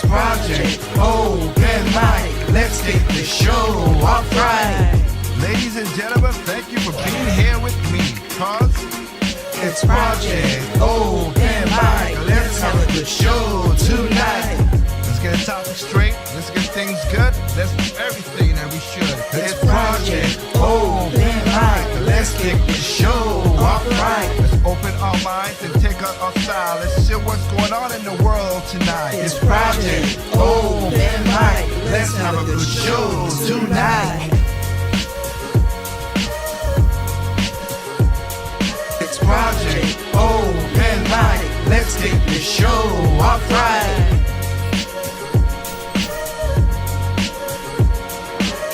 It's Project Open Mic. Let's get the show off right. Ladies and gentlemen, thank you for being here with me, cause it's Project Open Mic. Let's have a good show tonight. Let's get the topic straight. Let's get things good. Let's do everything that we should. It's Project Open Mic. Let's get the show off right. Let's open our minds and take out our style. Let's see what's going on in the world tonight. It's Project Open Mic. Let's have a good show tonight. It's Project Open Mic. Let's get the show off right.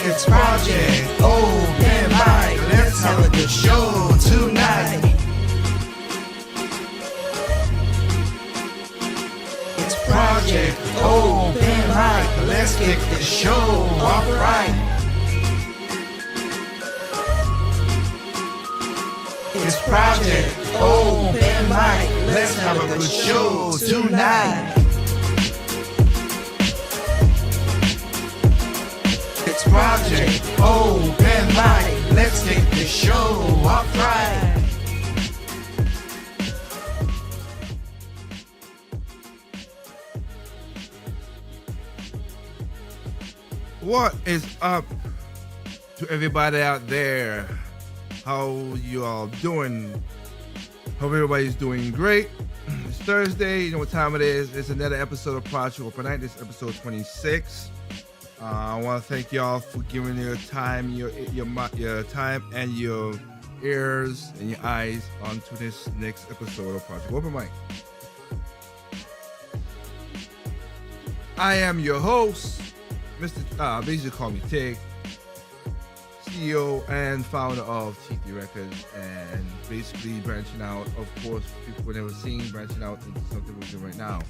It's Project Open Mic. Let's have a good show tonight. It's Project Open Mic. Let's get the show off right. It's Project Open Mic. Let's have a good show tonight. It's Project Open Mic. Let's get the show off right. What is up to everybody out there? How you all doing? Hope everybody's doing great. It's Thursday. You know what time it is. It's another episode of Project Open Night. This is episode 26. I want to thank y'all for giving your time, your time and your ears and your eyes onto this next episode of Project Open Mic. I am your host, Mr. Basically call me Tig, CEO and founder of TT Records, and basically branching out, of course, people never seen, branching out into something we're doing right now.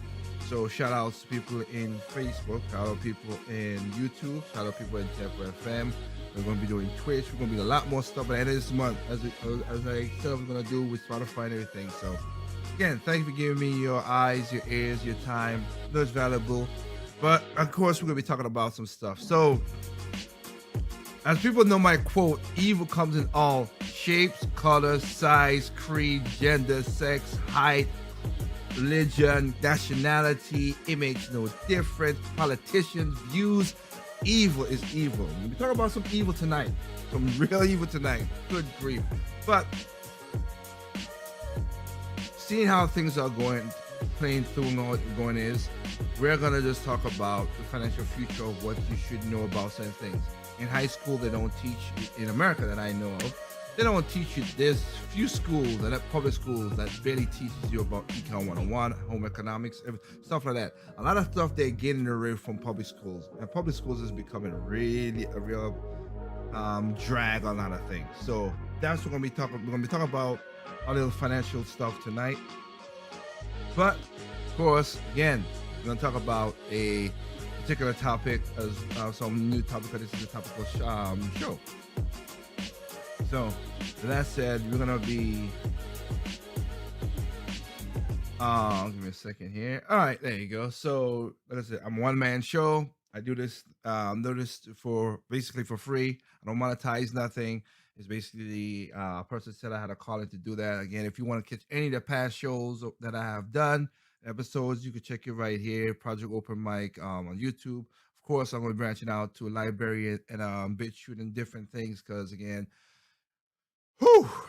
So shout outs to people in Facebook, shout out people in YouTube, shout out people in Tempo FM. We're going to be doing Twitch. We're going to be a lot more stuff at the end of this month, as I said we're going to do with Spotify and everything. So again, thank you for giving me your eyes, your ears, your time. I know it's valuable. But of course, we're going to be talking about some stuff. So as people know my quote, evil comes in all shapes, colors, size, creed, gender, sex, height, religion, nationality. It makes no difference. Politicians, views. Evil is evil. We'll be talking about some evil tonight. Some real evil tonight. Good grief. But seeing how things are playing through and what going is, we're going to just talk about the financial future of what you should know about certain things. In high school, they don't teach, in America that I know of, they don't teach you. There's few schools, public schools, that barely teaches you about Econ 101, home economics, stuff like that. A lot of stuff they're getting away from public schools, and public schools is becoming really a real drag on a lot of things. So that's what we're going to be talking. We're going to be talking about a little financial stuff tonight. But of course, again, we're going to talk about a particular topic as some new topic. This is a topical show. So, with that said, we're gonna be. Give me a second here. All right, there you go. So, like I said, I'm a one-man show. I do this, for basically for free. I don't monetize nothing. It's basically a person said I had a call in to do that. Again, if you want to catch any of the past shows that I have done, episodes, you can check it right here. Project Open Mic on YouTube. Of course, I'm going to be branching out to a library and BitChute and different things because again.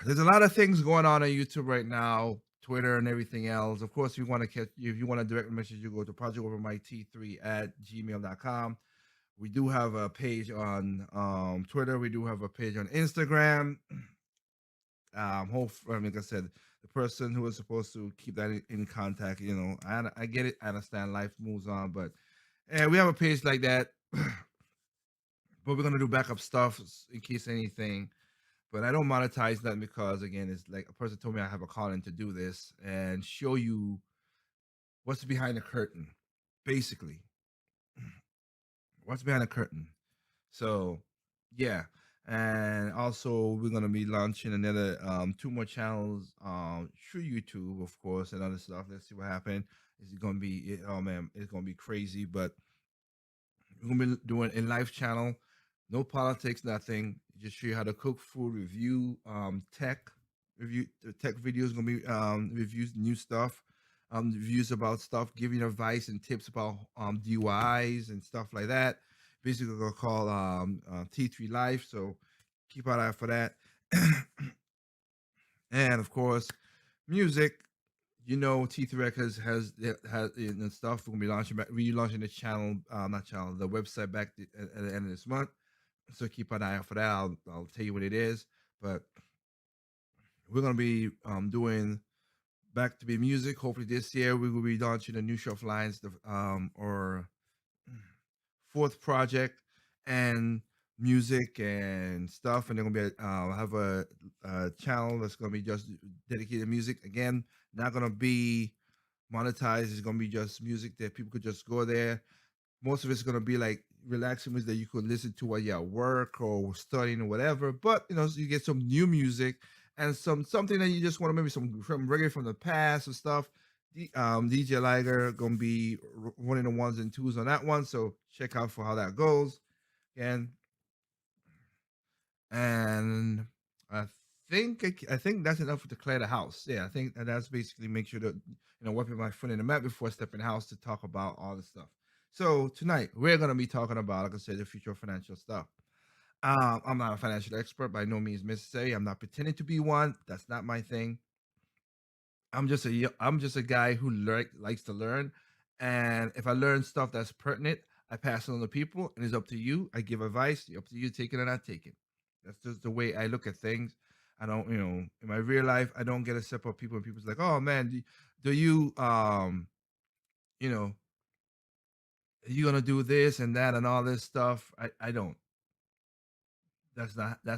There's a lot of things going on YouTube right now, Twitter and everything else. Of course, if you want to direct message, you go to projectovermic3@gmail.com. We do have a page on Twitter. We do have a page on Instagram. Like I said, the person who was supposed to keep that in contact, I get it. I understand life moves on, but we have a page like that. But we're going to do backup stuff in case anything. But I don't monetize that because, again, it's like a person told me I have a call in to do this and show you what's behind the curtain, basically. What's behind the curtain. So, yeah. And also, we're going to be launching another 2 more channels through YouTube, of course, and other stuff. Let's see what happens. It's gonna be oh man, it's gonna be crazy. But we're gonna be doing a live channel, no politics, nothing. Just show you how to cook food, review tech, review the tech videos. Gonna be reviews new stuff, reviews about stuff, giving advice and tips about DUIs and stuff like that. Basically, gonna call T3 Life. So keep an eye out for that. And of course, music. You know, T3 Records has and stuff. We're gonna be launching back, relaunching the channel, not channel, the website back at the end of this month. So keep an eye out for that. I'll tell you what it is. But we're gonna be doing back to be music. Hopefully this year we will be launching a new show of lines, the or fourth project and music and stuff. And they're gonna be have a channel that's gonna be just dedicated to music. Again, not gonna be monetized. It's gonna be just music that people could just go there. Most of it's gonna be like relaxing music that you could listen to while you're at work or studying or whatever. But you know, so you get some new music and something that you just want to maybe some reggae from the past and stuff. DJ Liger gonna be running the ones and twos on that one, so check out for how that goes. And I think that's enough to clear the house. Yeah, I think that's basically make sure that wiping my foot in the mat before I step in the house to talk about all the stuff. So tonight we're gonna be talking about, like I said, the future of financial stuff. I'm not a financial expert by no means necessary. I'm not pretending to be one. That's not my thing. I'm just a guy who likes to learn, and if I learn stuff that's pertinent, I pass it on to people, and it's up to you. I give advice. It's up to you, take it or not take it. That's just the way I look at things. I don't, in my real life, I don't get a sip of people, and people's like, "Oh man, do you, you know, are you gonna do this and that and all this stuff?" I don't. That's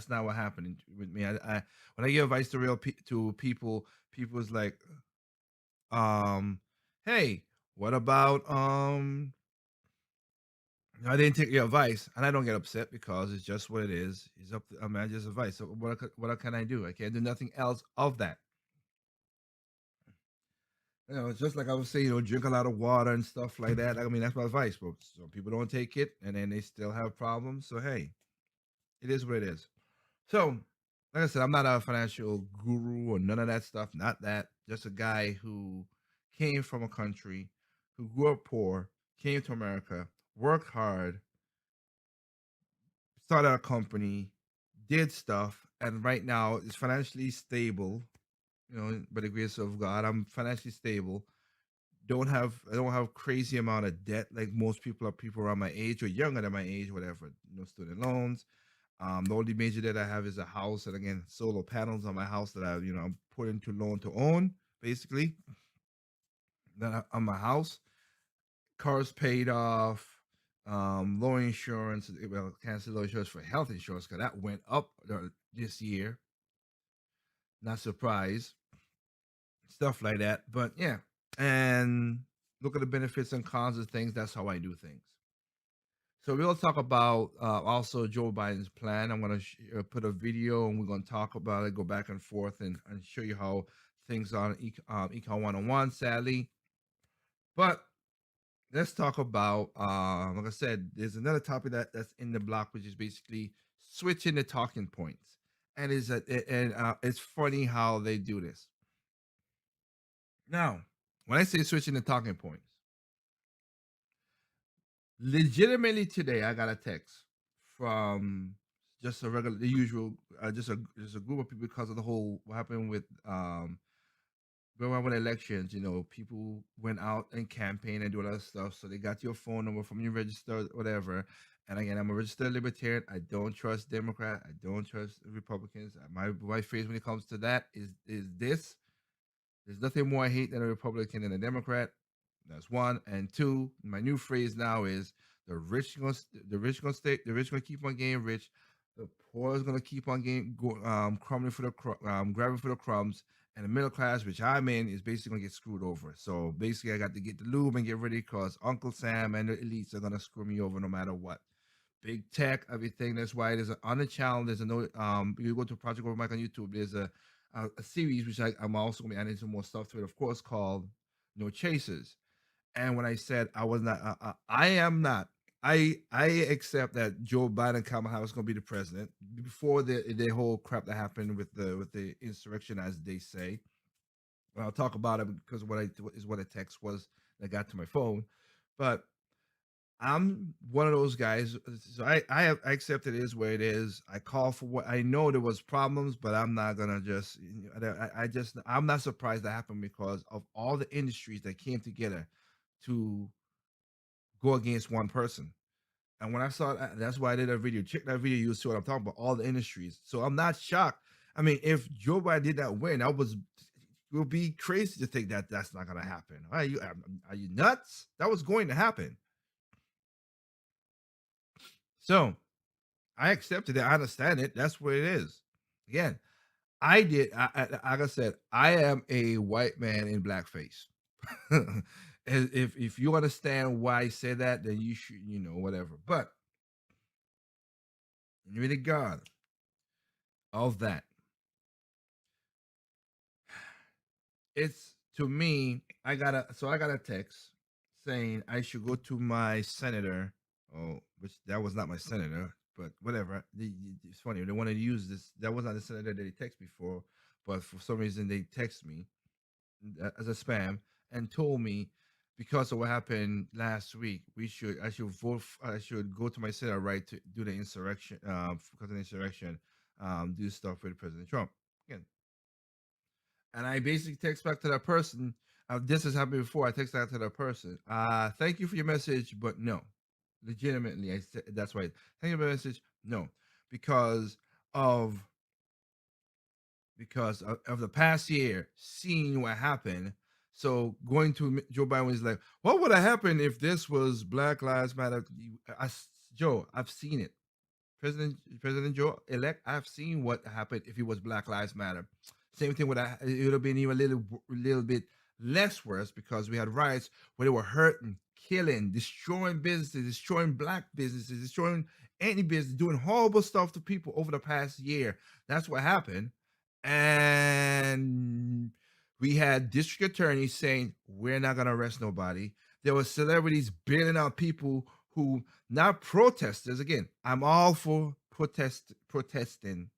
not what happened with me. I when I give advice to to people, people's like, um hey, what about I didn't take your advice, and I don't get upset because it's just what it is. It's up to, I mean, I just advice. So what can I do? I can't do nothing else of that. It's just like I was saying, drink a lot of water and stuff like that. I mean, that's my advice, but some people don't take it, and then they still have problems. So hey, it is what it is. So, like I said, I'm not a financial guru or none of that stuff. Not that. Just a guy who came from a country, who grew up poor, came to America, worked hard, started a company, did stuff, and right now is financially stable. By the grace of God, I'm financially stable. I don't have crazy amount of debt like most people are people around my age or younger than my age, whatever. No student loans. The only major debt I have is a house, and again, solar panels on my house that I'm put into loan to own, basically. On my house, cars paid off, low insurance. Well, cancel low insurance for health insurance because that went up this year. Not surprised, stuff like that. But yeah, and look at the benefits and cons of things. That's how I do things. So we'll talk about also Joe Biden's plan. I'm going to put a video and we're going to talk about it, go back and forth, and show you how things are on Econ 101, sadly. But let's talk about, like I said, there's another topic that's in the block, which is basically switching the talking points. And it's funny how they do this. Now, when I say switching the talking points, legitimately today I got a text from just a regular, the usual, just a group of people because of the whole what happened with going on with elections. People went out and campaign and do a lot of stuff, so they got your phone number from your register, whatever. And again, I'm a registered libertarian. I don't trust Democrat. I don't trust Republicans. My phrase when it comes to that is this: there's nothing more I hate than a Republican and a Democrat. That's one. And two, my new phrase now is the rich gonna keep on getting rich. The poor is gonna keep on crumbling for grabbing for the crumbs, and the middle class, which I'm in, is basically gonna get screwed over. So basically, I got to get the lube and get ready because Uncle Sam and the elites are gonna screw me over no matter what. Big tech, everything. That's why there's on the channel. There's a no. You go to Project Over Mike on YouTube. There's a series which I'm also gonna be adding some more stuff to it, of course, called No Chasers. And when I said I was not, I am not. I accept that Joe Biden, Kamala Harris, going to be the president before the whole crap that happened with the insurrection, as they say. I'll talk about it because what a text was that got to my phone, but I'm one of those guys. So I accept it is where it is. I call for what I know there was problems, but I'm not gonna just I'm not surprised that happened because of all the industries that came together to go against one person. And when I saw that, that's why I did that video. Check that video, you'll see what I'm talking about. All the industries. So I'm not shocked. I mean, if Joe Biden did not win, that was it would be crazy to think that that's not going to happen. Are you nuts? That was going to happen. So I accepted it. I understand it. That's what it is. Again, I did. Like I said, I am a white man in blackface. If you understand why I say that, then you should, whatever. But in regard of that, it's to me, I got a text saying I should go to my senator. Oh, which that was not my senator, but whatever. It's funny they wanted to use this. That was not the senator that they text before, but for some reason they text me as a spam and told me because of what happened last week, I should vote. I should go to my senator right to do the insurrection. Because of the insurrection, do stuff with President Trump. Again, and I basically text back to that person. This has happened before. I text back to that person. Thank you for your message, but no. Legitimately, I said that's right. Thank you for your message. No, because of of the past year, seeing what happened. So going to Joe Biden was like, what would have happened if this was Black Lives Matter? Joe, I've seen it. President Joe elect, I've seen what happened if it was Black Lives Matter. Same thing with it would have been even a little bit less worse because we had riots where they were hurting, killing, destroying businesses, destroying black businesses, destroying any business, doing horrible stuff to people over the past year. That's what happened. And we had district attorneys saying we're not gonna arrest nobody. There were celebrities bailing out people who not protesters. Again, I'm all for protesting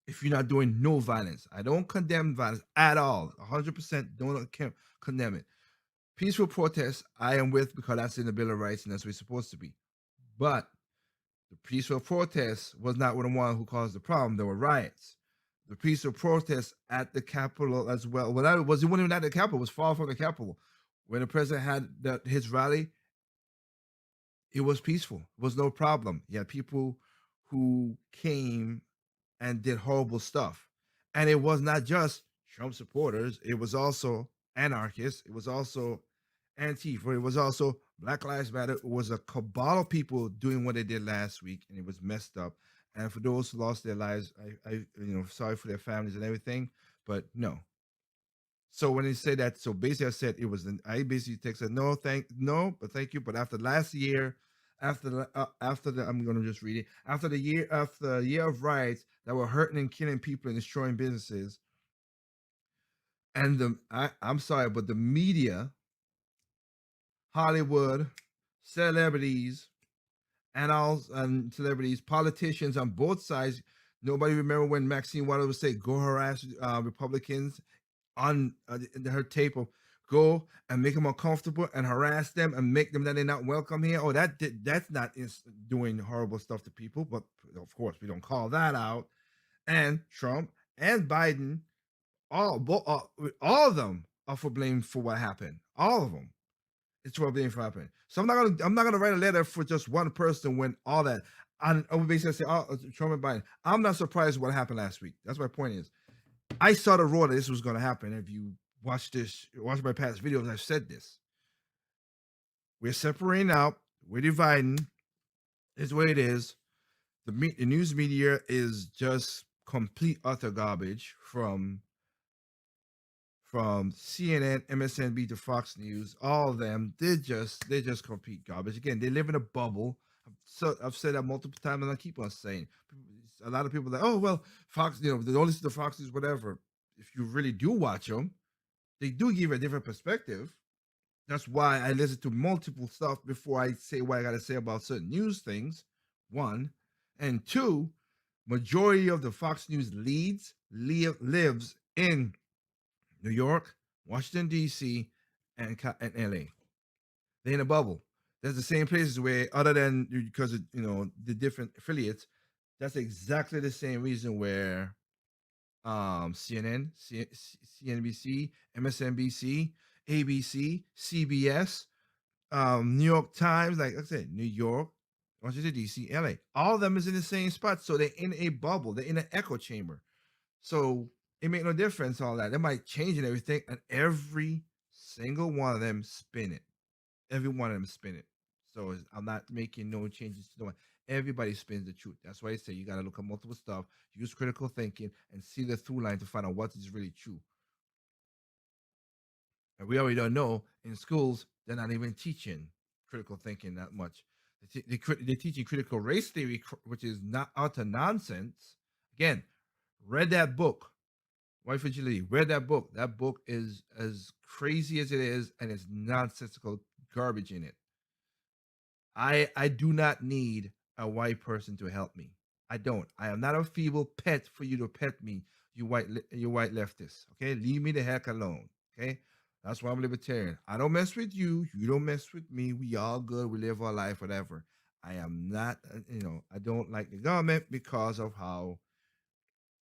if you're not doing no violence. I don't condemn violence at all. 100% don't condemn it. Peaceful protests, I am with because that's in the Bill of Rights and that's what it's supposed to be. But the peaceful protests was not the one who caused the problem. There were riots. The peaceful protests at the Capitol as well. Well, that was it wasn't even at the Capitol. It was far from the Capitol. When the president had his rally, it was peaceful. It was no problem. You had people who came and did horrible stuff. And it was not just Trump supporters, it was also anarchists, it was also Antifa, it was also Black Lives Matter. It was a cabal of people doing what they did last week, and it was messed up. And for those who lost their lives, sorry for their families and everything, but no. So when they said that, so basically I said it was. I basically texted but thank you. But after last year, after the, I'm gonna just read it. After a year of riots that were hurting and killing people and destroying businesses, and I'm sorry, but the media, Hollywood, celebrities, and celebrities, politicians on both sides. Nobody remember when Maxine Waters would say, "Go harass Republicans," on her tape of go and make them uncomfortable and harass them and make them that they're not welcome here. Oh, that's not doing horrible stuff to people, but of course we don't call that out. And Trump and Biden, all of them are for blame for what happened. All of them. It's for blame for what happened. So I'm not gonna write a letter for just one person when all that. I would basically say, oh, Trump and Biden. I'm not surprised what happened last week. That's my point is. I saw the roar that this was going to happen. If you watch my past videos, I've said this. We're separating out. We're dividing. It's what it is. The news media is just complete utter garbage from CNN, MSNB to Fox News. All of them, they're just complete garbage. Again, they live in a bubble. So I've said that multiple times, and I keep on saying. A lot of people are like, oh well, Fox, they don't listen to Fox News, whatever. If you really do watch them, they do give a different perspective. That's why I listen to multiple stuff before I say what I gotta say about certain news things. One, and two, majority of the Fox News lives in New York, Washington D.C., and L.A. They're in a bubble. There's the same places where, other than because of, the different affiliates, that's exactly the same reason where CNN, CNBC, MSNBC, ABC, CBS, New York Times, like I said, New York, Washington D.C., LA. All of them is in the same spot, so they're in a bubble. They're in an echo chamber. So it make no difference. All that they might change and everything, and every single one of them spin it. Every one of them spin it. So I'm not making no changes to the one. Everybody spins the truth. That's why I say you got to look at multiple stuff, use critical thinking, and see the through line to find out what is really true. And we already don't know in schools they're not even teaching critical thinking that much. They're teaching critical race theory, which is not utter nonsense. Again, read that book. White Fragility. Read that book. That book is as crazy as it is, and it's nonsensical garbage in it. I do not need a white person to help me. I don't. I am not a feeble pet for you to pet me, you white leftists. Okay, leave me the heck alone. Okay, that's why I'm libertarian. I don't mess with you. You don't mess with me. We all good. We live our life, whatever. I am not. I don't like the government because of how.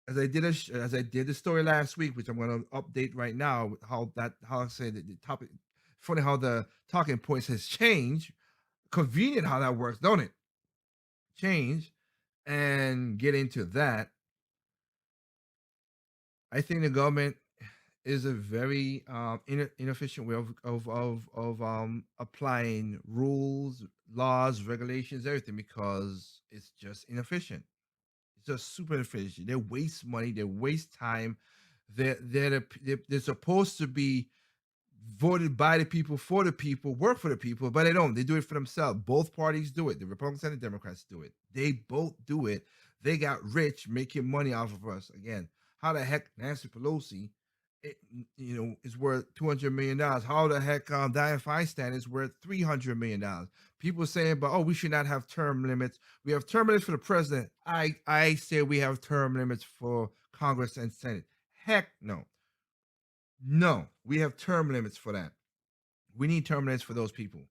As I did the story last week, which I'm going to update right now. How I say the topic. Funny how the talking points has changed. Convenient how that works, don't it? Change and get into that. I think the government is a very inefficient way of applying rules, laws, regulations, everything, because it's just inefficient. It's just super inefficient. They waste money. They waste time. They're supposed to be voted by the people, for the people, work for the people, but they don't. They do it for themselves. Both parties do it. The Republicans and the Democrats do it. They both do it. They got rich making money off of us. Again, how the heck Nancy Pelosi, is worth $200 million? How the heck Dianne Feinstein is worth $300 million? People saying, but we should not have term limits. We have term limits for the president. I say we have term limits for Congress and Senate. Heck no. No, we have term limits for that. We need term limits for those people.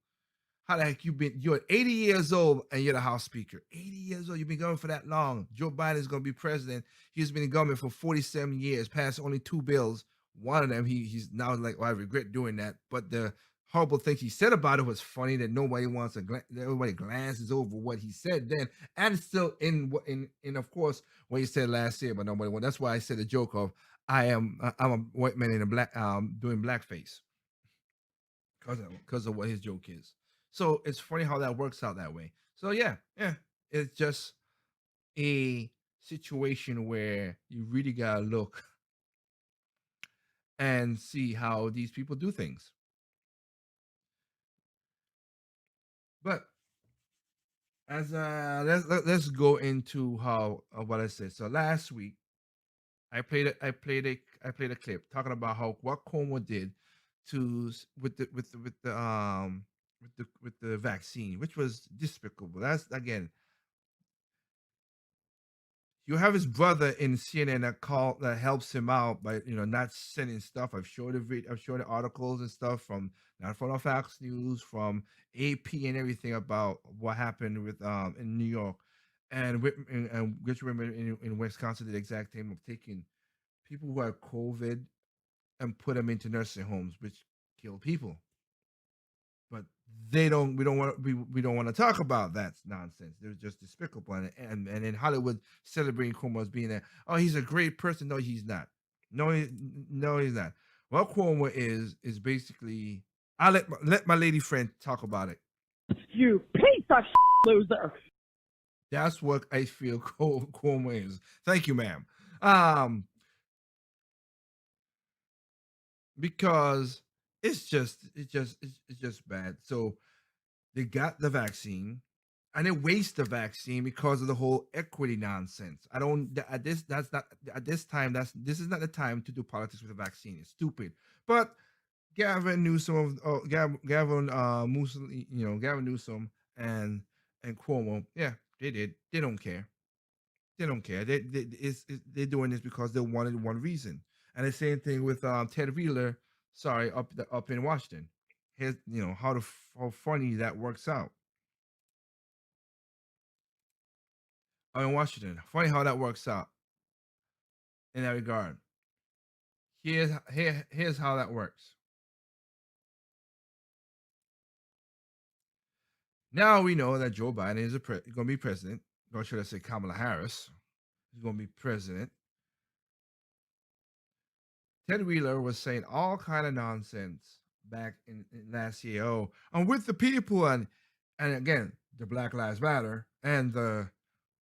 How the heck you're 80 years old and you're the House Speaker. 80 years old, you've been going for that long. Joe Biden is going to be president. He's been in government for 47 years, passed only 2 bills. One of them, he's now like, I regret doing that. But the horrible things he said about it was funny that nobody wants to, everybody glances over what he said then. And it's still in of course, what he said last year, but nobody wants. That's why I said the joke of, I'm a white man in a black, doing blackface because of what his joke is. So it's funny how that works out that way. So yeah, it's just a situation where you really gotta look and see how these people do things. But as let's go into how what I said. So last week I played a clip talking about how what Cuomo did with the vaccine, which was despicable. That's again, you have his brother in CNN that helps him out by not sending stuff. I've showed the articles and stuff from not from Fox News, from AP and everything about what happened with in New York and which women in Wisconsin did the exact same of taking people who had COVID and put them into nursing homes, which kill people. But they don't. We don't want to talk about that nonsense. They're just despicable, and in Hollywood celebrating Cuomo as being that, oh, he's a great person. No, he's not. No, he's not. What Cuomo is basically. I'll let my lady friend talk about it. You piece of loser. That's what I feel Cuomo is. Thank you, ma'am. Because it's just bad. So they got the vaccine and they waste the vaccine because of the whole equity nonsense. I don't at this that's not at this time this is not the time to do politics with a vaccine. It's stupid. But Gavin Newsom Gavin Mussolini, Gavin Newsom and Cuomo. Yeah, they did. They don't care. They don't care. They're doing this because they wanted one reason. And the same thing with Ted Wheeler. Sorry, up in Washington. Here's how funny that works out. In Washington, funny how that works out in that regard. Here's how that works. Now we know that Joe Biden is going to be president. Or should I say Kamala Harris is going to be president. Ted Wheeler was saying all kind of nonsense back in last year. Oh, I'm with the people, and again, the Black Lives Matter and the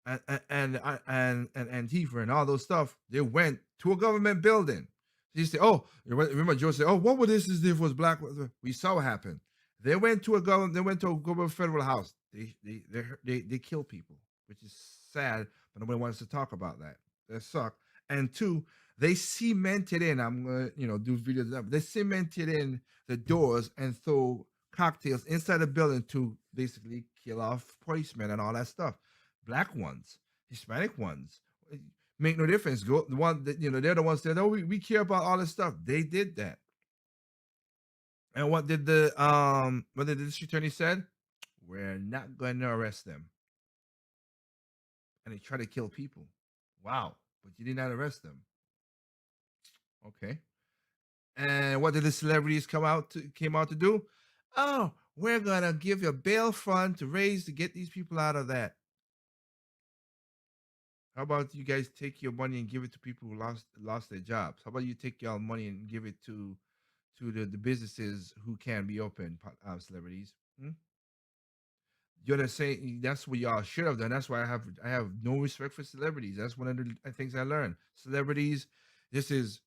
and Antifa and all those stuff. They went to a government building. He said, "Oh, remember Joe said, oh, what would this is if it was black?" We saw what happened. They went to a government. They went to a government federal house. They kill people, which is sad, but nobody wants to talk about that. That suck. And two, they cemented in. I'm gonna do videos. They cemented in the doors and throw cocktails inside the building to basically kill off policemen and all that stuff. Black ones, Hispanic ones, make no difference. Go the one that they're the ones that we care about all this stuff. They did that. And what did the district attorney said? We're not going to arrest them. And they try to kill people. Wow, but you did not arrest them. Okay. And what did the celebrities came out to do? Oh, we're gonna give you a bail fund to raise to get these people out of that. How about you guys take your money and give it to people who lost their jobs? How about you take your money and give it to the businesses who can be open, celebrities? Hmm? You're the same. That's what y'all should have done. That's why I have no respect for celebrities. That's one of the things I learned. Celebrities, this is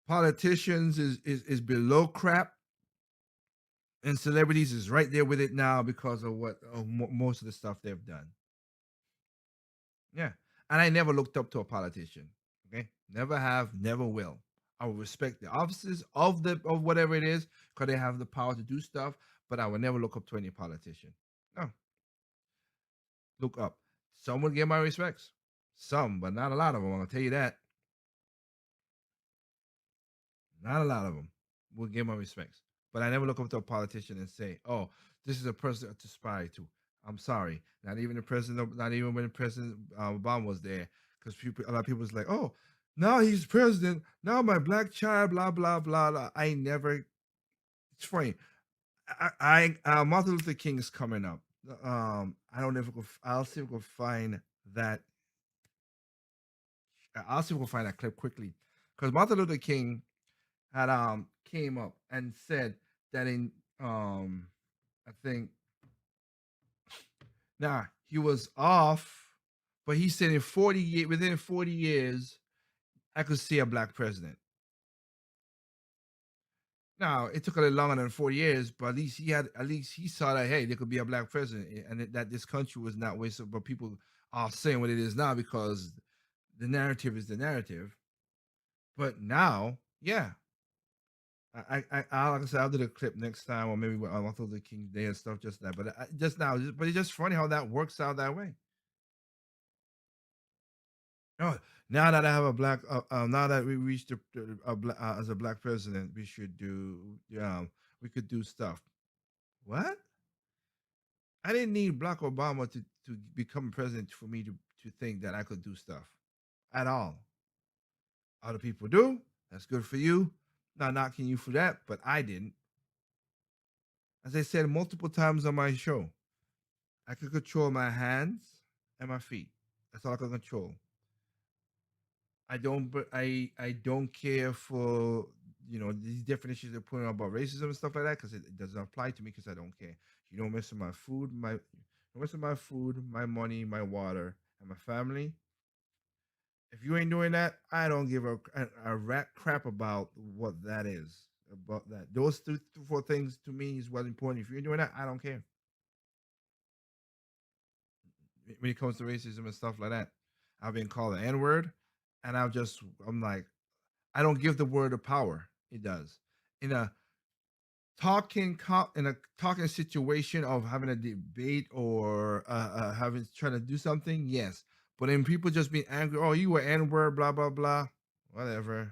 politicians is below crap, and celebrities is right there with it now because of most of the stuff they've done. Yeah. And I never looked up to a politician. Okay. Never have, never will. I will respect the offices of whatever it is because they have the power to do stuff, but I will never look up to any politician. No. Look up. Some will get my respects. Some, but not a lot of them. I'm gonna tell you that. Not a lot of them will get my respects. But I never look up to a politician and say, "Oh, this is a person to aspire to." I'm sorry, not even the president, not even when President Obama was there, because a lot of people was like, "Oh, now he's president. Now my black child, blah blah blah." Blah. I never. It's funny. Martin Luther King is coming up. I don't know if I'll see if we can find that. I'll see if we can find that clip quickly, because Martin Luther King had came up and said that in I think now he was off, but he said in 40 years within 40 years I could see a black president. Now it took a little longer than 40 years, but at least he saw that hey, there could be a black president and that this country was not wasted, but people are saying what it is now because the narrative is the narrative. But now, yeah, like I said, I'll do the clip next time, or maybe I'll Martin Luther King Day and stuff, just that. But just now, but it's just funny how that works out that way. Oh, now that I have a black, now that we reached as a black president, we should we could do stuff. What? I didn't need Barack Obama to become president for me to think that I could do stuff at all. Other people do. That's good for you. Not knocking you for that, but I didn't. As I said multiple times on my show, I could control my hands and my feet. That's all I can control. I don't care for these definitions they're putting about racism and stuff like that because it doesn't apply to me because I don't care. You don't mess with my food, my money, my water, and my family. If you ain't doing that, I don't give a rat crap about what that is. About that, those four things to me is what's important. If you're doing that, I don't care. When it comes to racism and stuff like that, I've been called the N word, and I'm like, I don't give the word a power. It does. in a talking situation of having a debate or having trying to do something, yes. But then people just being angry, oh, you were N-word, blah blah blah, whatever.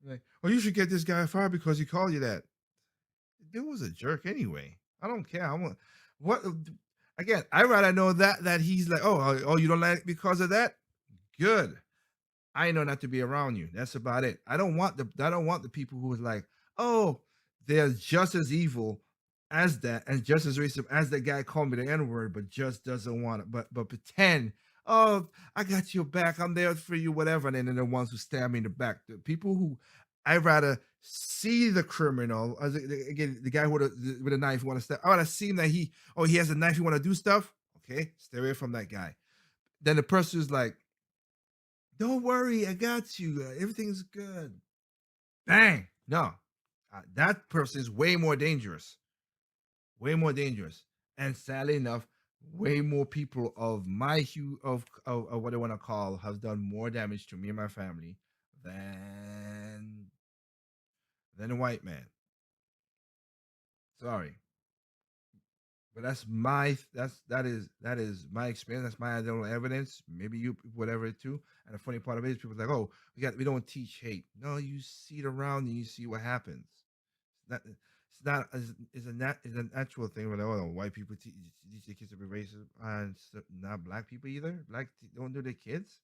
Like, oh, you should get this guy fired because he called you that. Dude was a jerk anyway. I don't care. I want what again. I rather know that he's like, oh, you don't like it because of that. Good. I know not to be around you. That's about it. I don't want the people who is like, oh, they're just as evil as that and just as racist as that guy called me the N-word, but just doesn't want it. But pretend, oh, I got your back. I'm there for you, whatever. And then they're the ones who stab me in the back. The people who I rather see the criminal, again, the guy with a knife want to stab. I want to see him that he has a knife, he want to do stuff. Okay, stay away from that guy. Then the person is like, don't worry, I got you. Everything's good. Bang. No, that person is way more dangerous. Way more dangerous. And sadly enough, way more people of my hue of what I want to call have done more damage to me and my family than a white man. Sorry. But that is my experience. That's my anecdotal evidence. Maybe you whatever too. And the funny part of it is people are like, oh, we don't teach hate. No, you see it around and you see what happens. It's a natural thing where white people teach their kids to be racist and not black people either. Black don't do their kids.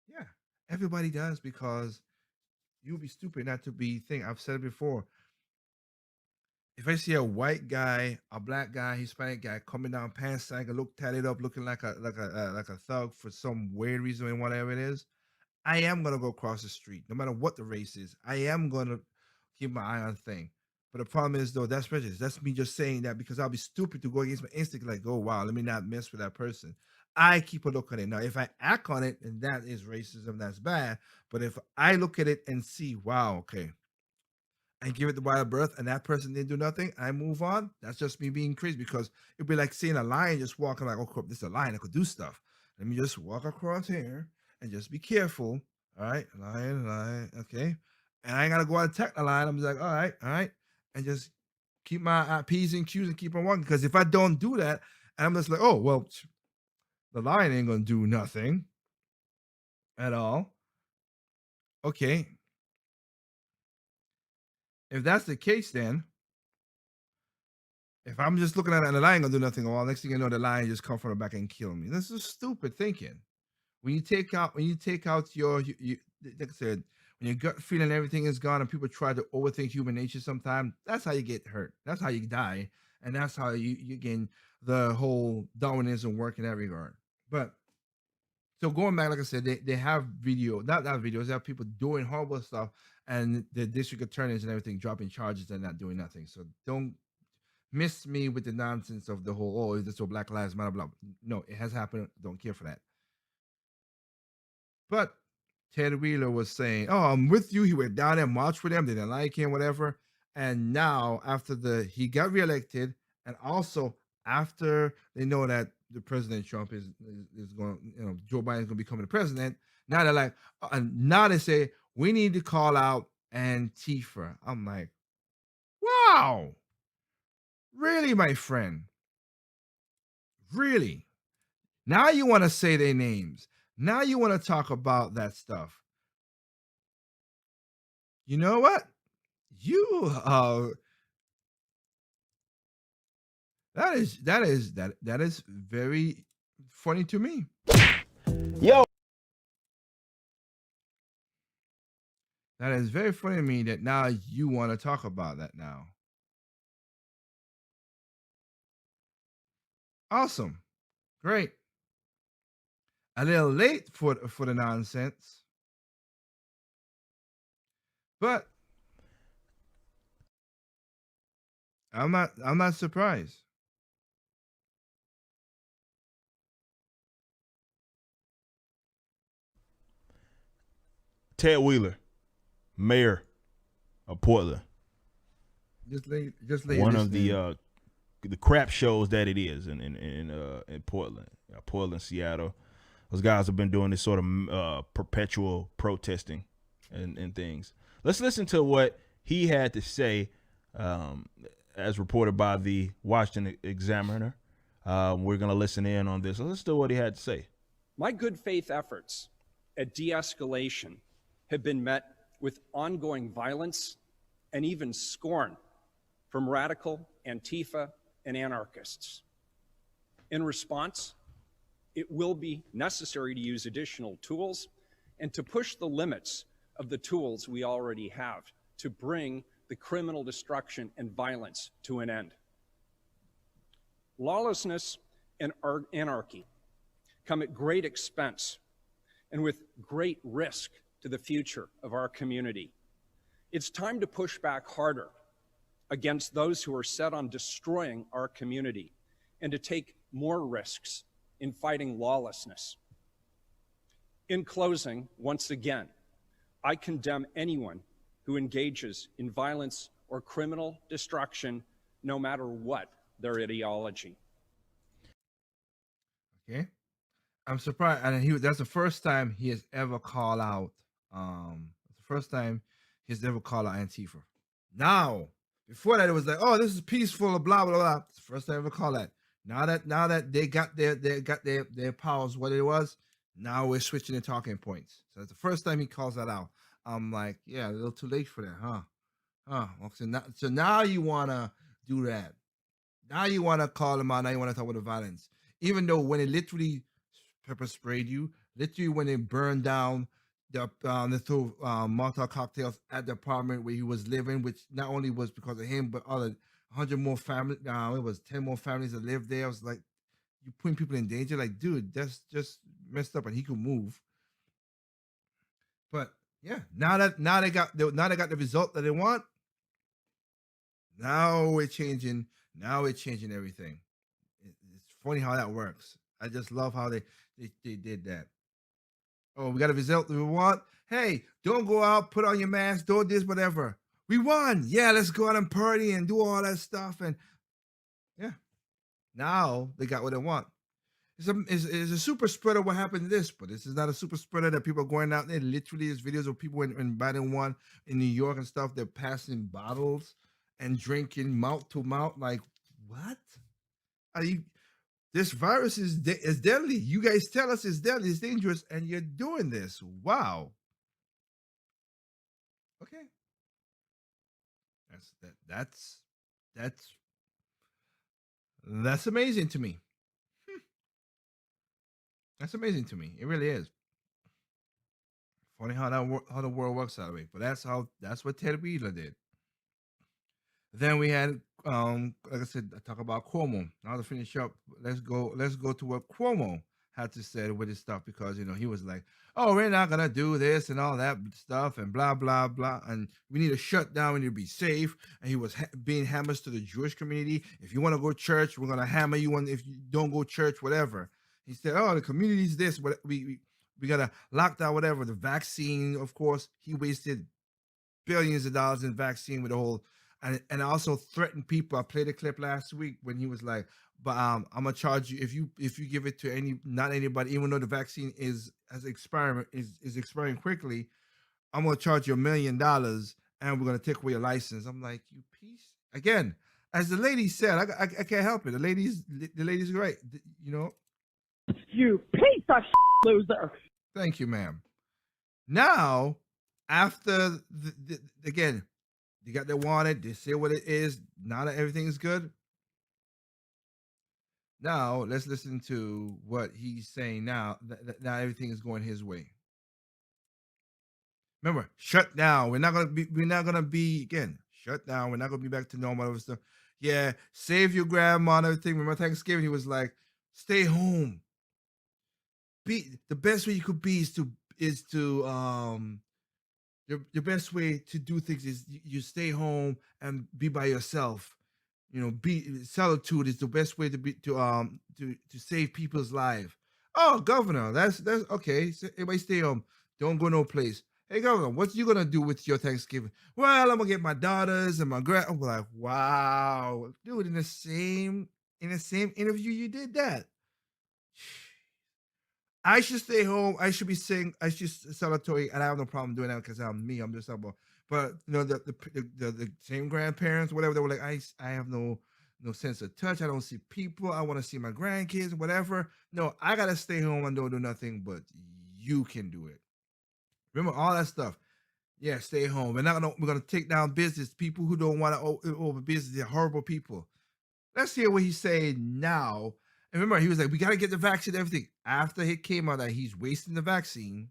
Yeah, everybody does because you would be stupid not to be think. I've said it before. If I see a white guy, a black guy, Hispanic guy coming down pants sag and look tatted up, looking like a thug for some weird reason and whatever it is, I am gonna go across the street, no matter what the race is. I am gonna keep my eye on thing. But the problem is though, that's prejudice. That's me just saying that because I'll be stupid to go against my instinct, like, oh wow, let me not mess with that person. I keep a look on it. Now, if I act on it, and that is racism, that's bad. But if I look at it and see, wow, okay, and give it the wide berth, and that person didn't do nothing, I move on. That's just me being crazy because it'd be like seeing a lion just walking like, oh, crap, this is a lion that could do stuff. Let me just walk across here and just be careful. All right, lion, okay. And I ain't gotta go out and attack the lion. I'm just like, all right, and just keep my P's and Q's and keep on walking. Because if I don't do that, and I'm just like, oh, well, the lion ain't gonna do nothing at all. Okay. If that's the case, then if I'm just looking at it and the lion gonna do nothing, well, next thing you know, the lion just come from the back and kill me. This is stupid thinking. When you take out your, like I said, when your gut feeling everything is gone, and people try to overthink human nature, sometimes that's how you get hurt. That's how you die, and that's how you gain the whole Darwinism work in that regard. But so going back, like I said, they have video, not videos, they have people doing horrible stuff, and the district attorneys and everything dropping charges and not doing nothing. So don't miss me with the nonsense of the whole, oh, is this a Black Lives Matter, blah. No, it has happened. Don't care for that. But Ted Wheeler was saying, oh, I'm with you. He went down there, marched with them. They didn't like him, whatever. And now after he got reelected, and also after they know that the President Trump is going, Joe Biden's going to be becoming the president. Now they're like, and now they say, we need to call out Antifa. I'm like, wow. Really, my friend? Really? Now you want to say their names. Now you want to talk about that stuff. You know what? You that is very funny to me. Yo. That is very funny to me that now you want to talk about that now. Awesome. Great. A little late for the nonsense. But I'm not surprised. Ted Wheeler, mayor of Portland. Just one of the crap shows that it is in Portland, Portland, Seattle. Those guys have been doing this sort of perpetual protesting and things. Let's listen to what he had to say um, as reported by the Washington Examiner. We're going to listen in on this. Let's do what he had to say. My good faith efforts at de-escalation have been met with ongoing violence and even scorn from radical Antifa and anarchists. In response, it will be necessary to use additional tools and to push the limits of the tools we already have to bring the criminal destruction and violence to an end. Lawlessness and anarchy come at great expense and with great risk to the future of our community. It's time to push back harder against those who are set on destroying our community and to take more risks in fighting lawlessness. In closing, once again, I condemn anyone who engages in violence or criminal destruction, no matter what their ideology. Okay. I'm surprised, and that's the first time he has ever called out. The first time he's ever called out Antifa. Now, before that, it was like, oh, this is peaceful, blah blah blah. It's the first time I ever called that. Now that they got their powers, what it was. Now we're switching the talking points. So that's the first time he calls that out. I'm like, yeah, a little too late for that, huh? So now you wanna do that. Now you wanna call them out. Now you wanna talk about the violence, even though when it literally pepper sprayed you, literally when they burned down they threw Molotov cocktails at the apartment where he was living, which not only was because of him, but other 100 more families. It was 10 more families that lived there. I was like, you putting people in danger. Like, dude, that's just messed up, and he could move. But yeah, now they got the result that they want. Now we're changing. Now we're changing everything. It's funny how that works. I just love how they did that. Oh, we got a result that we want. Hey, don't go out, put on your mask, don't this, whatever. We won. Yeah, let's go out and party and do all that stuff. And yeah, now they got what they want. It's a super spreader what happened to this, but this is not a super spreader that people are going out there. Literally, there's videos of people in Biden 1 in New York and stuff. They're passing bottles and drinking mouth to mouth. Like, what? Are you? This virus is deadly. You guys tell us it's deadly, it's dangerous, and you're doing this. Wow. Okay. That's amazing to me. That's amazing to me. It really is. Funny how the world works that way, but that's what Ted Wheeler did. Then we had, like I said, I talk about Cuomo. Now to finish up, let's go to what Cuomo had to say with his stuff, because he was like, "Oh, we're not gonna do this and all that stuff and blah blah blah, and we need to shut down. We need to be safe." And he was being hammers to the Jewish community. If you want to go to church, we're gonna hammer you. And if you don't go to church, whatever. He said, "Oh, the community's this. What we gotta lock down, whatever." The vaccine, of course, he wasted billions of dollars in vaccine with the whole. And also threatened people. I played a clip last week when he was like, "But I'm gonna charge you if you give it to not anybody, even though the vaccine is expiring quickly. I'm gonna charge you $1 million, and we're gonna take away your license." I'm like, you piece. Again, as the lady said, I can't help it. The lady's great. You piece of loser. Thank you, ma'am. Now, after again. They got their wanted. They say what it is. Now that everything is good. Now let's listen to what he's saying. Now that now everything is going his way. Remember, shut down. We're not gonna be again. Shut down. We're not gonna be back to normal. Other stuff. Yeah, save your grandma and everything. Remember Thanksgiving? He was like, "Stay home. Be the best way you could be is to the best way to do things is you stay home and be by yourself. Be solitude is the best way to save people's life." Oh, governor, that's okay. So everybody stay home. Don't go no place. Hey, governor, what you gonna do with your Thanksgiving? Well, I'm gonna get my daughters and my grand. I'm like, wow, dude, in the same interview you did that. I should stay home. I should be saying I should solitary, and I have no problem doing that because I'm me. I'm just about But the same grandparents, whatever, they were like, I have no sense of touch. I don't see people. I want to see my grandkids, whatever. No, I gotta stay home and don't do nothing. But you can do it. Remember all that stuff. Yeah, stay home. We're gonna take down business. People who don't want to over business, they're horrible people. Let's hear what he's saying now. And remember, he was like, we got to get the vaccine, everything. After it came out that he's wasting the vaccine.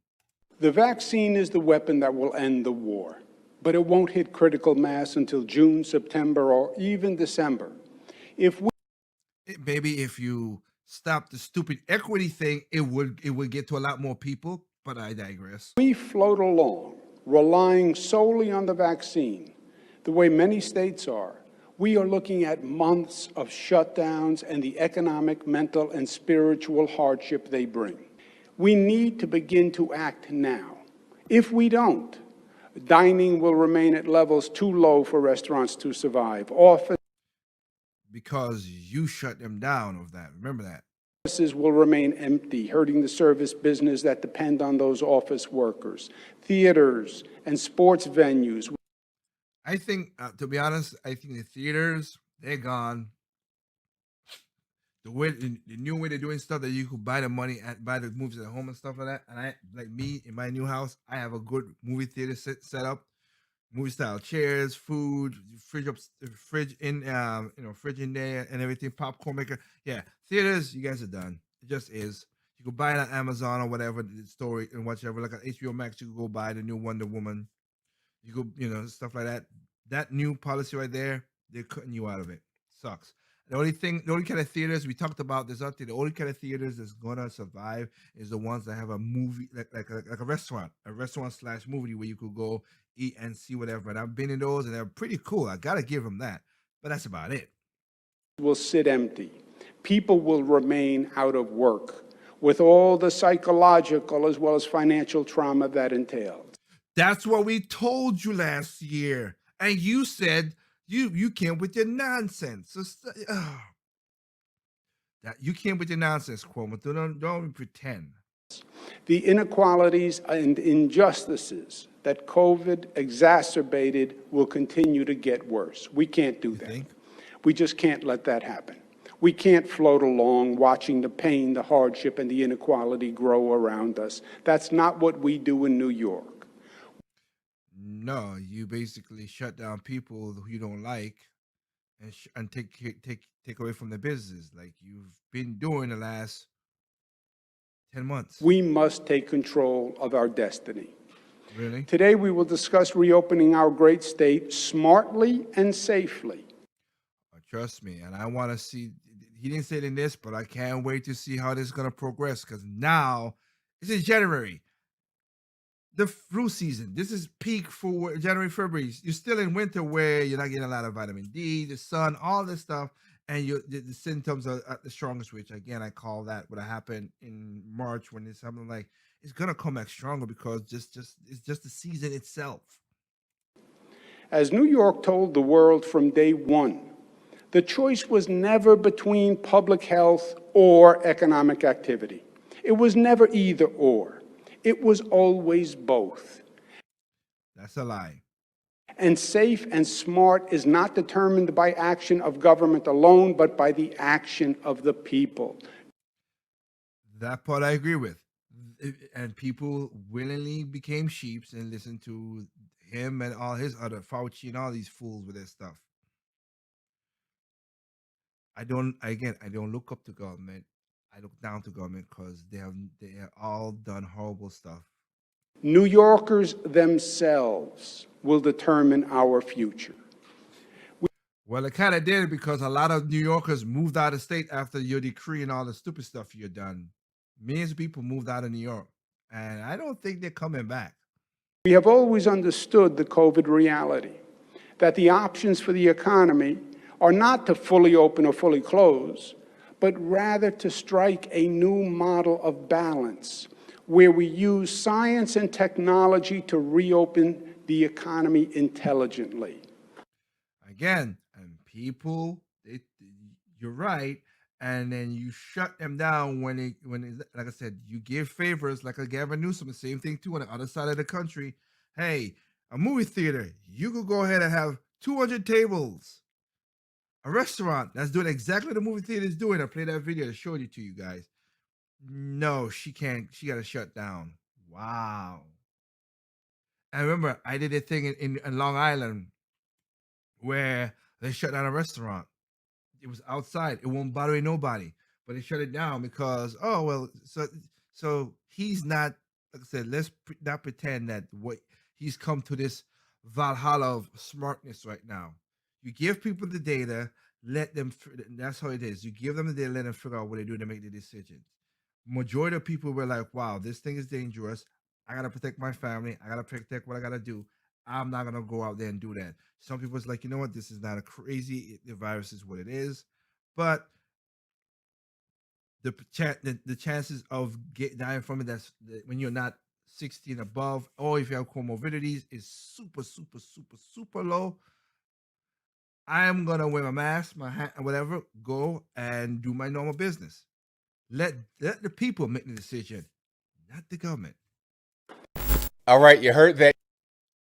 The vaccine is the weapon that will end the war, but it won't hit critical mass until June, September, or even December. Maybe if you stop the stupid equity thing, it would get to a lot more people, but I digress. We float along, relying solely on the vaccine, the way many states are. We are looking at months of shutdowns and the economic, mental, and spiritual hardship they bring. We need to begin to act now. If we don't, dining will remain at levels too low for restaurants to survive. Often, because you shut them down of that. Remember that. Offices will remain empty, hurting the service business that depend on those office workers. Theaters and sports venues. I think, to be honest, I think the theaters, they're gone. The new way they're doing stuff that you could buy the money and buy the movies at home and stuff like that. And I, like me in my new house, I have a good movie theater set up, movie style chairs, food, fridge in there and everything, popcorn maker. Yeah, theaters, you guys are done. It just is. You could buy it on Amazon or whatever the story and whatever. Like on HBO Max, you could go buy the new Wonder Woman. You go, stuff like that. That new policy right there, they're cutting you out of it. Sucks. The only kind of theaters we talked about this out there, the only kind of theaters that's gonna survive is the ones that have a movie like a restaurant / movie where you could go eat and see whatever. And I've been in those and they're pretty cool. I gotta give them that. But that's about it. Will sit empty. People will remain out of work with all the psychological as well as financial trauma that entails. That's what we told you last year. And you said you came with your nonsense. That you came with your nonsense, Cuomo. Don't pretend. The inequalities and injustices that COVID exacerbated will continue to get worse. We can't do that. We just can't let that happen. We can't float along watching the pain, the hardship, and the inequality grow around us. That's not what we do in New York. No, you basically shut down people who you don't like, and take away from the business like you've been doing the last 10 months. We must take control of our destiny. Really? Today we will discuss reopening our great state smartly and safely. Trust me, and I want to see. He didn't say it in this, but I can't wait to see how this is going to progress because now it's in January. The flu season. This is peak for January, February. You're still in winter where you're not getting a lot of vitamin D, the sun, all this stuff, and the symptoms are at the strongest. Which again, I call that what happened in March when it's something like it's gonna come back stronger because it's just the season itself. As New York told the world from day one, the choice was never between public health or economic activity. It was never either or. It was always both. That's a lie. And safe and smart is not determined by action of government alone, but by the action of the people. That part I agree with. And people willingly became sheeps and listened to him and all his other Fauci and all these fools with their stuff. I don't look up to government. I look down to government because they have all done horrible stuff. New Yorkers themselves will determine our future. Well, it kind of did because a lot of New Yorkers moved out of state after your decree and all the stupid stuff you've done. Millions of people moved out of New York, and I don't think they're coming back. We have always understood the COVID reality, that the options for the economy are not to fully open or fully close, but rather to strike a new model of balance where we use science and technology to reopen the economy intelligently. Again, and people, you're right, and then you shut them down when like I said, you give favors like a Gavin Newsom, the same thing too on the other side of the country. Hey, A movie theater, you could go ahead and have 200 tables. A restaurant that's doing exactly what the movie theater is doing. I played that video. I showed it to you guys. No, she can't. She got to shut down. Wow. I remember I did a thing in Long Island where they shut down a restaurant. It was outside. It won't bother nobody. But they shut it down because so he's not, like I said, let's not pretend that what he's come to this Valhalla of smartness right now. You give people the data, let them. That's how it is. You give them the data, let them figure out what they do to make the decisions. Majority of people were like, "Wow, this thing is dangerous. I gotta protect my family. I gotta protect what I gotta do. I'm not gonna go out there and do that." Some people's like, you know what? This is not a crazy. The virus is what it is, but the chances of dying from it when you're not 16 above, or if you have comorbidities, is super, super, super, super low. I am gonna wear my mask, my hat, and whatever, go and do my normal business. Let the people make the decision, not the government. All right, you heard that.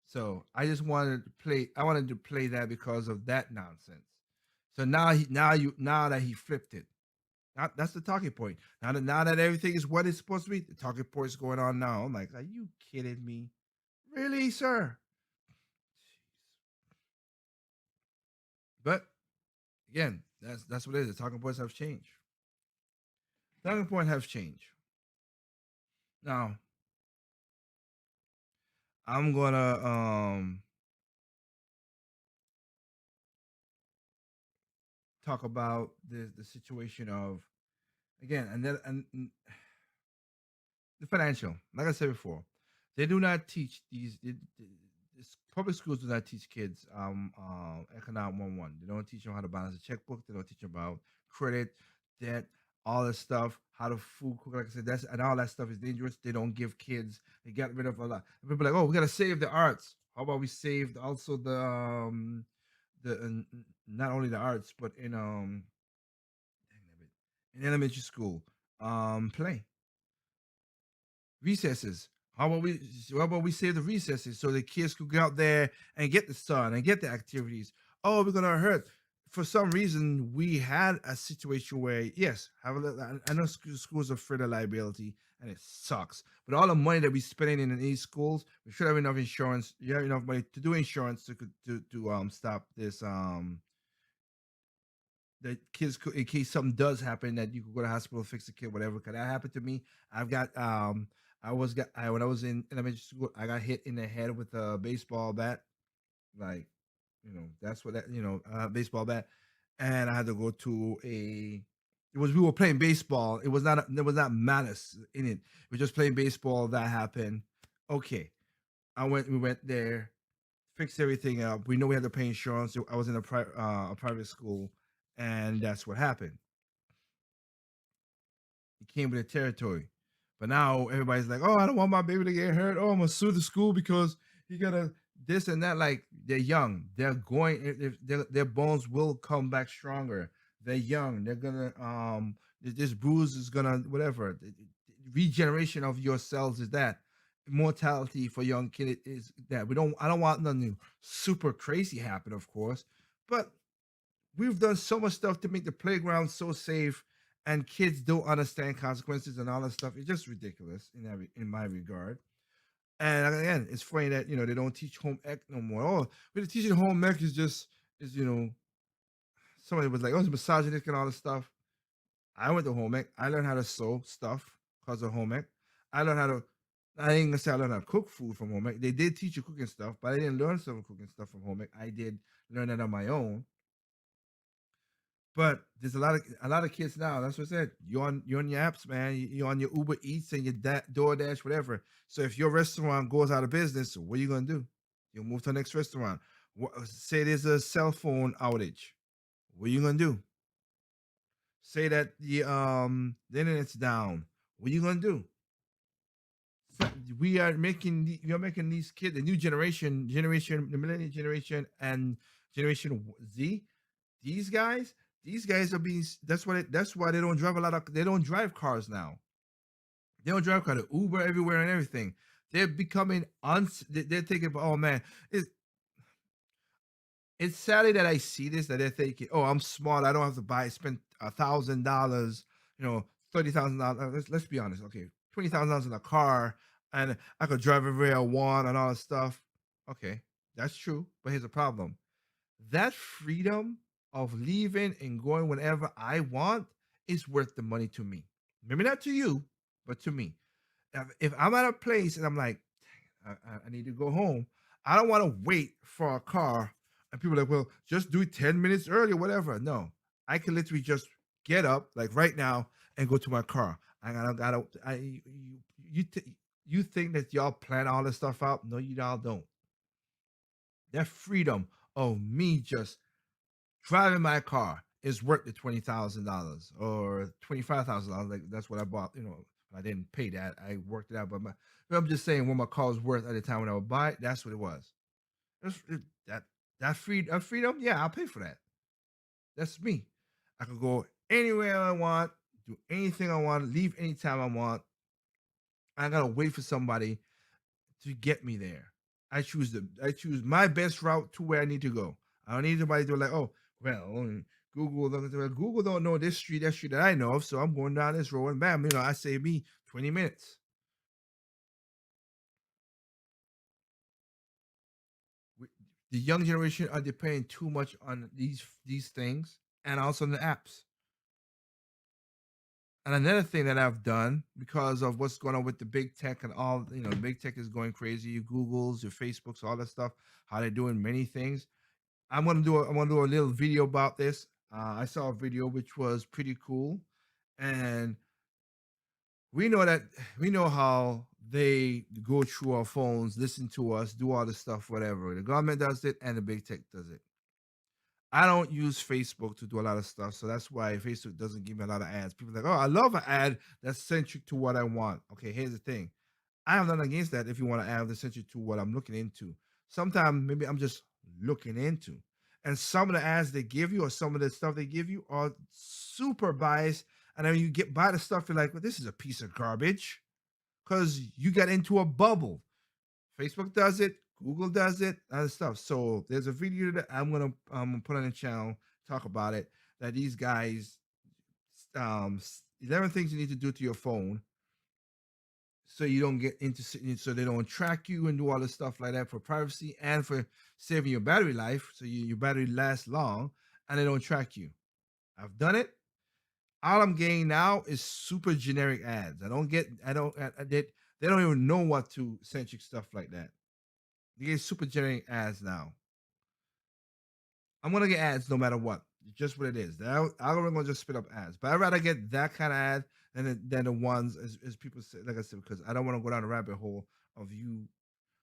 So I just wanted to play. I wanted to play that because of that nonsense. So now that he flipped it, that's the talking point. Now that everything is what it's supposed to be, the talking point is going on now. I'm like, are you kidding me? Really, sir? But again, that's what it is. The talking points have changed. Talking point have changed. Now I'm gonna talk about the situation of, again, and the financial. Like I said before, they do not teach public schools do not teach kids economic 101. They don't teach them how to balance a checkbook. They don't teach them about credit, debt, all this stuff, how to food cook. Like I said, and all that stuff is dangerous. They don't give kids. They got rid of a lot. People are like, oh, we gotta save the arts. How about we saved also not only the arts, but in elementary school, play recesses. How about we save the recesses so the kids could go out there and get the sun and get the activities? Oh, we're gonna hurt. For some reason, we had a situation where, yes, I know schools are afraid of liability and it sucks. But all the money that we're spending in these schools, we should have enough insurance. You have enough money to do insurance to stop this that kids could, in case something does happen, that you could go to the hospital, fix the kid, whatever. Could that happen to me? I've got when I was in elementary school, I got hit in the head with a baseball bat. Like, that's what baseball bat, and I had to go to a. We were playing baseball. There was not malice in it. We were just playing baseball. That happened. Okay, we went there, fixed everything up. We know we had to pay insurance. I was in a private school, and that's what happened. It came with the territory. But now everybody's like, oh, I don't want my baby to get hurt. Oh, I'm gonna sue the school because he got a this and that. Like, they're young. They're going. If their bones will come back stronger. They're young. They're gonna this bruise is gonna whatever. Regeneration of your cells is that. Mortality for young kid is that. I don't want nothing super crazy happen, of course, but we've done so much stuff to make the playground so safe, and kids don't understand consequences and all that stuff. It's just ridiculous in my regard. And again, it's funny that they don't teach home ec no more. Oh, but teaching home ec is somebody was like, oh, it's misogynistic and all this stuff. I went to home ec. I learned how to sew stuff because of home ec. I learned how to. I ain't gonna say I learned how to cook food from home ec. They did teach you cooking stuff, but I didn't learn some cooking stuff from home ec. I did learn that on my own. But there's a lot of kids now. That's what I said. You're on your apps, man. You're on your Uber Eats and your DoorDash, whatever. So if your restaurant goes out of business, what are you gonna do? You'll move to the next restaurant. Say there's a cell phone outage. What are you gonna do? Say that the internet's down. What are you gonna do? You're making these kids, the new generation, the millennial generation, and Generation Z. These guys are being. That's why they don't drive they don't drive cars now. They don't drive cars. Uber everywhere and everything. They're becoming they're thinking, oh man, it's sadly that I see this, that they're thinking, oh, I'm smart. I don't have to spend $1,000, $30,000. Let's be honest. Okay, $20,000 in a car, and I could drive everywhere I want and all that stuff. Okay, that's true. But here's the problem: that freedom of leaving and going whenever I want is worth the money to me. Maybe not to you, but to me. If I'm at a place and I'm like, I need to go home. I don't want to wait for a car. And people are like, well, just do it 10 minutes early or whatever. No, I can literally just get up like right now and go to my car. You think that y'all plan all this stuff out? No, you all don't. That freedom of me just driving my car is worth the $20,000 or $25,000. Like that's what I bought. I didn't pay that. I worked it out, but I'm just saying what my car was worth at the time when I would buy it. That's what it was. That freedom. Yeah, I'll pay for that. That's me. I can go anywhere I want, do anything I want, leave anytime I want. I gotta wait for somebody to get me there. I choose my best route to where I need to go. I don't need somebody to like, oh, well, Google don't know this street, that street that I know of, so I'm going down this road and bam, I save me 20 minutes. The young generation are depending too much on these things and also on the apps. And another thing that I've done because of what's going on with the big tech and all, big tech is going crazy. Your Googles, your Facebooks, all that stuff, how they're doing many things. I'm gonna do a little video about this. I saw a video which was pretty cool, and we know how they go through our phones, listen to us, do all this stuff, whatever. The government does it, and the big tech does it. I don't use Facebook to do a lot of stuff, so that's why Facebook doesn't give me a lot of ads. People are like, oh, I love an ad that's centric to what I want. Okay, here's the thing. I have nothing against that if you want to add the centric to what I'm looking into. Sometimes maybe I'm just looking into. And some of the ads they give you or some of the stuff they give you are super biased. And then you get by the stuff, you're like, well, this is a piece of garbage because you got into a bubble. Facebook does it, Google does it, other stuff. So there's a video that I'm gonna put on the channel, talk about it. That these guys, 11 things you need to do to your phone so you don't get into, so they don't track you and do all this stuff like that for privacy and for saving your battery life, so your battery lasts long and they don't track you. I've done it. All I'm getting now is super generic ads. They don't even know what to centric stuff like that. You get super generic ads now. I'm gonna get ads no matter what. Just what it is. I'm gonna just spit up ads. But I'd rather get that kind of ad than the ones as people say, like I said, because I don't want to go down a rabbit hole of you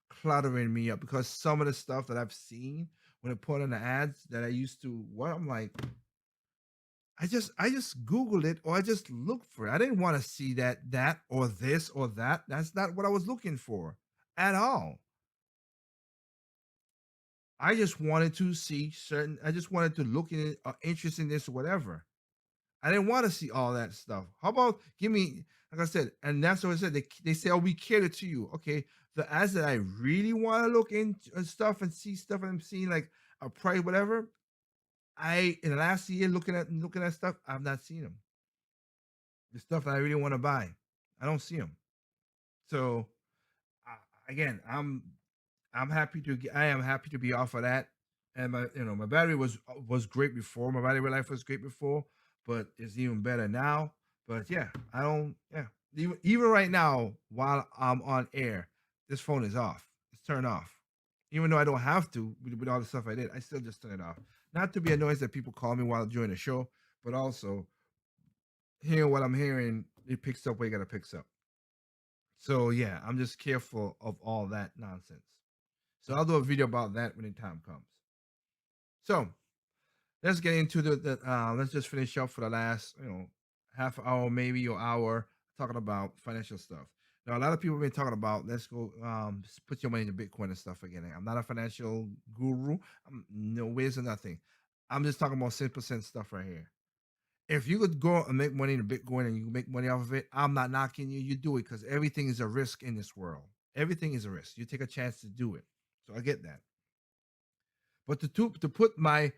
cluttering me up. Because some of the stuff that I've seen when I put on the ads that I used to, I'm like, I just Googled it or I just looked for it. I didn't want to see that or this or that. That's not what I was looking for at all. I just wanted to see I just wanted to look in it, interest in this or whatever. I didn't want to see all that stuff. How about give me, like I said, and that's what I said. They say, oh, we cater to you. Okay. The ads that I really want to look into and stuff and see stuff I'm seeing like a price, whatever. In the last year looking at stuff, I've not seen them. The stuff that I really want to buy, I don't see them. So again, I am happy to be off of that. And my battery was great before. My battery life was great before, but it's even better now. But yeah, even right now while I'm on air, this phone is off. It's turned off. Even though I don't have to with all the stuff I did, I still just turn it off. Not to be annoyed that people call me while during the show, but also hearing what I'm hearing, it picks up where you gotta pick up. So yeah, I'm just careful of all that nonsense. So I'll do a video about that when the time comes. So let's get into let's just finish up for the last half hour maybe or hour talking about financial stuff. Now a lot of people have been talking about let's go put your money into Bitcoin and stuff again. I'm not a financial guru. No ways or nothing. I'm just talking about simple sense stuff right here. If you could go and make money in Bitcoin and you make money off of it, I'm not knocking you. You do it because everything is a risk in this world. Everything is a risk. You take a chance to do it. So I get that. But to put my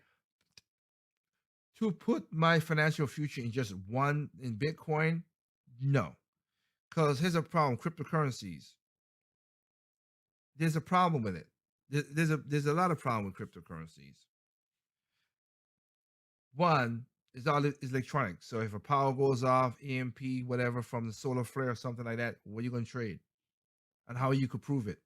financial future in just one in Bitcoin, no. Because here's a problem: cryptocurrencies. There's a problem with it. There's a lot of problem with cryptocurrencies. One is all is electronic. So if a power goes off, EMP, whatever, from the solar flare or something like that, what are you going to trade? And how you could prove it?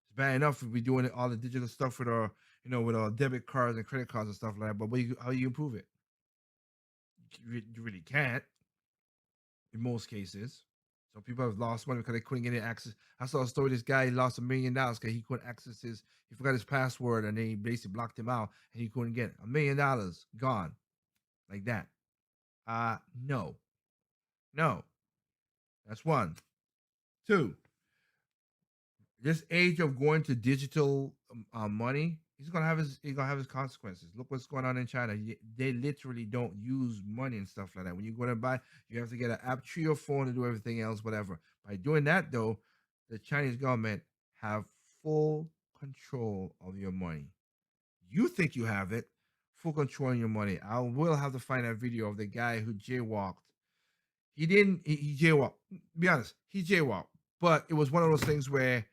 It's bad enough if we're doing all the digital stuff with our, with our debit cards and credit cards and stuff like that. But how you improve it? You really can't in most cases. So people have lost money because they couldn't get any access. I saw a story. This guy lost $1 million because he couldn't access he forgot his password and they basically blocked him out and he couldn't get it. $1 million gone like that. No. That's one. Two, this age of going to digital money, he's gonna have his consequences. Look what's going on in China. They literally don't use money and stuff like that. When you go to buy, you have to get an app to your phone to do everything else, whatever. By doing that, though, the Chinese government have full control of your money. You think you have it, full control of your money. I will have to find that video of the guy who jaywalked. He didn't. He jaywalked. Be honest, he jaywalked. But it was one of those things where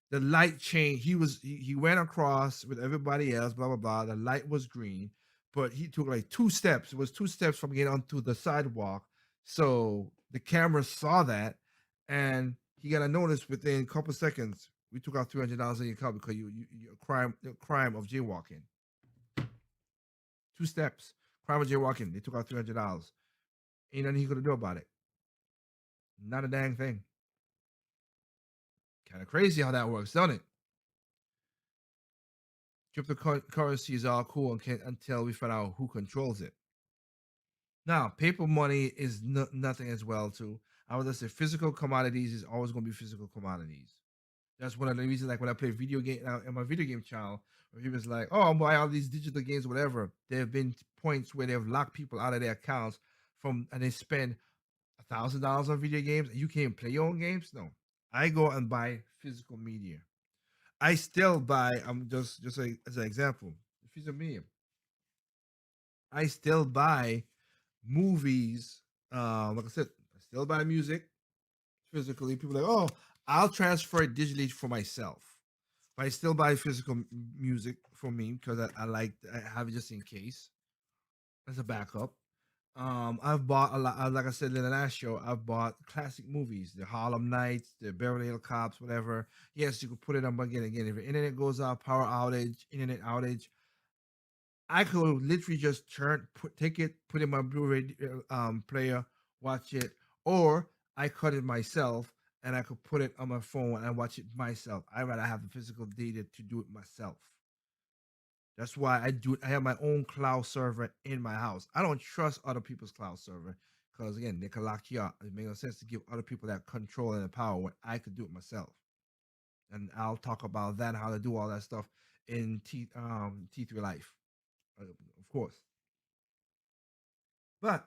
the light changed. He went across with everybody else. Blah blah blah. The light was green, but he took like 2 steps. It was 2 steps from getting onto the sidewalk. So the camera saw that, and he got a notice within a couple seconds. We took out $300 in your car because you crime of jaywalking. 2 steps, crime of jaywalking. They took out $300. Ain't nothing he could do about it. Not a dang thing. Kind of crazy how that works, don't it? Cryptocurrency is all cool until we find out who controls it. Now, paper money is nothing as well, too. I would just say physical commodities is always going to be physical commodities. That's one of the reasons, like when I play video game in my video game channel, where he was like, "Oh, I'm buying all these digital games, whatever." There have been points where they've locked people out of their accounts and they spend $1,000 on video games, and you can't play your own games. No, I go and buy physical media. I still buy. I'm just as an example, physical media. I still buy movies. Like I said, I still buy music physically. People are like, "Oh, I'll transfer it digitally for myself." But I still buy physical music for me because I have it just in case as a backup. I've bought a lot. Like I said in the last show, I've bought classic movies, the Harlem Nights, the Beverly Hills Cops, whatever. Yes, you could put it on again. If your internet goes out, power outage, internet outage, I could literally just take it, put it in my Blu-ray player, watch it, or I cut it myself and I could put it on my phone and watch it myself. I'd rather have the physical data to do it myself. That's why I do it. I have my own cloud server in my house. I don't trust other people's cloud server because again, they can lock you out. It makes no sense to give other people that control and the power when I could do it myself. And I'll talk about that, how to do all that stuff in T3 Life, of course. But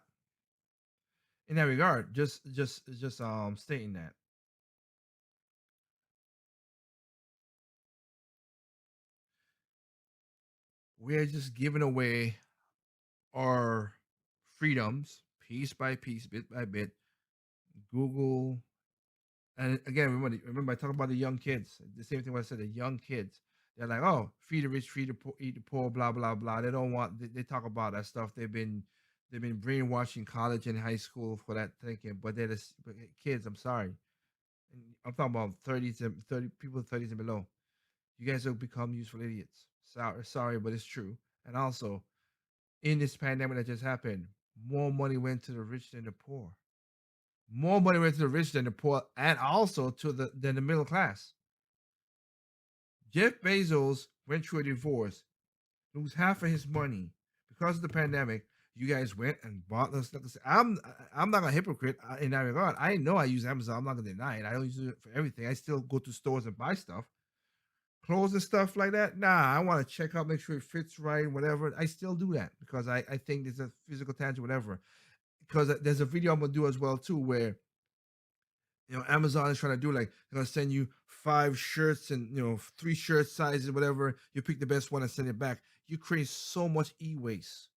in that regard, just stating that we're just giving away our freedoms piece by piece, bit by bit. Google, and again, remember I talk about the young kids. The same thing what I said, the young kids. They're like, oh, feed the rich, feed the poor, eat the poor, blah blah blah. They don't want. They talk about that stuff. They've been brainwashed in college and high school for that thinking. But they're kids. I'm sorry. I'm talking about 30s and 30s and below. You guys have become useful idiots. Sorry, but it's true. And also, in this pandemic that just happened, more money went to the rich than the poor. More money went to the rich than the poor, and also than the middle class. Jeff Bezos went through a divorce, lose half of his money because of the pandemic. You guys went and bought this. I'm not a hypocrite in that regard. I know I use Amazon. I'm not gonna deny it. I don't use it for everything. I still go to stores and buy stuff, clothes and stuff like that. Nah, I want to check out, make sure it fits right, whatever. I still do that because I think there's a physical tangible, whatever. Because there's a video I'm gonna do as well too where Amazon is trying to do, like, they're gonna send you 5 shirts and 3 shirt sizes, whatever. You pick the best one and send it back. You create so much e-waste.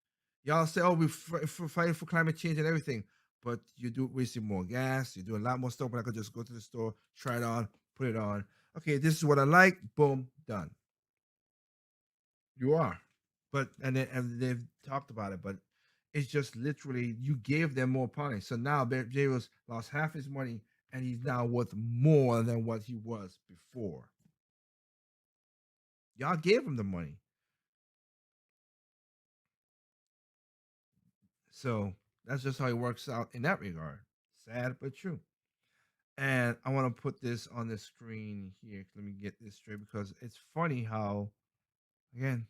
Y'all say, "Oh, we're fighting for climate change and everything," but you do wasting more gas. You do a lot more stuff. When I could just go to the store, try it on, put it on. Okay, this is what I like. Boom, done. You are, but and they've talked about it, but it's just literally you gave them more money. So now Bezos lost half his money, and he's now worth more than what he was before. Y'all gave him the money, so that's just how it works out in that regard. Sad but true. And I want to put this on the screen here. Let me get this straight because it's funny how, again,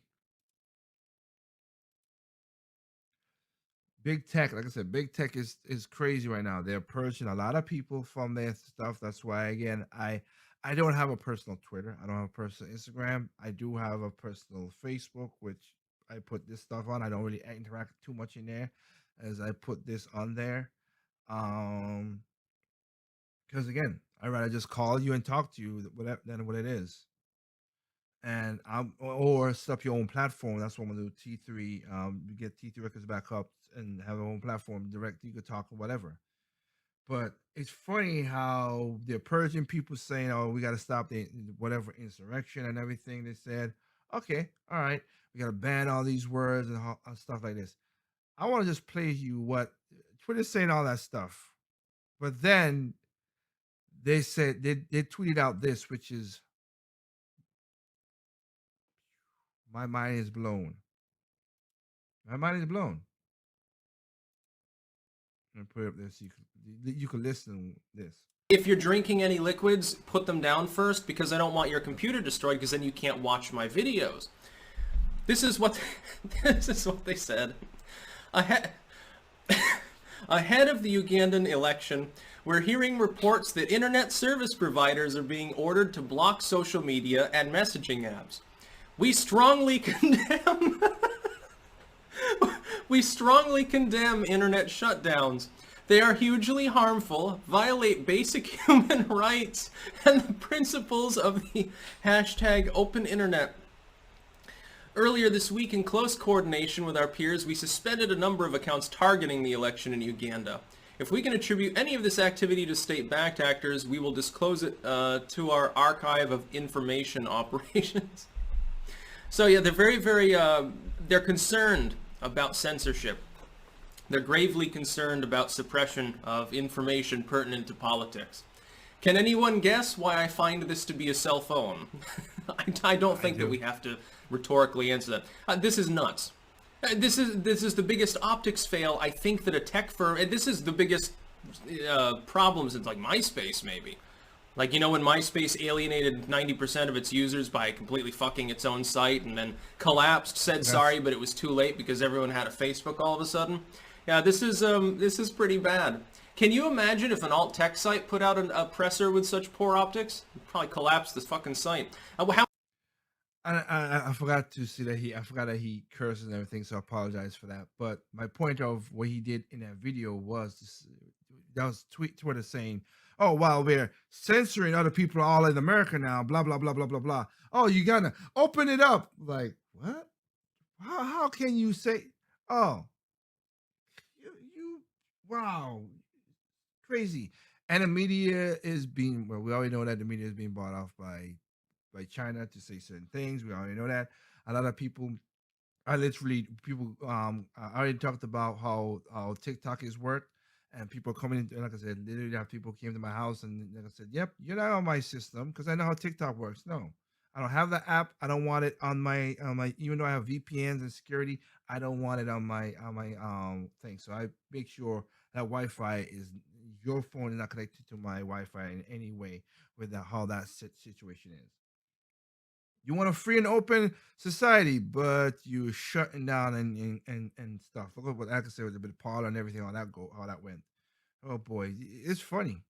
big tech, like I said, big tech is crazy right now. They're purging a lot of people from their stuff. That's why, again, I don't have a personal Twitter. I don't have a personal Instagram. I do have a personal Facebook, which I put this stuff on. I don't really interact too much in there, as I put this on there. Because again, I'd rather just call you and talk to you than what it is. And or set up your own platform. That's what I'm gonna do. T3, you get T3 records back up and have our own platform. Direct, you could talk or whatever. But it's funny how they're purging people, saying, "Oh, we got to stop the whatever insurrection and everything." They said, "Okay, all right, we got to ban all these words and stuff like this." I want to just play you what Twitter's saying, all that stuff, but then they said they tweeted out this, which is, my mind is blown. My mind is blown. And put it up there so you can listen to this. If you're drinking any liquids, put them down first, because I don't want your computer destroyed, because then you can't watch my videos. This is what this is what they said. Ahead of the Ugandan election, we're hearing reports that internet service providers are being ordered to block social media and messaging apps. We strongly condemn We strongly condemn internet shutdowns. They are hugely harmful, violate basic human rights, and the principles of the hashtag open internet. Earlier this week, in close coordination with our peers, we suspended a number of accounts targeting the election in Uganda. If we can attribute any of this activity to state-backed actors, we will disclose it to our archive of information operations. So yeah, they're very, they're concerned about censorship. They're gravely concerned about suppression of information pertinent to politics. Can anyone guess why I find this to be a cell phone? I don't think that we have to rhetorically answer that. This is nuts. This is the biggest optics fail I think that a tech firm, and this is the biggest problem since like MySpace maybe. Like, you know, when MySpace alienated 90% of its users by completely fucking its own site and then collapsed, said sorry, but it was too late because everyone had a Facebook all of a sudden. Yeah, this is pretty bad. Can you imagine if an alt tech site put out a presser with such poor optics? It'd probably collapse this fucking site. I forgot to see that I forgot that he curses and everything, so I apologize for that. But my point of what he did in that video was that was Twitter saying, "Oh, wow, we're censoring other people all in America now, blah, blah, blah, blah, blah, blah. Oh, you gotta open it up." Like, what? How can you say, oh, you wow, crazy. And the media is being, well, we already know that the media is being bought off by China to say certain things. We already know that. A lot of people I already talked about how TikTok is worked, and people are coming in. Like I said, literally have people came to my house and like I said, "Yep, you're not on my system because I know how TikTok works." No, I don't have the app. I don't want it on my even though I have VPNs and security, I don't want it on my thing. So I make sure that Wi-Fi is, your phone is not connected to my Wi-Fi in any way with how that situation is. You want a free and open society, but you're shutting down and stuff. Look at what I can say with the bit Paul and everything, how that went. Oh boy, it's funny.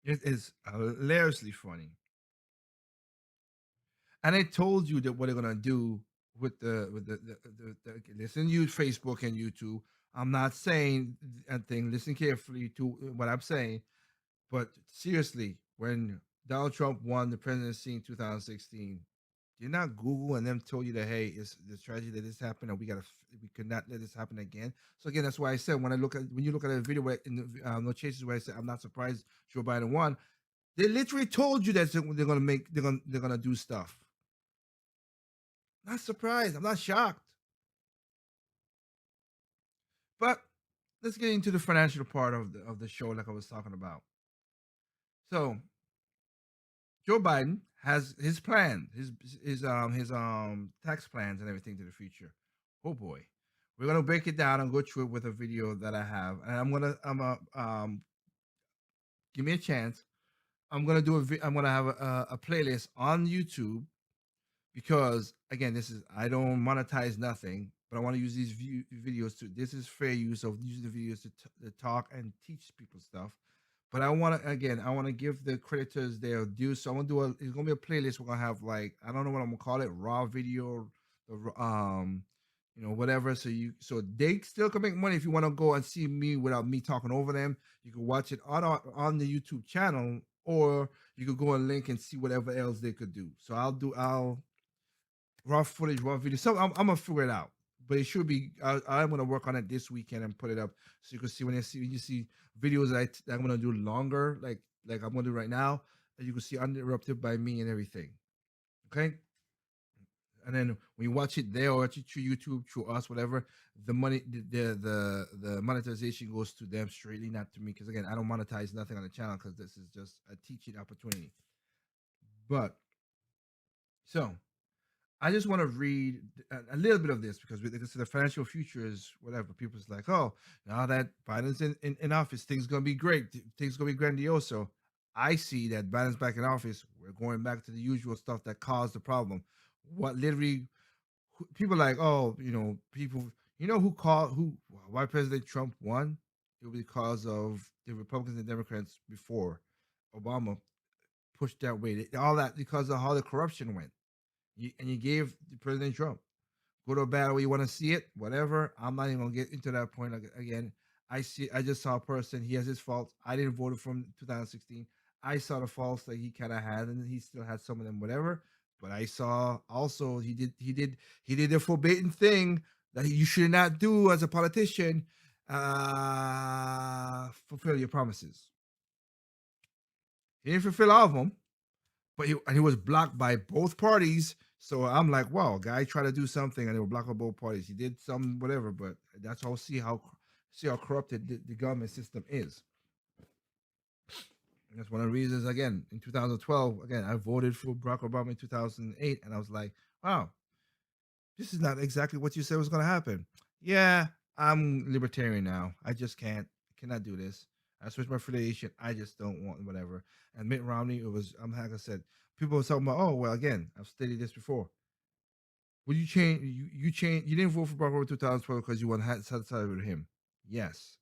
It is hilariously funny. And I told you that what they're gonna do with the listen, use Facebook and YouTube. I'm not saying a thing. Listen carefully to what I'm saying. But seriously, when Donald Trump won the presidency in 2016, did not Google and them told you that, hey, it's the tragedy that this happened and we could not let this happen again. So again, that's why I said when you look at a video where in the No Chases where I said I'm not surprised Joe Biden won, they literally told you that they're gonna do stuff. Not surprised. I'm not shocked. But let's get into the financial part of the show, like I was talking about. So Joe Biden has his plan, his tax plans and everything to the future. Oh boy, we're gonna break it down and go through it with a video that I have, and give me a chance. I'm gonna have a playlist on YouTube because again, I don't monetize nothing, but I want to use these videos to. This is fair use of using the videos to talk and teach people stuff. But I want to give the creators their due. So I'm gonna it's gonna be a playlist. We're gonna have like I don't know what I'm gonna call it, raw video, whatever. So they still can make money if you want to go and see me without me talking over them. You can watch it on the YouTube channel, or you could go and link and see whatever else they could do. So I'll raw footage, raw video. So I'm gonna figure it out. But it should be. I'm gonna work on it this weekend and put it up so you can see when you see videos that I'm gonna do longer, like I'm gonna do right now, and you can see uninterrupted by me and everything. Okay. And then when you watch it there or watch it through YouTube, through us, whatever, the money, the monetization goes to them straightly, not to me. Because again, I don't monetize nothing on the channel because this is just a teaching opportunity. But so I just want to read a little bit of this because the financial future is whatever. People's like, oh, now that Biden's in office, things going to be great. Things going to be grandiose. So I see that Biden's back in office. We're going back to the usual stuff that caused the problem. What literally people like, oh, people, why President Trump won? It was because of the Republicans and Democrats before Obama pushed that way. All that because of how the corruption went. You gave President Trump. Good or bad, way you want to see it, whatever. I'm not even gonna get into that point again. I just saw a person. He has his faults. I didn't vote for him 2016. I saw the faults that he kind of had, and he still had some of them, whatever. But I saw also he did the forbidden thing that you should not do as a politician. Fulfill your promises. He didn't fulfill all of them, but he was blocked by both parties. So I'm like, wow, guy tried to do something and they were blocked by both parties. He did some whatever, but that's how see how corrupted the government system is. And that's one of the reasons. Again, in 2012, again, I voted for Barack Obama in 2008, and I was like, wow, this is not exactly what you said was going to happen. Yeah, I'm libertarian now. I just cannot do this. I switched my affiliation. I just don't want whatever. And Mitt Romney, like I said, people were talking about, oh, well, again, I've stated this before. Would you change? You didn't vote for Barack Obama in 2012 because you want to satisfied with him. Yes.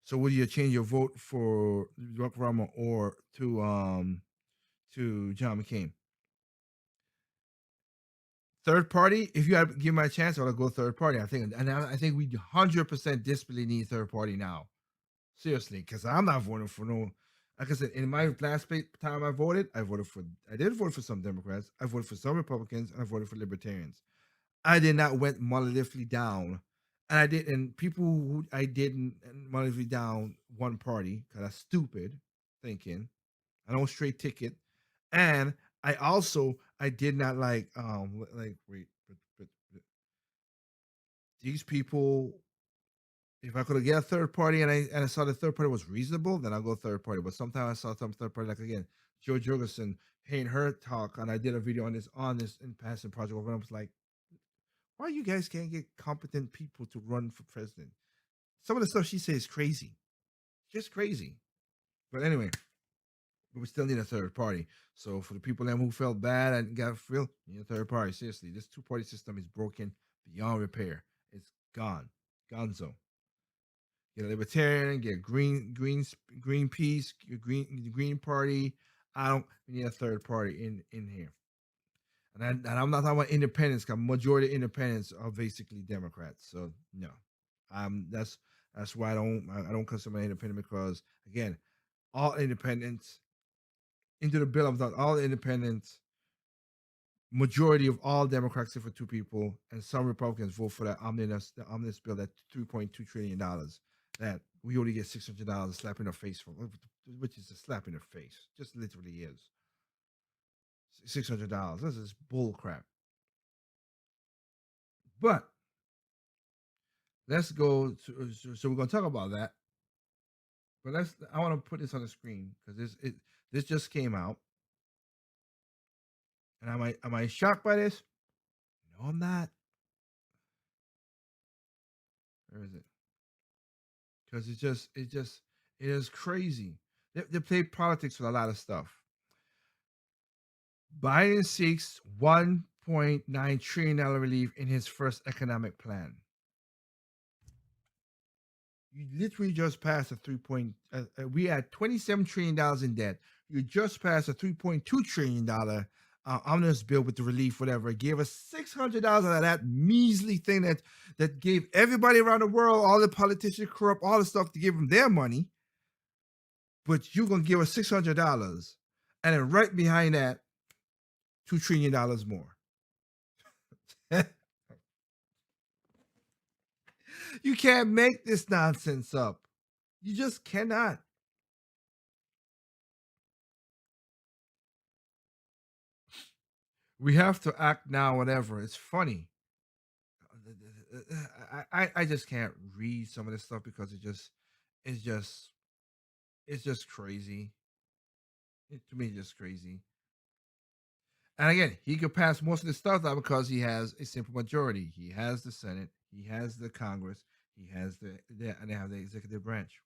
So would you change your vote for Barack Obama or to John McCain? Third party, if you had to give my a chance, I would go third party. I think we 100% desperately need third party now. Seriously, because I'm not voting for no. Like I said, in my last time I did vote for some Democrats, I voted for some Republicans, and I voted for Libertarians. I did not went monolithically down, and people who I didn't monolithically down one party because that's stupid thinking. I don't straight ticket, and I did not wait, but these people. If I could get a third party and I saw the third party was reasonable, then I'll go third party. But sometimes I saw some third party, like again, Joe Jorgensen, and her talk, and I did a video on this in passing project, and I was like, why you guys can't get competent people to run for president? Some of the stuff she says is crazy, just crazy. But anyway, we still need a third party. So for the people who felt bad and got feel, you need a third party. Seriously, this two-party system is broken beyond repair. It's gone, gonzo. Get a libertarian, get Greenpeace, Green Party. We need a third party in here. And I'm not talking about independents, because majority of independents are basically Democrats. So no. That's why I don't consider myself independent, because again, all independents, into the bill of all independents, majority of all Democrats except for two people, and some Republicans vote for the omnibus bill, that $3.2 trillion that we only get $600 a slap in the face for, which is a slap in the face, just literally is. $600. This is bull crap. But let's go to, so we're gonna talk about that. But I want to put this on the screen because this just came out. And am I shocked by this? No, I'm not. Where is it? Because it is crazy. They play politics with a lot of stuff. Biden seeks $1.9 trillion relief in his first economic plan. You literally just passed we had $27 trillion in debt. You just passed a $3.2 trillion omnibus bill with the relief, whatever. It gave us $600 out of that measly thing that gave everybody around the world, all the politicians corrupt, all the stuff to give them their money. But you're going to give us $600. And then right behind that, $2 trillion more. You can't make this nonsense up. You just cannot. We have to act now, whatever. It's funny. I just can't read some of this stuff because it's just crazy. To me, it's just crazy. And again, he could pass most of this stuff out because he has a simple majority. He has the Senate, he has the Congress, he has and they have the executive branch.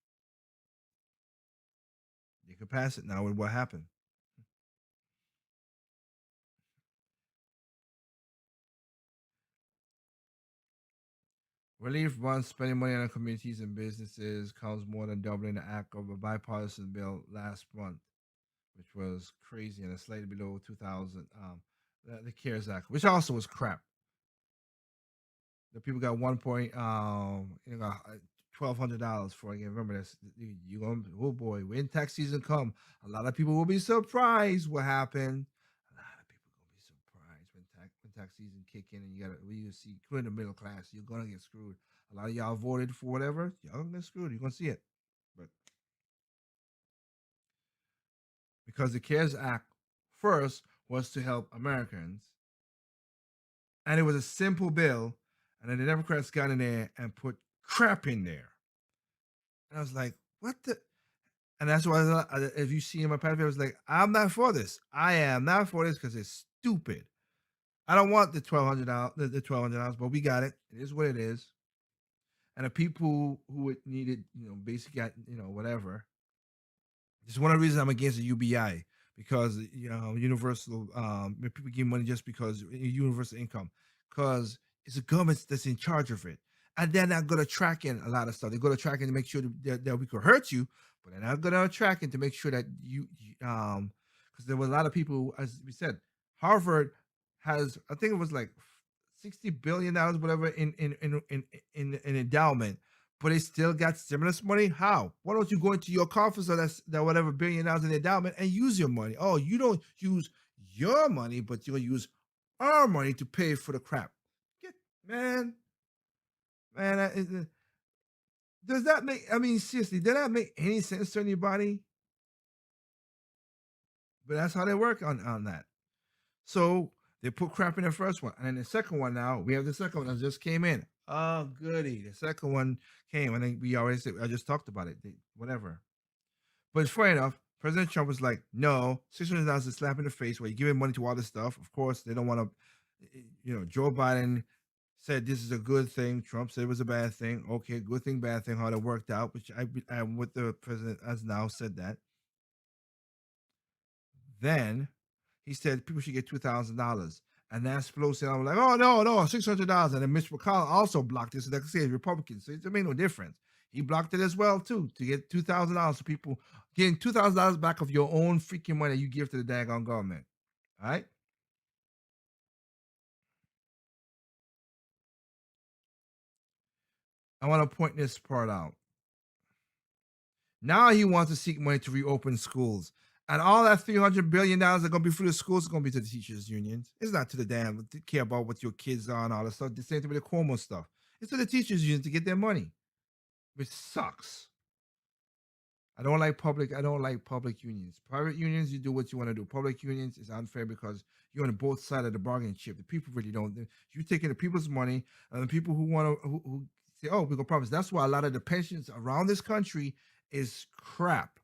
They could pass it now with what happened. Relief funds spending money on communities and businesses comes more than doubling the act of a bipartisan bill last month, which was crazy and slightly below 2000. The CARES Act, which also was crap. The people got $1,200 for it. Again, remember this. You going? Oh boy, when tax season come, a lot of people will be surprised what happened. A lot of people gonna be surprised when tax season kick in, and you see, including the middle class, you're gonna get screwed. A lot of y'all voted for whatever, y'all gonna get screwed. You're gonna see it, but because the CARES Act first was to help Americans, and it was a simple bill, and then the Democrats got in there and put crap in there. And I was like, what the? And that's why, if you see in my past, I was like, I'm not for this. I am not for this because it's stupid. I don't want the $1,200, the $1,200, but we got it. It is what it is. And the people who it needed, basically got, whatever. This is one of the reasons I'm against the UBI, because universal people give money just because universal income, because it's the government that's in charge of it, and they're not going to track in a lot of stuff. They're going to track in to make sure that we could hurt you, but they're not going to track in to make sure that because there were a lot of people, as we said, Harvard has, I think it was like $60 billion, whatever, in endowment, but they still got stimulus money. How? Why don't you go into your coffers or that whatever $1 billion in endowment and use your money? Oh, you don't use your money, but you'll use our money to pay for the crap. Man, does that make? I mean, seriously, does that make any sense to anybody? But that's how they work on that. So they put crap in the first one, and then the second one. Now we have the second one that just came in. Oh, goody! The second one came. I think we already said. I just talked about it. Whatever. But fair enough. President Trump was like, "No, $600 is a slap in the face. Where you giving money to all this stuff. Of course, they don't want to. Joe Biden said this is a good thing. Trump said it was a bad thing. Okay, good thing, bad thing. How it worked out. Which I'm with the president has now said that. Then he said people should get $2,000. And Nancy Pelosi, I was like, oh, no, $600. And then Mitch McConnell also blocked this. Like I said, Republicans. So it made no difference. He blocked it as well, too, to get $2,000. So people getting $2,000 back of your own freaking money you give to the daggone government. All right? I want to point this part out. Now he wants to seek money to reopen schools. And all that $300 billion are going to be for the schools is going to be to the teachers' unions. It's not to the damn to care about what your kids are and all that stuff. The same thing with the Cuomo stuff. It's to the teachers' union to get their money, which sucks. I don't like public unions. Private unions, you do what you want to do. Public unions is unfair because you're on both sides of the bargaining chip. The people really don't. You're taking the people's money, and the people who want to who say, "Oh, we go profits." That's why a lot of the pensions around this country is crap.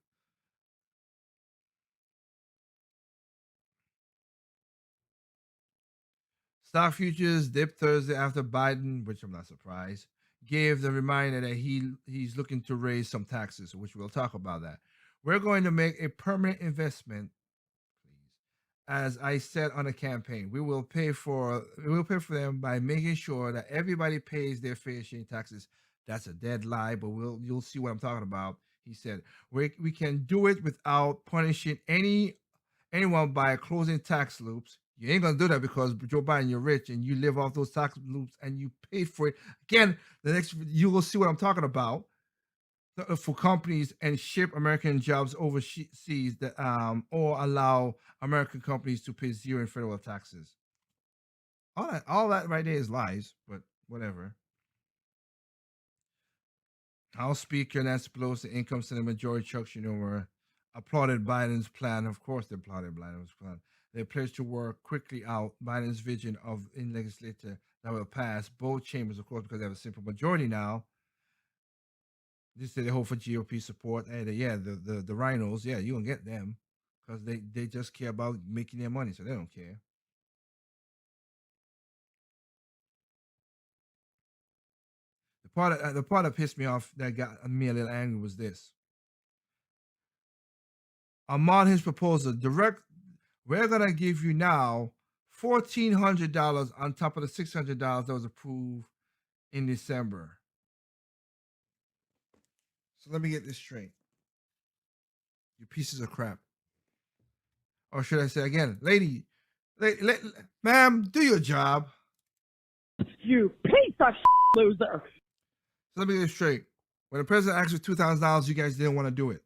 Stock futures dipped Thursday after Biden, which I'm not surprised, gave the reminder that he's looking to raise some taxes, which we'll talk about that. We're going to make a permanent investment, please. As I said on the campaign, we will pay for them by making sure that everybody pays their fair share in taxes. That's a dead lie, but you'll see what I'm talking about. He said we can do it without punishing anyone by closing tax loops. You ain't gonna do that because Joe Biden, you're rich and you live off those tax loops and you pay for it. Again, you will see what I'm talking about for companies and ship American jobs overseas that or allow American companies to pay zero in federal taxes. All that right there is lies, but whatever. House Speaker Nancy Pelosi, Income Senate Majority Chuck Schumer applauded Biden's plan. Of course, they applauded Biden's plan. They pledged to work quickly out Biden's vision of in legislature that will pass both chambers, of course, because they have a simple majority now. They say they hope for GOP support. And the rhinos, yeah, you're gonna get them because they just care about making their money, so they don't care. The part that pissed me off, that got me a little angry, was this. Among his proposal, we're gonna give you now $1,400 on top of the $600 that was approved in December. So let me get this straight. You pieces of crap. Or should I say again, lady, ma'am, do your job. You piece of loser. So let me get this straight. When the president asked for $2,000, you guys didn't want to do it.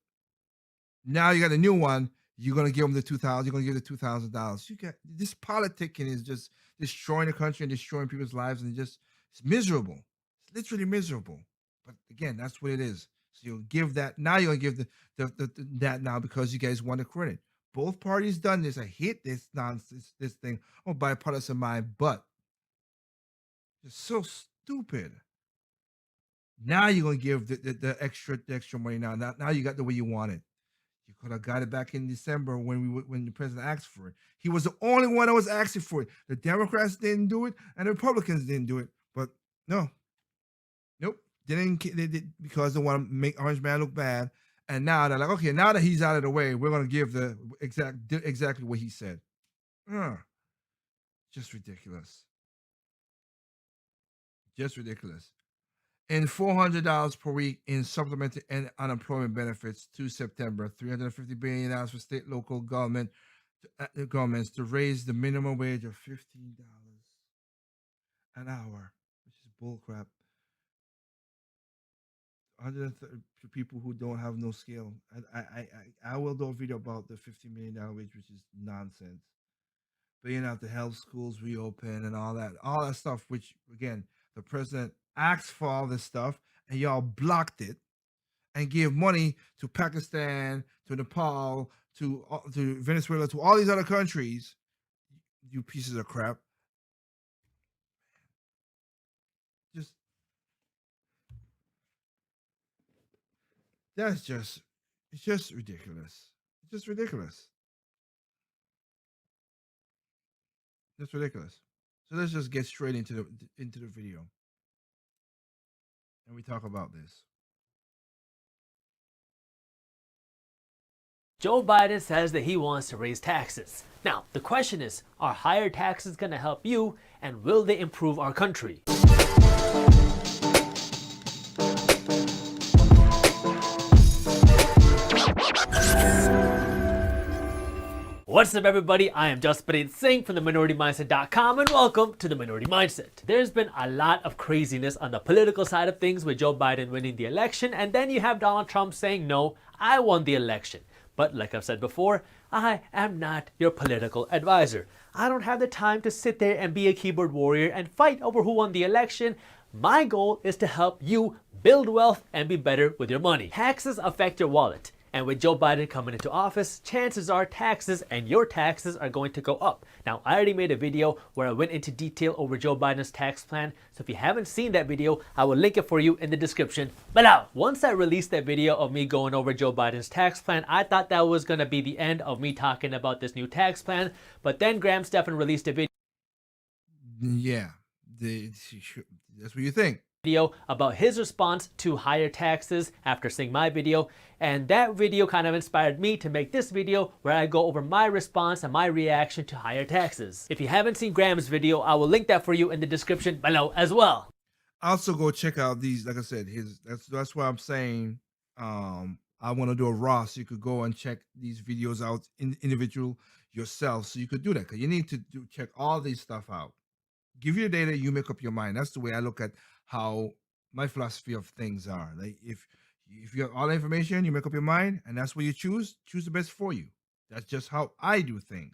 Now you got a new one. You're gonna give them the $2,000. You're gonna give the $2,000. You got this politicking is just destroying the country and destroying people's lives, and it's miserable. It's literally miserable. But again, that's what it is. So you'll give that now. You're gonna give that now because you guys want the credit. Both parties done this. I hate this nonsense. This thing. Oh, bipartisan mind, but it's so stupid. Now you're gonna give the extra money now. Now you got the way you want it. You could have got it back in December when the president asked for it. He was the only one that was asking for it. The Democrats didn't do it, and the Republicans didn't do it. But nope, they did because they want to make Orange Man look bad. And now they're like, okay, now that he's out of the way, we're gonna give the exactly what he said. Just ridiculous. Just ridiculous. And $400 per week in supplemental and unemployment benefits to September. $350 billion for state, local governments to raise the minimum wage of $15 an hour, which is bullcrap. 130 people who don't have no skill. I will do a video about the $50 million wage, which is nonsense. But you have to help schools reopen and all that stuff, which again, the president asked for all this stuff and y'all blocked it and gave money to Pakistan, to Nepal, to Venezuela, to all these other countries. You pieces of crap. It's just ridiculous. It's just ridiculous. That's ridiculous. So let's just get straight into the video. And we talk about this. Joe Biden says that he wants to raise taxes. Now, the question is, are higher taxes going to help you, and will they improve our country? What's up, everybody? I am Jasprit Singh from theMinorityMindset.com, and welcome to The Minority Mindset. There's been a lot of craziness on the political side of things with Joe Biden winning the election, and then you have Donald Trump saying, no, I won the election. But like I've said before, I am not your political advisor. I don't have the time to sit there and be a keyboard warrior and fight over who won the election. My goal is to help you build wealth and be better with your money. Taxes affect your wallet. And with Joe Biden coming into office, chances are taxes and your taxes are going to go up. Now, I already made a video where I went into detail over Joe Biden's tax plan. So if you haven't seen that video, I will link it for you in the description below. Once I released that video of me going over Joe Biden's tax plan, I thought that was going to be the end of me talking about this new tax plan. But then Graham Stephan released a video. Yeah, that's what you think. About his response to higher taxes after seeing my video, and that video kind of inspired me to make this video where I go over my response and my reaction to higher taxes. If you haven't seen Graham's video, I will link that for you in the description below as well. Also go check out these, like I said, that's why I'm saying I want to do a raw, so you could go and check these videos out individual yourself, so you could do that, because you need to check all these stuff out. Give your data, you make up your mind. That's the way I look at how my philosophy of things are. Like if you have all the information, you make up your mind, and that's what you choose the best for you. That's just how I do things.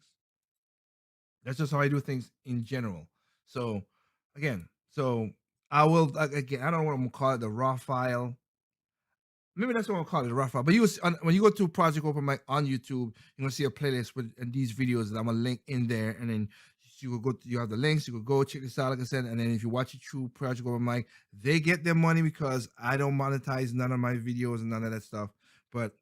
That's just how I do things in general. So again, I will, again, I don't know what I'm gonna call it, the raw file. Maybe that's what I'm gonna call it, the raw file. But when you go to Project Open Mic on YouTube, you're gonna see a playlist with these videos that I'm gonna link in there, and then you will go. You have the links. You could go check this out, like I said. And then if you watch it through Project Open Mic, they get their money because I don't monetize none of my videos and none of that stuff. But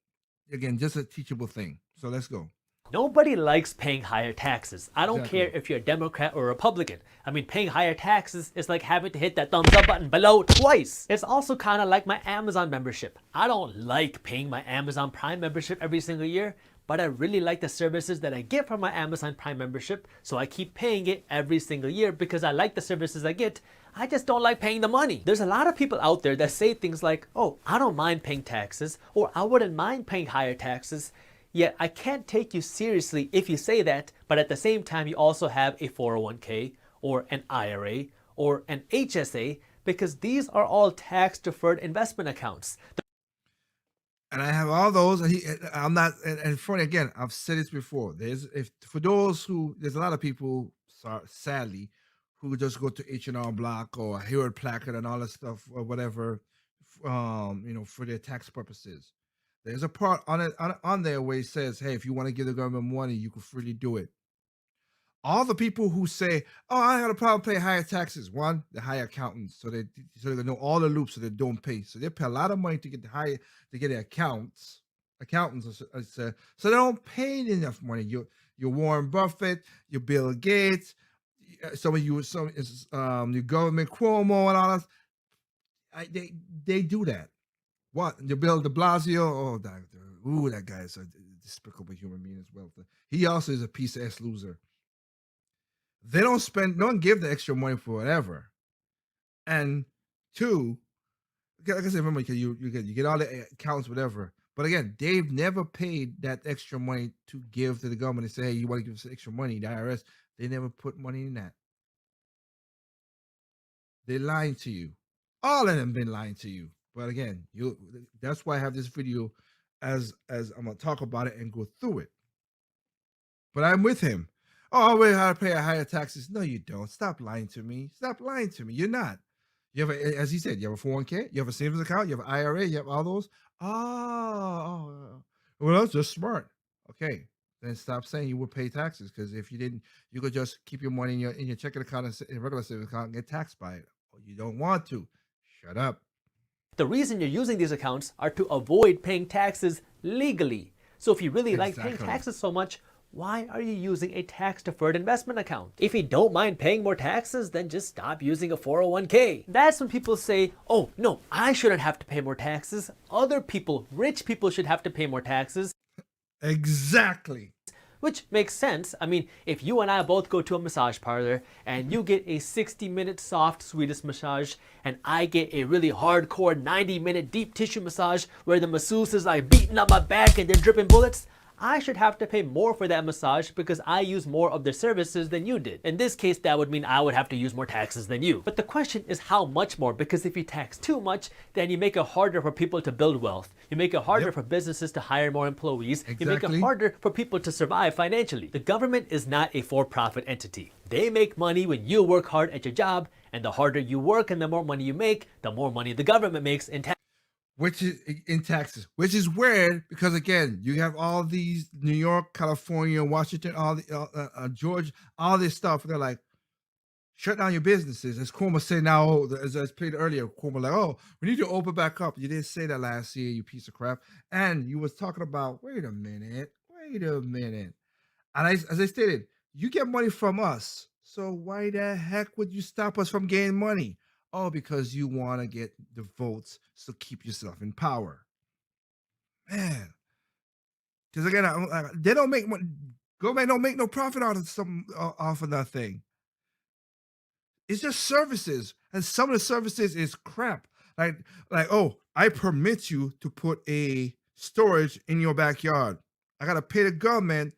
again, just a teachable thing. So let's go. Nobody likes paying higher taxes. I don't care if you're a Democrat or a Republican. I mean, paying higher taxes is like having to hit that thumbs up button below twice. It's also kind of like my Amazon membership. I don't like paying my Amazon Prime membership every single year, but I really like the services that I get from my Amazon Prime membership, so I keep paying it every single year because I like the services I get. I just don't like paying the money. There's a lot of people out there that say things like, oh, I don't mind paying taxes, or I wouldn't mind paying higher taxes. Yet I can't take you seriously if you say that, but at the same time you also have a 401k or an IRA or an HSA, because these are all tax-deferred investment accounts. And I have all those. I'm not. And funny again, I've said this before. There's a lot of people, sadly, who just go to H&R Block or Hewlett Packard and all that stuff or whatever, for their tax purposes. There's a part on there where it says, hey, if you want to give the government money, you can freely do it. All the people who say, oh, I got a problem paying higher taxes. One, the higher accountants, so they know all the loops, so they don't pay. So they pay a lot of money to get their accountants, so they don't pay enough money. Your Warren Buffett, your Bill Gates, your government Cuomo and all that. They do that. What? The Bill de Blasio? Oh, that guy is a despicable human being as well. He also is a piece of ass loser. They don't give the extra money for whatever. And two, like I said, remember, you get all the accounts, whatever. But again, they've never paid that extra money to give to the government and say, hey, you want to give us extra money, the IRS. They never put money in that. They're lying to you. All of them been lying to you. But again, that's why I have this video as I'm gonna talk about it and go through it. But I'm with him. Oh, wait, how to pay higher taxes? No, you don't. Stop lying to me. Stop lying to me. You're not. You have as he said, you have a 401k, you have a savings account, you have an IRA, you have all those. Oh, well, that's just smart. Okay, then stop saying you would pay taxes, because if you didn't, you could just keep your money in your checking account and regular savings account and get taxed by it. Oh, you don't want to. Shut up. The reason you're using these accounts are to avoid paying taxes legally. So if you really like paying taxes so much, why are you using a tax-deferred investment account? If you don't mind paying more taxes, then just stop using a 401k. That's when people say, oh, no, I shouldn't have to pay more taxes. Other people, rich people, should have to pay more taxes. Exactly. Which makes sense. I mean, if you and I both go to a massage parlor and you get a 60-minute soft Swedish massage and I get a really hardcore 90-minute deep tissue massage where the masseuse is like beating up my back and they're dripping bullets, I should have to pay more for that massage because I use more of their services than you did. In this case, that would mean I would have to use more taxes than you. But the question is how much more, because if you tax too much, then you make it harder for people to build wealth. You make it harder for businesses to hire more employees. You make it harder for people to survive financially. The government is not a for-profit entity. They make money when you work hard at your job, and the harder you work and the more money you make, the more money the government makes in taxes. Which is in taxes, which is weird because again, you have all these New York, California, Washington, all the Georgia, all this stuff. They're like, shut down your businesses. As Cuomo said now, as I played earlier, Cuomo like, oh, we need to open back up. You didn't say that last year, you piece of crap. And you was talking about, wait a minute. And as I stated, you get money from us. So why the heck would you stop us from getting money? Oh, because you want to get the votes, so keep yourself in power. Man. Because again, they don't make money. Government don't make no profit out of nothing. It's just services, and some of the services is crap. Like oh, I permit you to put a storage in your backyard. I gotta pay the government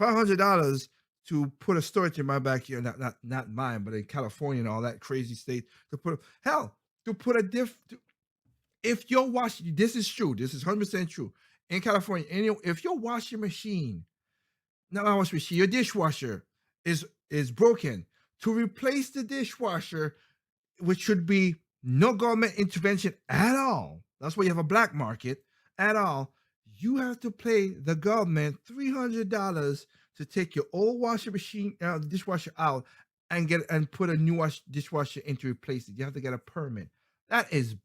$500 to put a storage in my backyard, not mine, but in California and all that crazy state to put if your washing, this is true, this is 100% true. In California, if your washing machine, not my washing machine, your dishwasher is broken, to replace the dishwasher, which should be no government intervention at all. That's why you have a black market at all. You have to pay the government $300 to take your old washing machine, dishwasher out and put a new dishwasher in to replace it. You have to get a permit. That is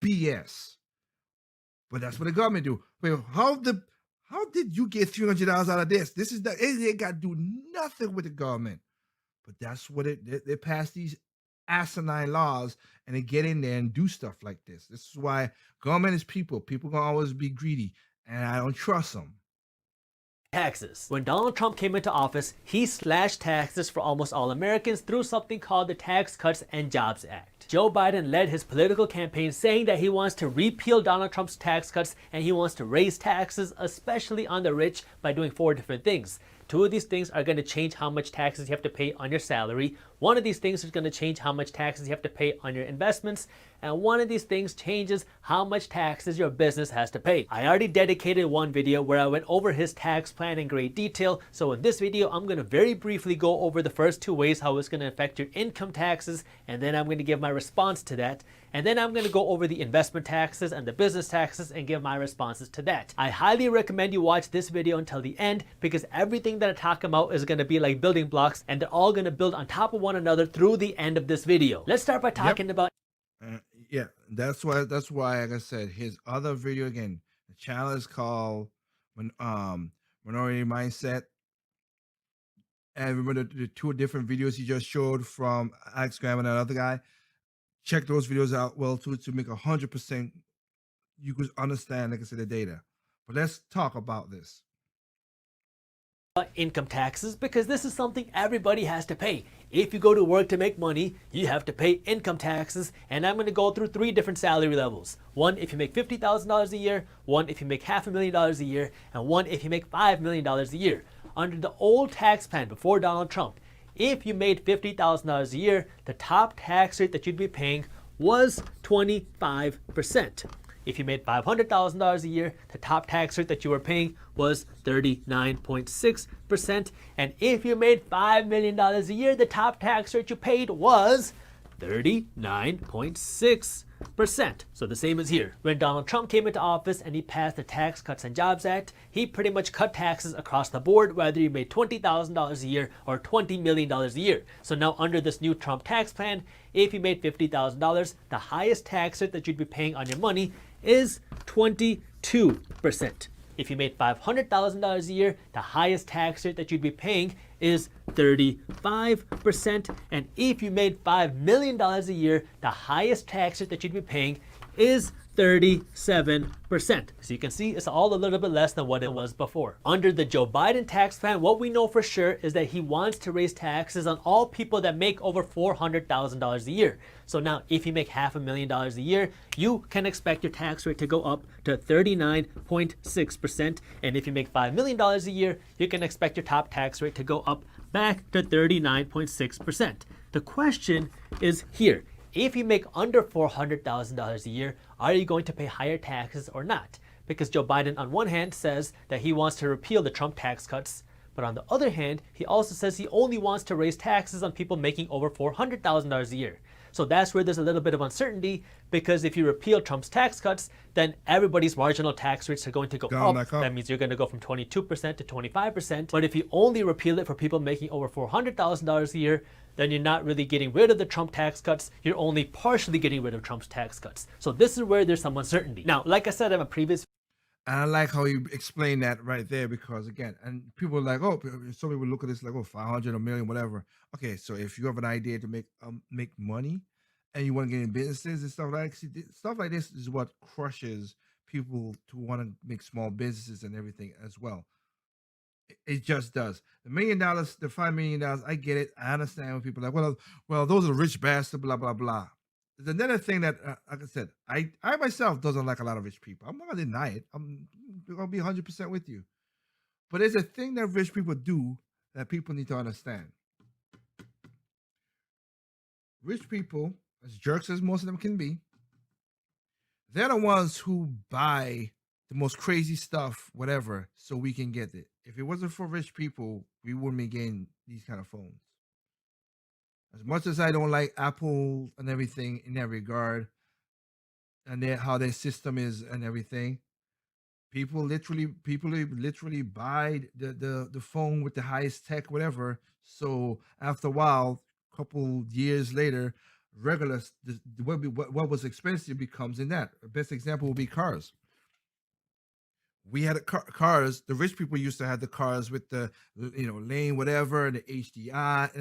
BS. But that's what the government do. Well, how did you get $300 out of this? It got to do nothing with the government. But that's what they pass these asinine laws and they get in there and do stuff like this. This is why government is people. People gonna always be greedy, and I don't trust them. Taxes. When Donald Trump came into office, he slashed taxes for almost all Americans through something called the Tax Cuts and Jobs Act. Joe Biden led his political campaign saying that he wants to repeal Donald Trump's tax cuts and he wants to raise taxes, especially on the rich, by doing 4 different things. 2 of these things are going to change how much taxes you have to pay on your salary. 1 of these things is going to change how much taxes you have to pay on your investments. And 1 of these things changes how much taxes your business has to pay. I already dedicated 1 video where I went over his tax plan in great detail. So in this video, I'm going to very briefly go over the first 2 ways how it's going to affect your income taxes. And then I'm going to give my response to that. And then I'm going to go over the investment taxes and the business taxes and give my responses to that. I highly recommend you watch this video until the end because everything that I talk about is going to be like building blocks and they're all going to build on top of one another through the end of this video. Let's start by talking about yeah, that's why like I said, his other video, again, the channel is called Minority Mindset. And remember the 2 different videos he just showed from Alex Graham and another guy. Check those videos out well too to make 100% you could understand, like I said, the data. But let's talk about this. Income taxes, because this is something everybody has to pay. If you go to work to make money, you have to pay income taxes, and I'm going to go through 3 different salary levels. 1 if you make $50,000 a year, 1 if you make $500,000 a year, and 1 if you make $5 million a year. Under the old tax plan before Donald Trump, if you made $50,000 a year, the top tax rate that you'd be paying was 25%. If you made $500,000 a year, the top tax rate that you were paying was 39.6%. And if you made $5 million a year, the top tax rate you paid was 39.6%. So the same as here. When Donald Trump came into office and he passed the Tax Cuts and Jobs Act, he pretty much cut taxes across the board, whether you made $20,000 a year or $20 million a year. So now under this new Trump tax plan, if you made $50,000, the highest tax rate that you'd be paying on your money is 22%. If you made $500,000 a year, the highest tax rate that you'd be paying is 35%. And if you made $5 million a year, the highest tax rate that you'd be paying is 37%. So you can see it's all a little bit less than what it was before. Under the Joe Biden tax plan, what we know for sure is that he wants to raise taxes on all people that make over $400,000 a year. So now if you make $500,000 a year, you can expect your tax rate to go up to 39.6%. And if you make $5 million a year, you can expect your top tax rate to go up back to 39.6%. The question is here. If you make under $400,000 a year, are you going to pay higher taxes or not? Because Joe Biden on one hand says that he wants to repeal the Trump tax cuts, but on the other hand, he also says he only wants to raise taxes on people making over $400,000 a year. So that's where there's a little bit of uncertainty, because if you repeal Trump's tax cuts, then everybody's marginal tax rates are going to go up. That means you're going to go from 22% to 25%. But if you only repeal it for people making over $400,000 a year, then you're not really getting rid of the Trump tax cuts. You're only partially getting rid of Trump's tax cuts. So this is where there's some uncertainty. Now, like I said in a previous And I like how you explain that right there, because again, and people are like, oh, some people look at this like, oh, 500, a million, whatever. Okay, so if you have an idea to make money, and you want to get in businesses and stuff like this is what crushes people to want to make small businesses and everything as well. It just does. The $1 million, the $5 million, I get it. I understand when people are like, well, those are rich bastards, blah blah blah. There's another thing that, like I said, I myself doesn't like a lot of rich people. I'm not gonna deny it. I'm gonna be 100% with you. But there's a thing that rich people do that people need to understand. Rich people, as jerks as most of them can be, they're the ones who buy the most crazy stuff, whatever, so we can get it. If it wasn't for rich people, we wouldn't be getting these kind of phones. As much as I don't like Apple and everything in that regard, and how their system is and everything, people literally buy the phone with the highest tech, whatever. So after a while, couple years later, what was expensive becomes in that. The best example would be cars. We had cars. The rich people used to have the cars with the lane whatever, and the HDI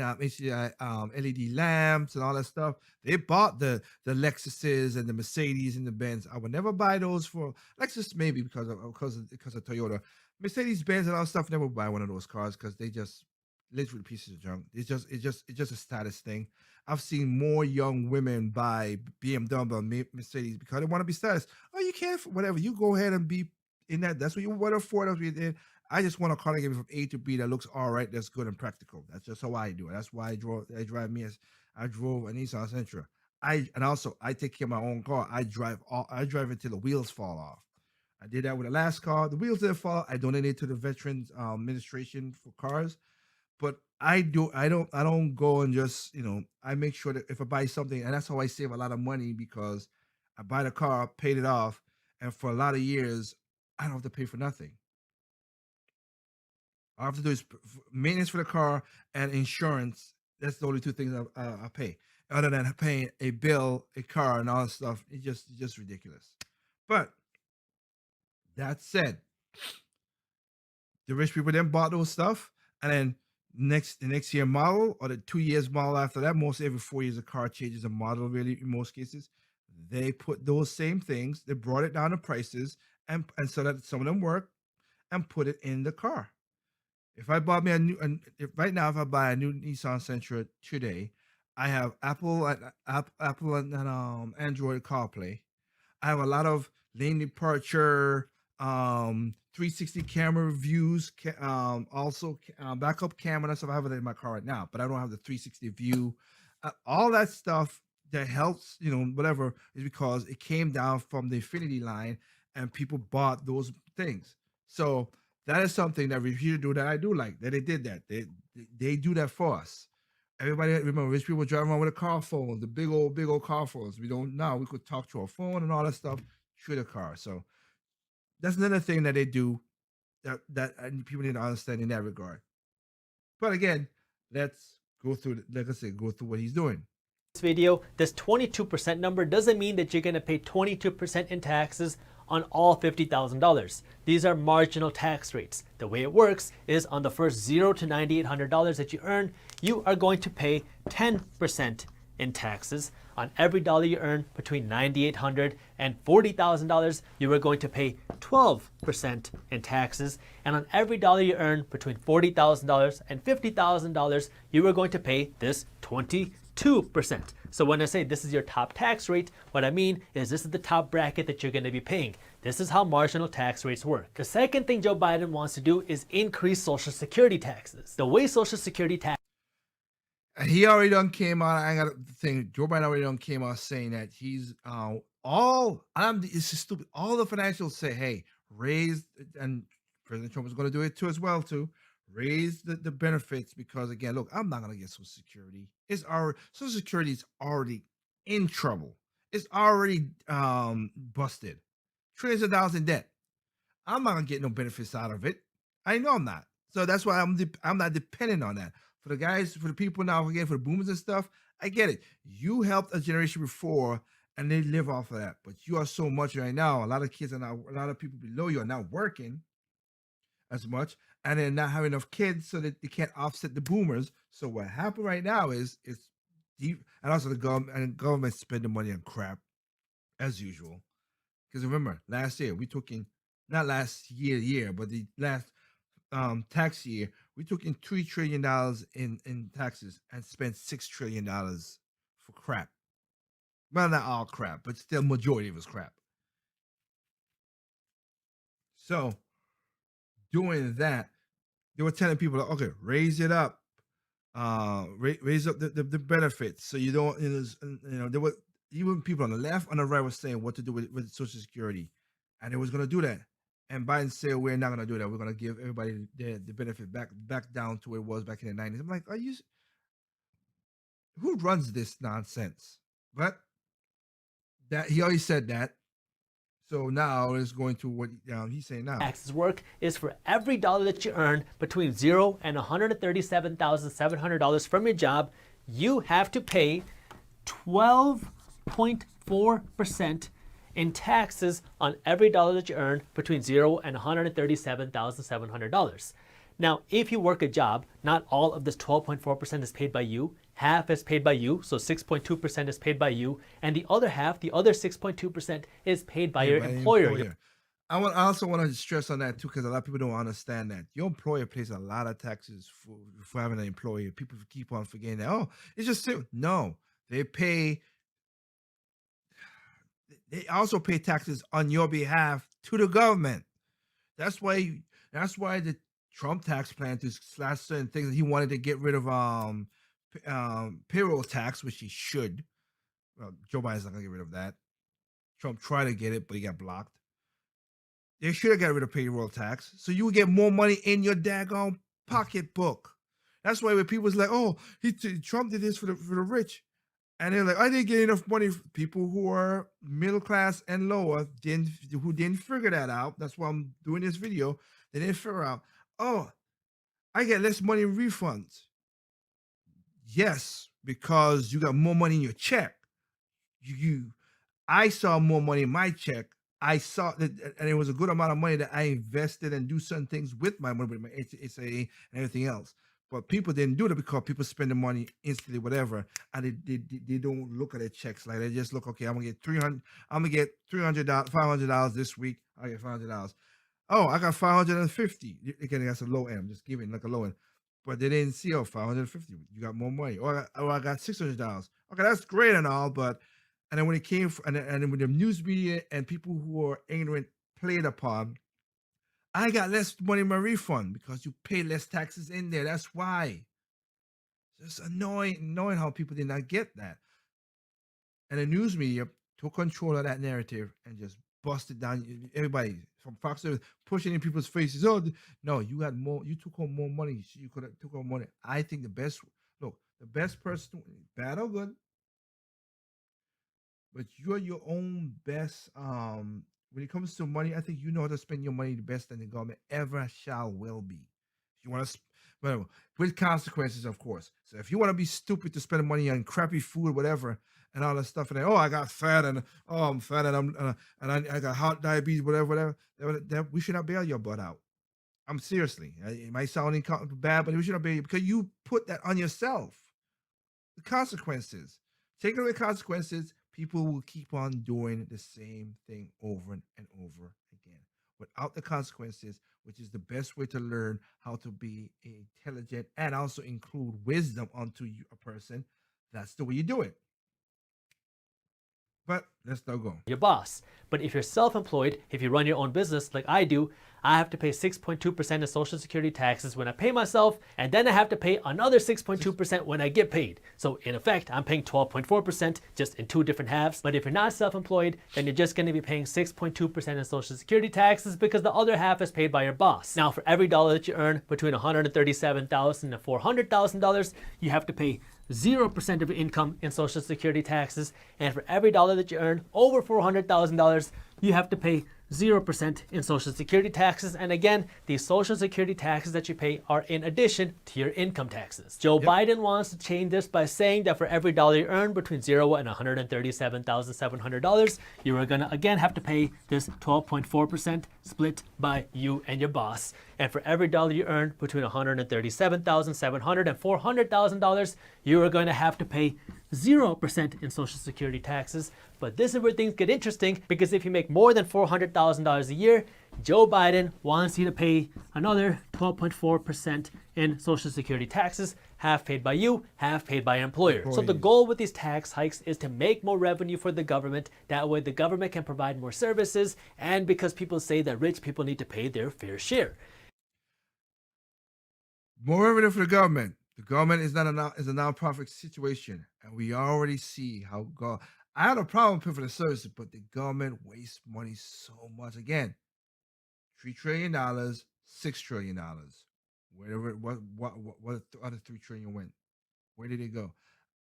LED lamps and all that stuff. They bought the Lexuses and the Mercedes and the Benz. I would never buy those for Lexus, maybe because of Toyota. Mercedes Benz and all that stuff. Never buy one of those cars because they just literally pieces of junk. It's just a status thing. I've seen more young women buy BMW and Mercedes because they want to be status. Oh, you can't, whatever. You go ahead and be in that. That's what you want to afford. That's what you did. I just want a car to get me from A to B that looks all right, that's good and practical. That's just how I do it. That's why I drove a Nissan Sentra. I take care of my own car. I drive until the wheels fall off. I did that with the last car. The wheels didn't fall. I donated to the Veterans Administration for cars. But I don't go and just, I make sure that if I buy something, and that's how I save a lot of money, because I buy the car, paid it off, and for a lot of years, I don't have to pay for nothing. All I have to do is maintenance for the car and insurance. That's the only two things I pay. Other than paying a bill, a car, and all that stuff, it's just ridiculous. But that said, the rich people then bought those stuff, and then the next year model, or the 2 years model after that, most every 4 years a car changes a model, really, in most cases. They put those same things, they brought it down to prices, and so that some of them work, and put it in the car. If I bought me if I buy a new Nissan Sentra today, I have Apple and Android CarPlay. I have a lot of lane departure, 360 camera views, also backup camera. That's stuff I have it in my car right now, but I don't have the 360 view. All that stuff that helps, whatever, is because it came down from the Infinity line, and people bought those things. So that is something that we here do that I do like, that they did that. They do that for us. Everybody, remember, rich people drive around with a car phone, the big old car phones. We don't now. We could talk to our phone and all that stuff through the car. So that's another thing that they do that people need to understand in that regard. But again, let's go through, like I said, go through what he's doing. This video, this 22% number doesn't mean that you're going to pay 22% in taxes on all $50,000. These are marginal tax rates. The way it works is on the first $0 to $9,800 that you earn, you are going to pay 10% in taxes. On every dollar you earn between $9,800 and $40,000, you are going to pay 12% in taxes. And on every dollar you earn between $40,000 and $50,000, you are going to pay this 22%. So when I say this is your top tax rate, what I mean is this is the top bracket that you're going to be paying. This is how marginal tax rates work. The second thing Joe Biden wants to do is increase Social Security taxes. The way Social Security tax He already done came out. I got the thing. Joe Biden already done came out saying that he's this is stupid. All the financials say, hey, raise, and President Trump is going to do it too as well too. Raise the benefits because again, look, I'm not going to get Social Security. Social Security is already in trouble. It's already busted. Trillions of dollars in debt. I'm not gonna get no benefits out of it. I know I'm not. So that's why I'm not dependent on that. For the guys, for the people now, again, for the boomers and stuff, I get it. You helped a generation before, and they live off of that. But you are so much right now. A lot of kids are now, a lot of people below you are not working as much, and they're not having enough kids, so that they can't offset the boomers. So what happened right now is it's deep, and also the government spending money on crap as usual. Because remember, last year we took in, not last year, but the last tax year, we took in $3 trillion in taxes and spent $6 trillion for crap. Well, not all crap, but still majority of it was crap. So doing that, they were telling people, okay, raise it up, raise up the benefits, so you don't, there were even people on the left, on the right, were saying what to do with Social Security, and they was going to do that. And Biden said, we're not going to do that. We're going to give everybody the benefit back down to where it was back in the 90s. I'm like, who runs this nonsense? But that he already said that. So now it's going to what he's saying now. taxes work is for every dollar that you earn between $0 and $137,700 from your job, you have to pay 12.4% in taxes on every dollar that you earn between $0 and $137,700. Now, if you work a job, not all of this 12.4% is paid by you. Half is paid by you, so 6.2% is paid by you, and the other half, the other 6.2%, is paid by your employer. I also want to stress on that too, because a lot of people don't understand that your employer pays a lot of taxes for having an employee. People keep on forgetting that. Oh, it's just no. They also pay taxes on your behalf to the government. That's why the Trump tax plan to slash certain things. He wanted to get rid of payroll tax, which he should. Well, Joe Biden's not gonna get rid of that. Trump tried to get it, but he got blocked. They should have got rid of payroll tax, so you would get more money in your daggone pocketbook. That's why when people was like, "Oh, Trump did this for the rich," and they're like, "I didn't get enough money." People who are middle class and lower who didn't figure that out. That's why I'm doing this video. They didn't figure out. Oh, I get less money in refunds. Yes, because you got more money in your check. I saw more money in my check. I saw that, and it was a good amount of money that I invested and do certain things with my money, with my HSA and everything else. But people didn't do that because people spend the money instantly, whatever, and they don't look at their checks like they just look. Okay, I'm gonna get $300. I'm gonna get $500 this week. I get $500. Oh, I got 550. Again, that's a low end. I'm just giving like a low end. But they didn't see 550. You got more money. Or I got $600. Okay, that's great and all, but and then when it came and then when the news media and people who are ignorant played upon, I got less money in my refund because you pay less taxes in there. That's why. It's annoying how people did not get that. And the news media took control of that narrative and just busted down everybody from Fox News, pushing in people's faces. Oh, no, you had more. You took home more money. You could have took home money. I think the best person, bad or good, but you're your own best. When it comes to money, I think you know how to spend your money the best than the government ever will be. You want to, well, with consequences, of course. So if you want to be stupid to spend money on crappy food, whatever, and all that stuff, and then, I got fat, and I'm fat, and I got heart diabetes, whatever, that we should not bail your butt out. I'm seriously. It might sound bad, but we should not bail you because you put that on yourself. The consequences. Taking away consequences, people will keep on doing the same thing over and over again without the consequences, which is the best way to learn how to be intelligent and also include wisdom onto a person. That's the way you do it. But let's still go. Your boss. But if you're self-employed, if you run your own business like I do, I have to pay 6.2% in Social Security taxes when I pay myself, and then I have to pay another 6.2% when I get paid. So in effect, I'm paying 12.4%, just in two different halves. But if you're not self-employed, then you're just going to be paying 6.2% in Social Security taxes because the other half is paid by your boss. Now, for every dollar that you earn between $137,000 and $400,000, you have to pay 0% of your income in Social Security taxes, and for every dollar that you earn over $400,000, you have to pay 0% in Social Security taxes. And again, these Social Security taxes that you pay are in addition to your income taxes. Joe Biden wants to change this by saying that for every dollar you earn between $0 and $137,700, you are going to again have to pay this 12.4% split by you and your boss. And for every dollar you earn between $137,700 and $400,000, you are going to have to pay 0% in Social Security taxes. But this is where things get interesting, because if you make more than $400,000 a year, Joe Biden wants you to pay another 12.4% in Social Security taxes, half paid by you, half paid by your employer. So the goal with these tax hikes is to make more revenue for the government. That way the government can provide more services, and because people say that rich people need to pay their fair share. More revenue for the government. The government is not is a non-profit situation, and we already see how I have a problem paying for the services, but the government wastes money so much. Again, $3 trillion, $6 trillion. Wherever what the other $3 trillion went? Where did it go?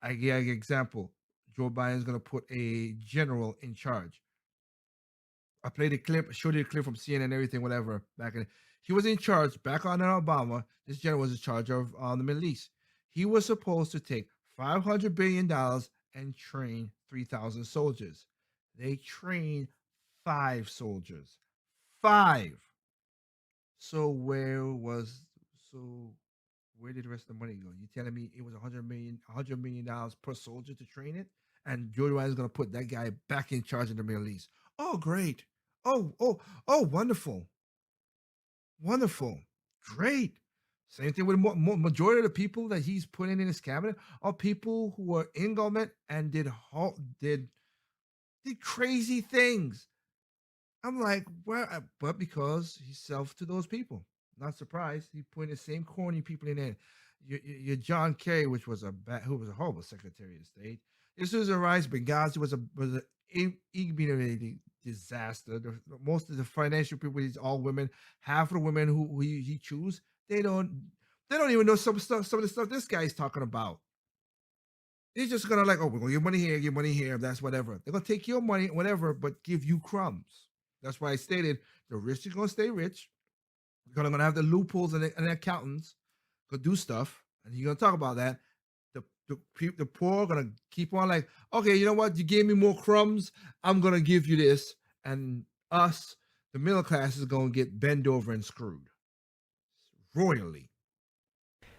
I give an example. Joe Biden is going to put a general in charge. I played a clip, showed you a clip from CNN and everything, whatever. He was in charge back on Obama. This general was in charge of the Middle East. He was supposed to take $500 billion and train 3,000 soldiers. They trained 5 soldiers. 5. So where did the rest of the money go? You telling me it was $100 million per soldier to train it? And Joe Biden is going to put that guy back in charge of the Middle East. Oh, great. Oh, wonderful. Wonderful. Great. Same thing with majority of the people that he's putting in his cabinet are people who are in government and did crazy things. I'm like, well, but because he's self to those people. Not surprised. He put the same corny people in there. Your John Kerry, who was a horrible Secretary of State. This was a Rice Benghazi was an ignominious disaster. Most of the financial people, he's all women. Half of the women who he choose, they don't even know some of the stuff this guy's talking about. He's just gonna like, oh, we're gonna give money here, that's whatever. They're gonna take your money, whatever, but give you crumbs. That's why I stated the rich are gonna stay rich. You're gonna have the loopholes and the accountants go do stuff, and you're gonna talk about that. The poor are gonna keep on like, okay, you know what? You gave me more crumbs, I'm gonna give you this, and us, the middle class, is gonna get bent over and screwed royally.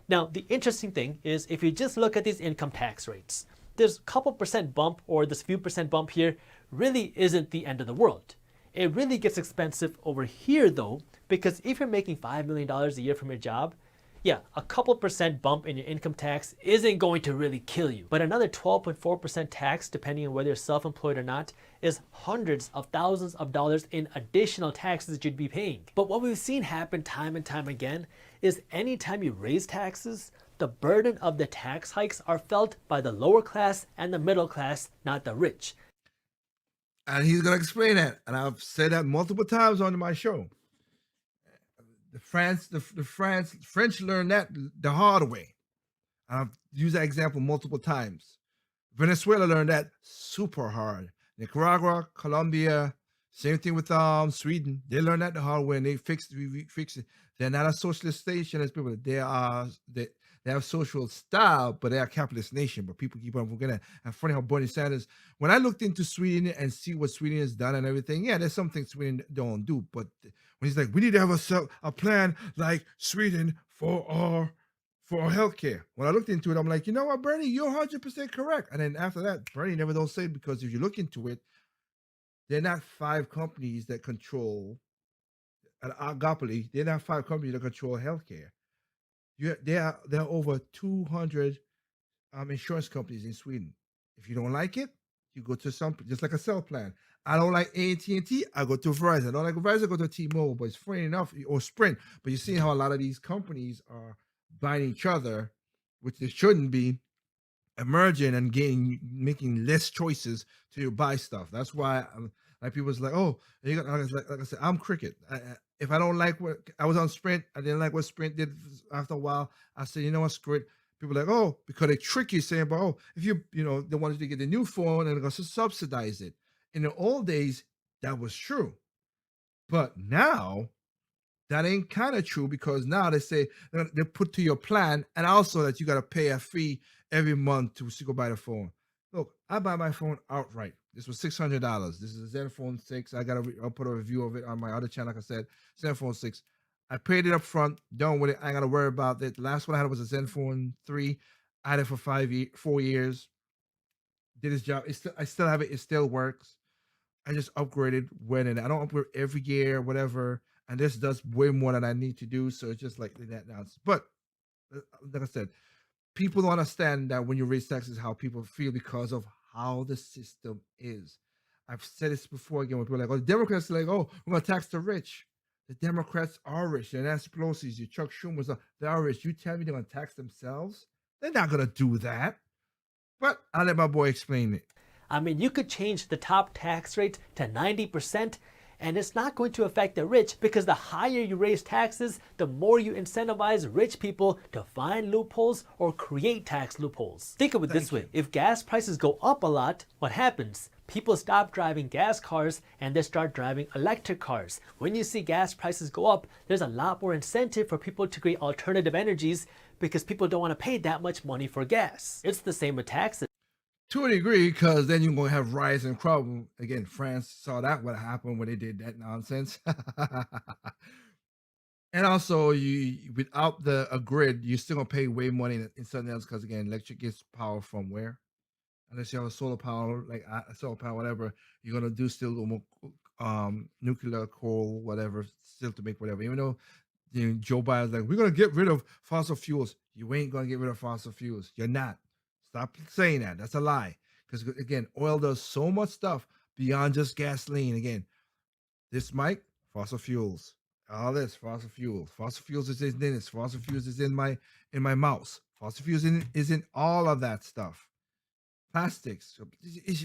Now, the interesting thing is if you just look at these income tax rates, this couple percent bump or this few percent bump here really isn't the end of the world. It really gets expensive over here though, because if you're making $5 million a year from your job, yeah, a couple percent bump in your income tax isn't going to really kill you. But another 12.4% tax, depending on whether you're self-employed or not, is hundreds of thousands of dollars in additional taxes that you'd be paying. But what we've seen happen time and time again is anytime you raise taxes, the burden of the tax hikes are felt by the lower class and the middle class, not the rich. And he's going to explain that. And I've said that multiple times on my show. The French learned that the hard way. I've used that example multiple times. Venezuela learned that super hard. Nicaragua, Colombia, same thing with Sweden. They learned that the hard way and they fixed it. They're not a socialist nation as people. They have social style, but they're a capitalist nation. But people keep on forgetting that. And funny how Bernie Sanders, when I looked into Sweden and see what Sweden has done and everything, yeah, there's some things Sweden don't do. But when he's like, we need to have a plan like Sweden for for healthcare. When I looked into it, I'm like, you know what, Bernie, you're 100% correct. And then after that, Bernie never don't say it, because if you look into it, they're not 5 companies that control an oligopoly. They're not 5 companies that control healthcare. There are over 200 insurance companies in Sweden. If you don't like it, you go to some, just like a cell plan. I don't like AT&T, I go to Verizon. I don't like Verizon, I go to T-Mobile. But it's funny enough, or Sprint. But you see how a lot of these companies are buying each other, which they shouldn't be, emerging and making less choices to buy stuff. That's why like people was like, oh, you got, like I said, I'm Cricket. If I don't like what I was on Sprint, I didn't like what Sprint did. After a while, I said, you know what, screw it. People are like, oh, because they trick you saying, but oh, if they wanted to get the new phone and they're going to subsidize it. In the old days, that was true. But now, that ain't kind of true, because now they say they put to your plan, and also that you got to pay a fee every month to go buy the phone. Look, I buy my phone outright. This was $600. This is a Zenfone 6. I'll put a review of it on my other channel. Like I said, Zenfone 6. I paid it up front. Done with it. I ain't got to worry about it. The last one I had was a Zenfone 3. I had it for 4 years. Did its job. I still have it. It still works. I just upgraded when I don't upgrade every year, whatever. And this does way more than I need to do. So it's just like that now. But like I said, people don't understand that when you raise taxes, how people feel because of how the system is. I've said this before again, when people are like, oh, the Democrats are like, oh, we're going to tax the rich. The Democrats are rich. And Nancy Pelosi's, your Chuck Schumer's, they are rich. You tell me they're going to tax themselves? They're not going to do that. But I'll let my boy explain it. I mean, you could change the top tax rate to 90%, and it's not going to affect the rich, because the higher you raise taxes, the more you incentivize rich people to find loopholes or create tax loopholes. Think of it this way. If gas prices go up a lot, what happens? People stop driving gas cars and they start driving electric cars. When you see gas prices go up, there's a lot more incentive for people to create alternative energies, because people don't want to pay that much money for gas. It's the same with taxes. To a degree, because then you're going to have rise and crop. Again, France saw that what happened when they did that nonsense. And also, you without a grid, you're still going to pay way more in something else, because, again, electric gets power from where? Unless you have a solar power, like solar power, whatever, you're going to do still nuclear, coal, whatever, still to make whatever. Even though Joe Biden's like, we're going to get rid of fossil fuels. You ain't going to get rid of fossil fuels. You're not. Stop saying that. That's a lie. Because, again, oil does so much stuff beyond just gasoline. Again, this mic, fossil fuels. All this, fossil fuels. Fossil fuels is in this. Fossil fuels is in my mouse. Fossil fuels is in all of that stuff. Plastics.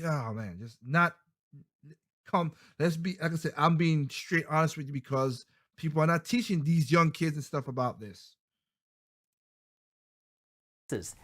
Oh, man. Just not come. Let's be, like I said, I'm being straight honest with you, because people are not teaching these young kids and stuff about this.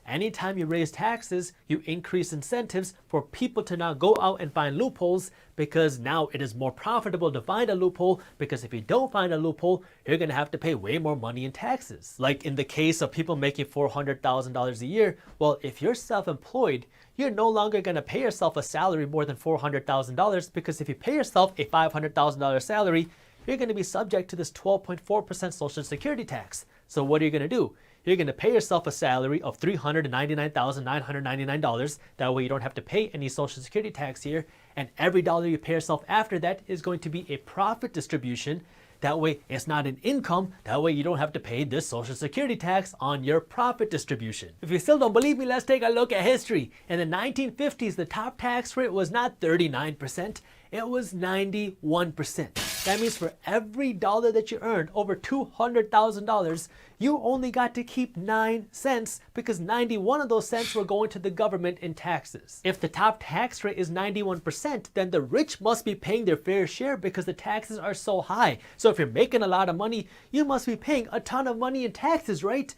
Anytime you raise taxes, you increase incentives for people to now go out and find loopholes, because now it is more profitable to find a loophole, because if you don't find a loophole, you're going to have to pay way more money in taxes. Like in the case of people making $400,000 a year, well, if you're self-employed, you're no longer going to pay yourself a salary more than $400,000, because if you pay yourself a $500,000 salary, you're going to be subject to this 12.4% Social Security tax. So what are you going to do? You're going to pay yourself a salary of $399,999. That way you don't have to pay any Social Security tax here. And every dollar you pay yourself after that is going to be a profit distribution. That way it's not an income. That way you don't have to pay this Social Security tax on your profit distribution. If you still don't believe me, let's take a look at history. In the 1950s, the top tax rate was not 39%. It was 91%. That means for every dollar that you earned, over $200,000, you only got to keep 9 cents, because 91 of those cents were going to the government in taxes. If the top tax rate is 91%, then the rich must be paying their fair share, because the taxes are so high. So if you're making a lot of money, you must be paying a ton of money in taxes, right?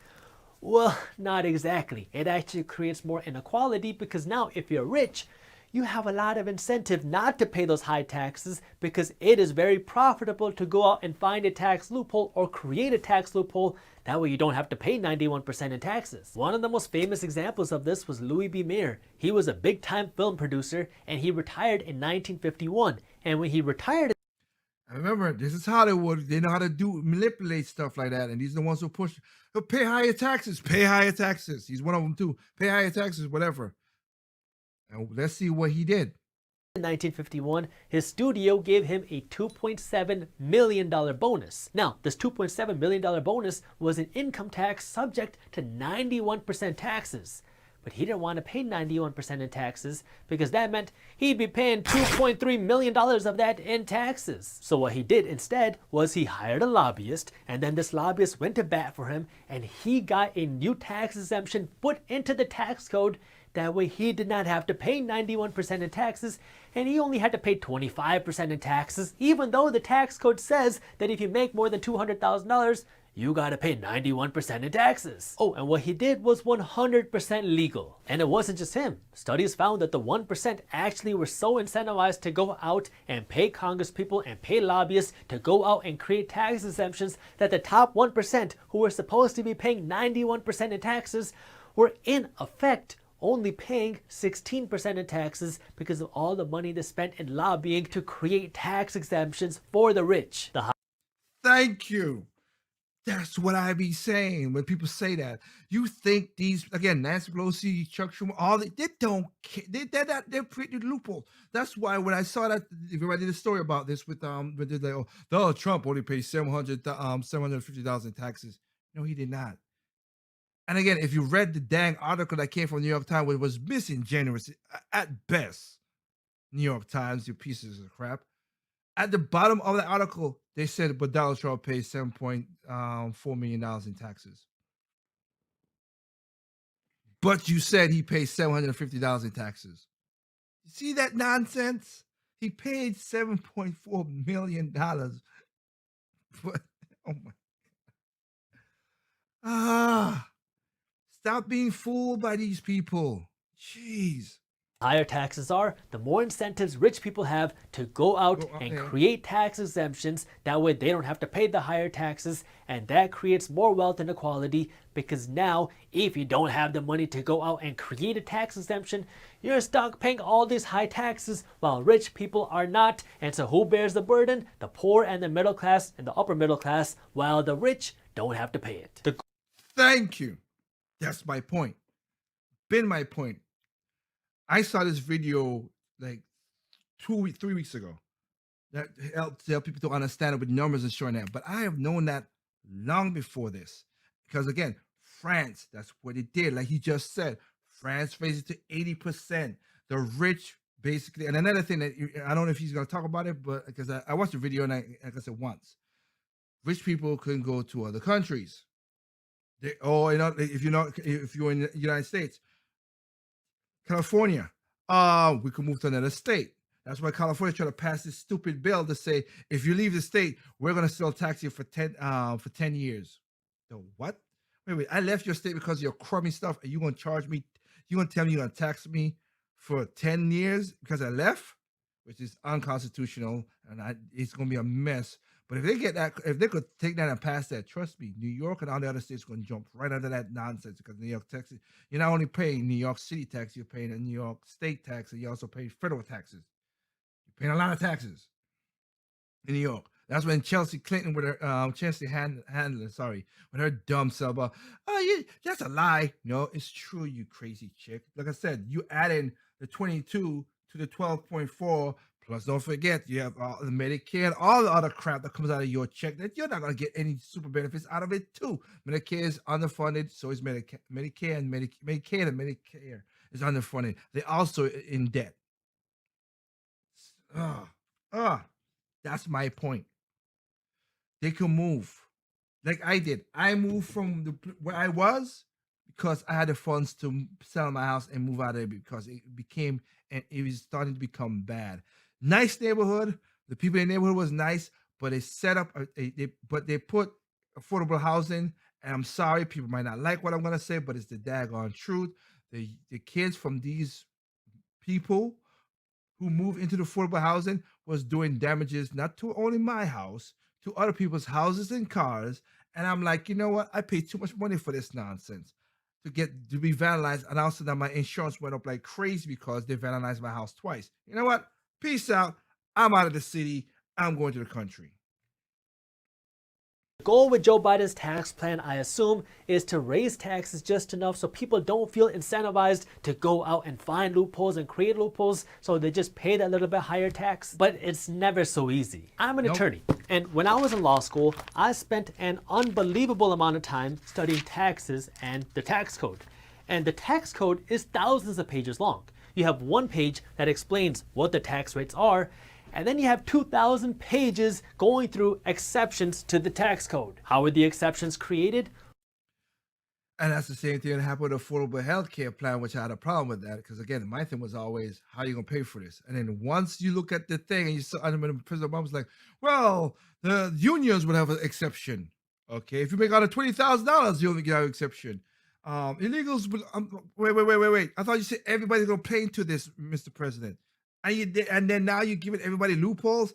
Well, not exactly. It actually creates more inequality, because now if you're rich, you have a lot of incentive not to pay those high taxes, because it is very profitable to go out and find a tax loophole or create a tax loophole. That way you don't have to pay 91% in taxes. One of the most famous examples of this was Louis B. Mayer. He was a big-time film producer, and he retired in 1951. And when he retired... I remember, this is Hollywood. They know how to manipulate stuff like that, and these are the ones who push. He'll pay higher taxes. Pay higher taxes. He's one of them too. Pay higher taxes, whatever. And let's see what he did. In 1951, his studio gave him a $2.7 million bonus. Now, this $2.7 million bonus was an income tax subject to 91% taxes. But he didn't want to pay 91% in taxes because that meant he'd be paying $2.3 million of that in taxes. So what he did instead was he hired a lobbyist, and then this lobbyist went to bat for him, and he got a new tax exemption put into the tax code. That way he did not have to pay 91% in taxes, and he only had to pay 25% in taxes, even though the tax code says that if you make more than $200,000, you gotta pay 91% in taxes. Oh, and what he did was 100% legal. And it wasn't just him. Studies found that the 1% actually were so incentivized to go out and pay congresspeople and pay lobbyists to go out and create tax exemptions that the top 1% who were supposed to be paying 91% in taxes were in effect only paying 16% in taxes because of all the money they spent in lobbying to create tax exemptions for the rich. Thank you. That's what I be saying when people say that. You think these, again, Nancy Pelosi, Chuck Schumer, they don't care. They're pretty loophole. That's why when I saw that, I did a story about this with Donald Trump only paid $750,000 in taxes. No, he did not. And again, if you read the dang article that came from New York Times, it was misingenuous at best. New York Times, you pieces of crap. At the bottom of the article, they said, but Donald Trump pays $7.4 million in taxes. But you said he pays $750,000 in taxes. You see that nonsense? He paid $7.4 million. But, oh my. Stop being fooled by these people. Jeez. Higher taxes are, the more incentives rich people have to go out and create tax exemptions. That way they don't have to pay the higher taxes, and that creates more wealth inequality because now if you don't have the money to go out and create a tax exemption, you're stuck paying all these high taxes while rich people are not. And so who bears the burden? The poor and the middle class and the upper middle class, while the rich don't have to pay it. Thank you. That's my point. Been my point. I saw this video like 3 weeks ago that helped people to understand it with numbers and showing that. But I have known that long before this. Because again, France, that's what it did. Like he just said, France raised it to 80%. The rich basically, and another thing that I don't know if he's going to talk about it, but because I watched the video and like I said once, rich people couldn't go to other countries. If you're in the United States, California, we could move to another state. That's why California trying to pass this stupid bill to say if you leave the state, we're gonna still tax you for 10 years. So what? Wait, I left your state because of your crummy stuff, and you gonna charge me? You gonna tell me you're gonna tax me for 10 years because I left, which is unconstitutional, and it's gonna be a mess. But if they get that, if they could take that and pass that, trust me, New York and all the other states are going to jump right under that nonsense because New York taxes, you're not only paying New York City tax, you're paying a New York state tax, and you also pay federal taxes. You're paying a lot of taxes in New York. That's when Chelsea Clinton with her, Chelsea Handler, with her dumb self, that's a lie. No, it's true, you crazy chick. Like I said, you add in the 22 to the 12.4. Plus, don't forget, you have all the Medicare and all the other crap that comes out of your check that you're not going to get any super benefits out of it, too. Medicare is underfunded, so is Medicare and Medicare is underfunded. They're also in debt. That's my point. They can move like I did. I moved from where I was because I had the funds to sell my house and move out of there because it was starting to become bad. Nice neighborhood. The people in the neighborhood was nice, but they set up, they put affordable housing. And I'm sorry, people might not like what I'm gonna say, but it's the daggone truth. The kids from these people who moved into the affordable housing was doing damages not to only my house, to other people's houses and cars. And I'm like, you know what? I paid too much money for this nonsense to be vandalized. And also that my insurance went up like crazy because they vandalized my house twice. You know what? Peace out. I'm out of the city. I'm going to the country. The goal with Joe Biden's tax plan, I assume, is to raise taxes just enough so people don't feel incentivized to go out and find loopholes and create loopholes, so they just pay that little bit higher tax. But it's never so easy. I'm an attorney, and when I was in law school, I spent an unbelievable amount of time studying taxes and the tax code. And the tax code is thousands of pages long. You have one page that explains what the tax rates are, and then you have 2,000 pages going through exceptions to the tax code. How were the exceptions created? And that's the same thing that happened with the Affordable Health Care Plan, which I had a problem with that. Because again, my thing was always, how are you going to pay for this? And then once you look at the thing and you saw, I mean, President Obama was like, well, the unions would have an exception. Okay, if you make out of $20,000, you only get an exception. Illegals, wait. I thought you said everybody's going to pay into this, Mr. President. And then now you're giving everybody loopholes.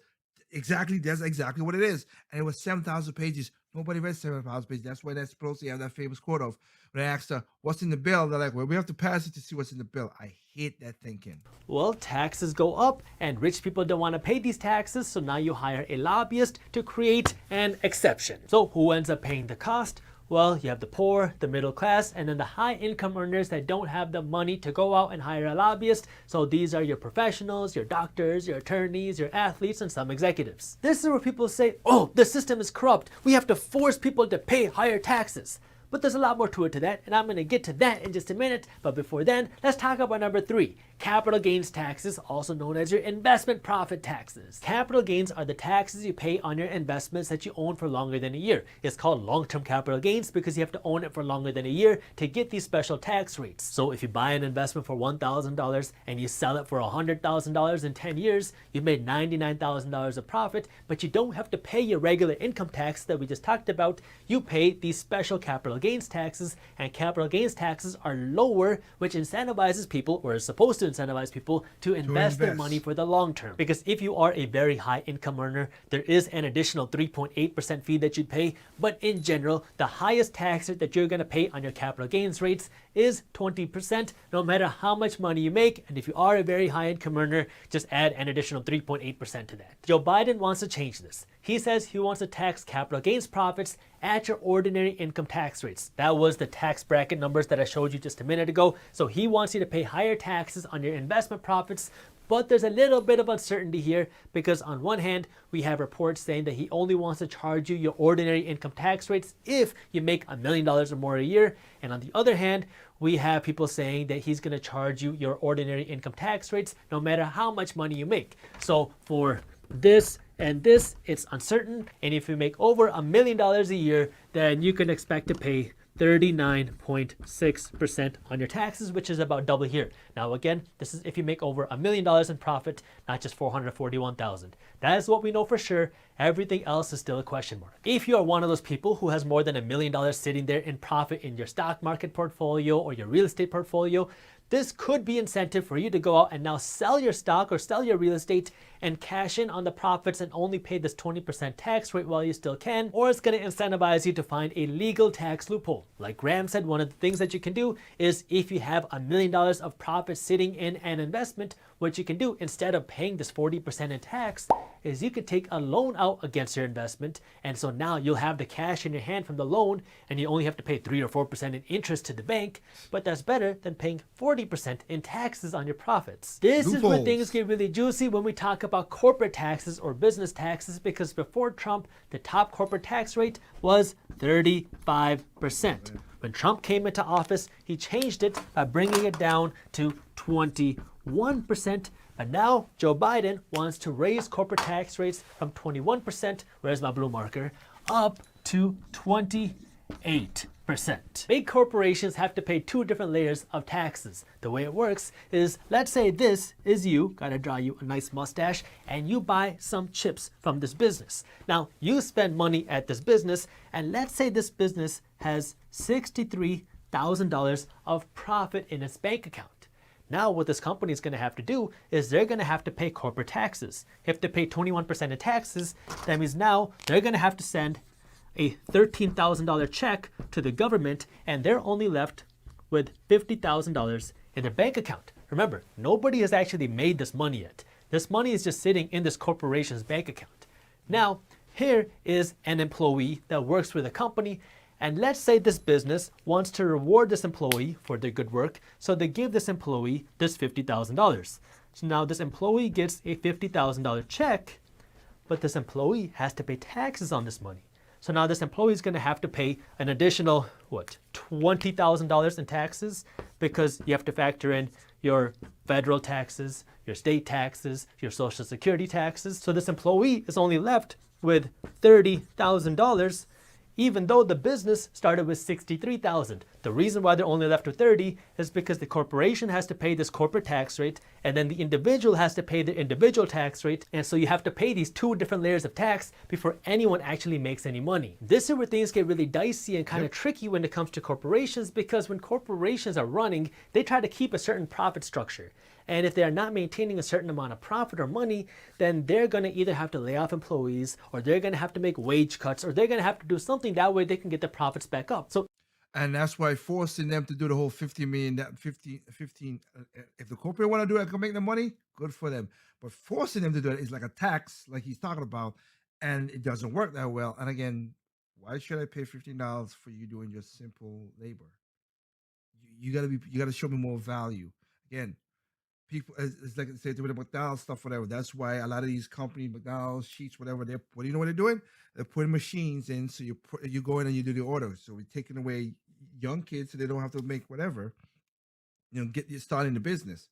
Exactly, that's exactly what it is. And it was 7,000 pages. Nobody read 7,000 pages. That's why Nancy Pelosi have that famous quote of when I asked her, what's in the bill? They're like, well, we have to pass it to see what's in the bill. I hate that thinking. Well, taxes go up and rich people don't want to pay these taxes, so now you hire a lobbyist to create an exception. So who ends up paying the cost? Well, you have the poor, the middle class, and then the high income earners that don't have the money to go out and hire a lobbyist. So these are your professionals, your doctors, your attorneys, your athletes, and some executives. This is where people say, oh, the system is corrupt. We have to force people to pay higher taxes. But there's a lot more to it to that, and I'm going to get to that in just a minute. But before then, let's talk about number 3, capital gains taxes, also known as your investment profit taxes. Capital gains are the taxes you pay on your investments that you own for longer than a year. It's called long-term capital gains because you have to own it for longer than a year to get these special tax rates. So if you buy an investment for $1,000 and you sell it for $100,000 in 10 years, you made $99,000 of profit, but you don't have to pay your regular income tax that we just talked about. You pay these special capital gains taxes, and capital gains taxes are lower, which incentivizes people, or is supposed to incentivize people, to invest their money for the long term. Because if you are a very high income earner, there is an additional 3.8% fee that you'd pay, but in general, the highest tax rate that you're going to pay on your capital gains rates is 20%, no matter how much money you make. And if you are a very high income earner, just add an additional 3.8% to that. Joe Biden wants to change this. He says he wants to tax capital gains profits at your ordinary income tax rates. That was the tax bracket numbers that I showed you just a minute ago. So he wants you to pay higher taxes on your investment profits. But there's a little bit of uncertainty here because on one hand, we have reports saying that he only wants to charge you your ordinary income tax rates if you make $1 million or more a year. And on the other hand, we have people saying that he's going to charge you your ordinary income tax rates no matter how much money you make. So for this and this, it's uncertain. And if you make over $1 million a year, then you can expect to pay 39.6% on your taxes, which is about double here. Now again, this is if you make over $1 million in profit, not just $441,000. That is what we know for sure. Everything else is still a question mark. If you are one of those people who has more than $1 million sitting there in profit in your stock market portfolio or your real estate portfolio, this could be incentive for you to go out and now sell your stock or sell your real estate and cash in on the profits and only pay this 20% tax rate while you still can, or it's going to incentivize you to find a legal tax loophole. Like Graham said, one of the things that you can do is if you have $1 million of profit sitting in an investment, what you can do instead of paying this 40% in tax is you could take a loan out against your investment, and so now you'll have the cash in your hand from the loan and you only have to pay 3 or 4% in interest to the bank, but that's better than paying 40% in taxes on your profits. This is where things get really juicy when we talk about corporate taxes or business taxes, because before Trump, the top corporate tax rate was 35%. When Trump came into office, he changed it by bringing it down to 21%. But now Joe Biden wants to raise corporate tax rates from 21%, where's my blue marker, up to 28%. Big corporations have to pay 2 different layers of taxes. The way it works is, let's say this is you, gotta draw you a nice mustache, and you buy some chips from this business. Now, you spend money at this business, and let's say this business has $63,000 of profit in its bank account. Now what this company is going to have to do is they're going to have to pay corporate taxes. If they have to pay 21% in taxes, that means now they're going to have to send a $13,000 check to the government, and they're only left with $50,000 in their bank account. Remember, nobody has actually made this money yet. This money is just sitting in this corporation's bank account. Now, here is an employee that works for the company, and let's say this business wants to reward this employee for their good work, so they give this employee this $50,000. So now this employee gets a $50,000 check, but this employee has to pay taxes on this money. So now this employee is going to have to pay an additional, $20,000 in taxes, because you have to factor in your federal taxes, your state taxes, your social security taxes. So this employee is only left with $30,000, even though the business started with $63,000. The reason why they're only left with 30 is because the corporation has to pay this corporate tax rate, and then the individual has to pay the individual tax rate, and so you have to pay these two different layers of tax before anyone actually makes any money. This is where things get really dicey and kind of tricky when it comes to corporations, because when corporations are running, they try to keep a certain profit structure. And if they are not maintaining a certain amount of profit or money, then they're going to either have to lay off employees, or they're going to have to make wage cuts, or they're going to have to do something that way they can get the profits back up. So, and that's why forcing them to do the whole 15 million, if the corporate want to do it, can make the money, good for them. But forcing them to do it is like a tax, like he's talking about, and it doesn't work that well. And again, why should I pay $15 for you doing just simple labor? You gotta show me more value. Again, people, it's like say with the McDonald's stuff, whatever. That's why a lot of these companies, McDonald's, Sheets, whatever, what do you know what they're doing? They're putting machines in, so you go in and you do the order. So we're taking away young kids, so they don't have to make whatever, get you starting the business.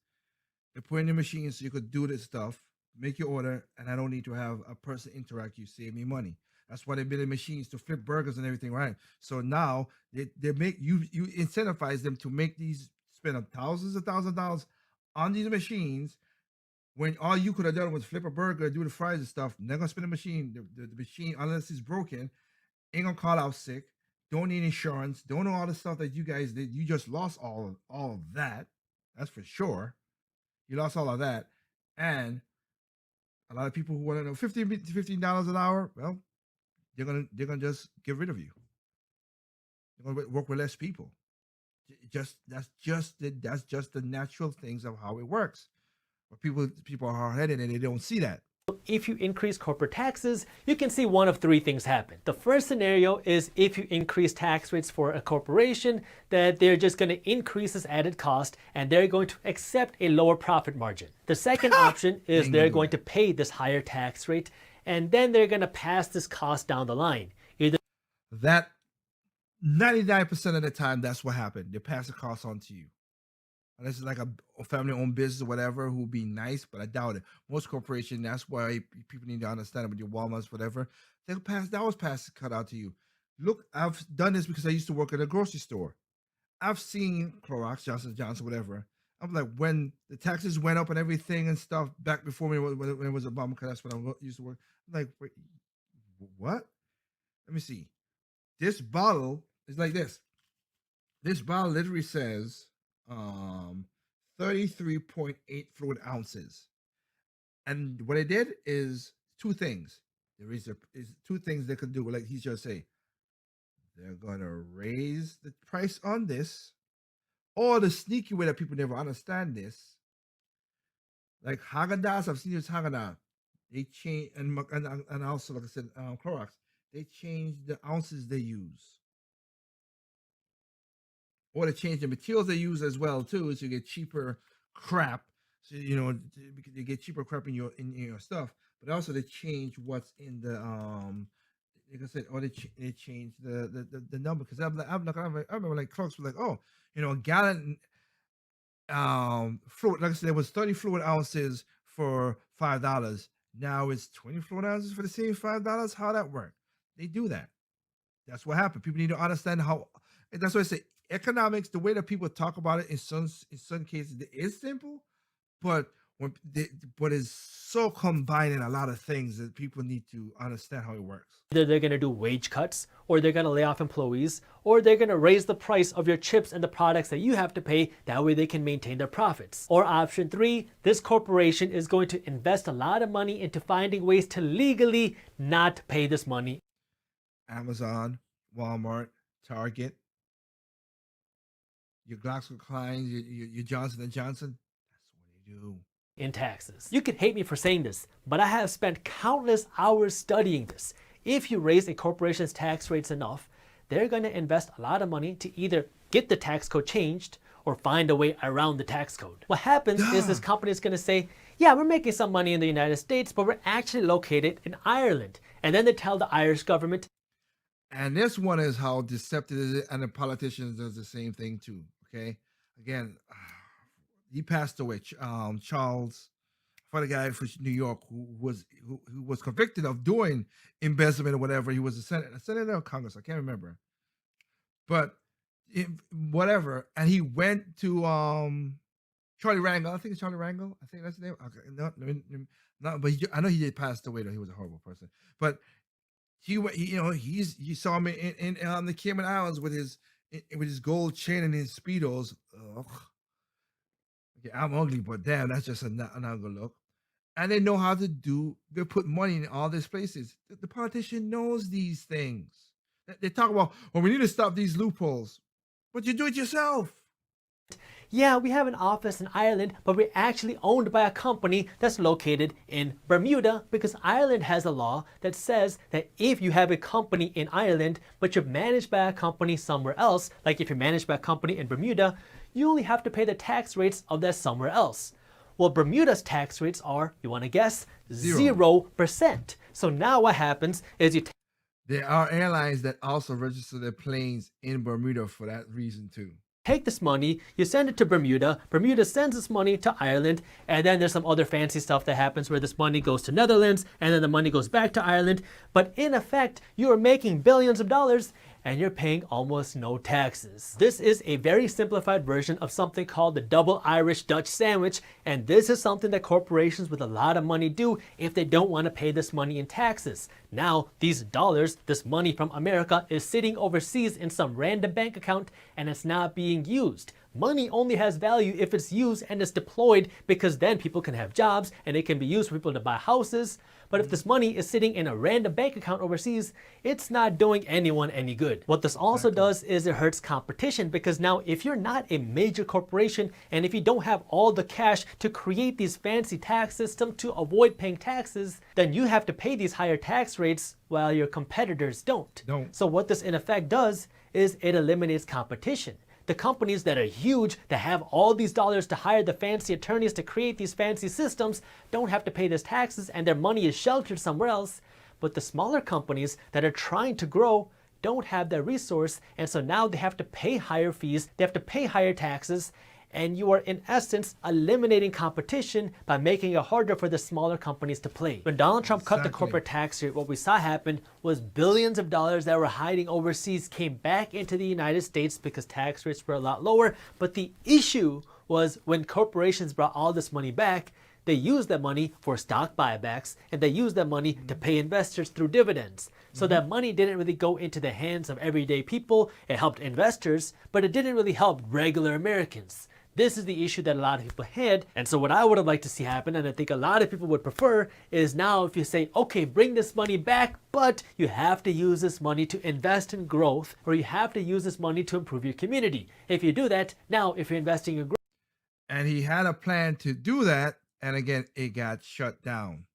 They're putting the machines so you could do this stuff, make your order, and I don't need to have a person interact. You save me money. That's why they build machines to flip burgers and everything, right? So now they make you incentivize them to make these, spend thousands of dollars on these machines, when all you could have done was flip a burger, do the fries and stuff. They're gonna spin a machine. The machine, unless it's broken, ain't gonna call out sick. Don't need insurance. Don't know all the stuff that you guys did. You just lost all of that. That's for sure. You lost all of that, and a lot of people who want to know $15 an hour. Well, they're gonna just get rid of you. They're gonna work with less people. That's just the natural things of how it works. But people are hard-headed and they don't see that. if you increase corporate taxes, you can see one of three things happen. The first scenario is if you increase tax rates for a corporation, that they're just going to increase this added cost and they're going to accept a lower profit margin. The second option is they're going to pay this higher tax rate and then they're going to pass this cost down the line. Either that 99% of the time, that's what happened. They pass the cost on to you. Unless it's like a family-owned business or whatever, who'll be nice, but I doubt it. Most corporations, that's why people need to understand it with your Walmarts, whatever. They'll pass, that was passed, cut out to you. Look, I've done this because I used to work at a grocery store. I've seen Clorox, Johnson & Johnson, whatever. I'm like, when the taxes went up and everything and stuff back before me, when it was Obama, because that's when I used to work. I'm like, wait, what? Let me see. This bottle is like this. This bottle literally says 33.8 fluid ounces. And what I did is two things. There is two things they could do. Like he's just say, they're gonna raise the price on this, or the sneaky way that people never understand this. Like Haagen-Dazs, I've seen this Haagen-Dazs. They change and also like I said, Clorox. They change the ounces they use. Or they change the materials they use as well too, so you get cheaper crap. So you get cheaper crap in your stuff. But also they change what's in the like I said, or they change the number. Because I remember like Clorox was like, oh, a gallon fluid. Like I said, there was 30 fluid ounces for $5. Now it's 20 fluid ounces for the same $5. How that work? They do that. That's what happened. People need to understand how. And that's why I say economics. The way that people talk about it in some cases it is simple, but it's so combining a lot of things that people need to understand how it works. either they're going to do wage cuts, or they're going to lay off employees, or they're going to raise the price of your chips and the products that you have to pay. That way they can maintain their profits. Or option 3, this corporation is going to invest a lot of money into finding ways to legally not pay this money. Amazon, Walmart, Target, your GlaxoSmithKline, your Johnson & Johnson. That's what they do. in taxes. You can hate me for saying this, but I have spent countless hours studying this. If you raise a corporation's tax rates enough, they're going to invest a lot of money to either get the tax code changed or find a way around the tax code. What happens is this company is going to say, yeah, we're making some money in the United States, but we're actually located in Ireland. And then they tell the Irish government. And this one is how deceptive it is, and the politicians does the same thing too. Okay, again, he passed away. Charles, for the guy from New York who was convicted of doing embezzlement or whatever. He was a senator or Congress. I can't remember, but whatever. And he went to Charlie Rangel. I think it's Charlie Rangel. I think that's the name. Okay, no, but I know he did pass away though. He was a horrible person, but. You saw him in the Cayman Islands with his gold chain and his speedos. Ugh. Okay, I'm ugly, but damn, that's just not a good look. And they know how to they put money in all these places. The politician knows these things. They talk about, well, we need to stop these loopholes, but you do it yourself. Yeah, we have an office in Ireland, but we're actually owned by a company that's located in Bermuda, because Ireland has a law that says that if you have a company in Ireland, but you're managed by a company somewhere else, like if you're managed by a company in Bermuda, you only have to pay the tax rates of that somewhere else. Well, Bermuda's tax rates are, you want to guess, 0%. So now what happens is there are airlines that also register their planes in Bermuda for that reason too. Take this money, you send it to Bermuda, Bermuda sends this money to Ireland, and then there's some other fancy stuff that happens where this money goes to Netherlands, and then the money goes back to Ireland. But in effect, you are making billions of dollars, and you're paying almost no taxes. This is a very simplified version of something called the double Irish Dutch sandwich, and this is something that corporations with a lot of money do if they don't want to pay this money in taxes. Now, these dollars, this money from America, is sitting overseas in some random bank account, and it's not being used. Money only has value if it's used and it's deployed, because then people can have jobs and it can be used for people to buy houses. But if this money is sitting in a random bank account overseas, it's not doing anyone any good. What this also does is it hurts competition, because now if you're not a major corporation and if you don't have all the cash to create these fancy tax systems to avoid paying taxes, then you have to pay these higher tax rates while your competitors don't. So what this in effect does is it eliminates competition. The companies that are huge, that have all these dollars to hire the fancy attorneys to create these fancy systems, don't have to pay these taxes, and their money is sheltered somewhere else. But the smaller companies that are trying to grow don't have that resource, and so now they have to pay higher fees, they have to pay higher taxes, and you are in essence eliminating competition by making it harder for the smaller companies to play. When Donald Trump cut the corporate tax rate, what we saw happen was billions of dollars that were hiding overseas came back into the United States because tax rates were a lot lower. But the issue was when corporations brought all this money back, they used that money for stock buybacks, and they used that money to pay investors through dividends. So that money didn't really go into the hands of everyday people. It helped investors, but it didn't really help regular Americans. This is the issue that a lot of people had. And so what I would have liked to see happen, and I think a lot of people would prefer, is now if you say, okay, bring this money back, but you have to use this money to invest in growth, or you have to use this money to improve your community. If you do that, now if you're investing in growth. And he had a plan to do that, and again, it got shut down.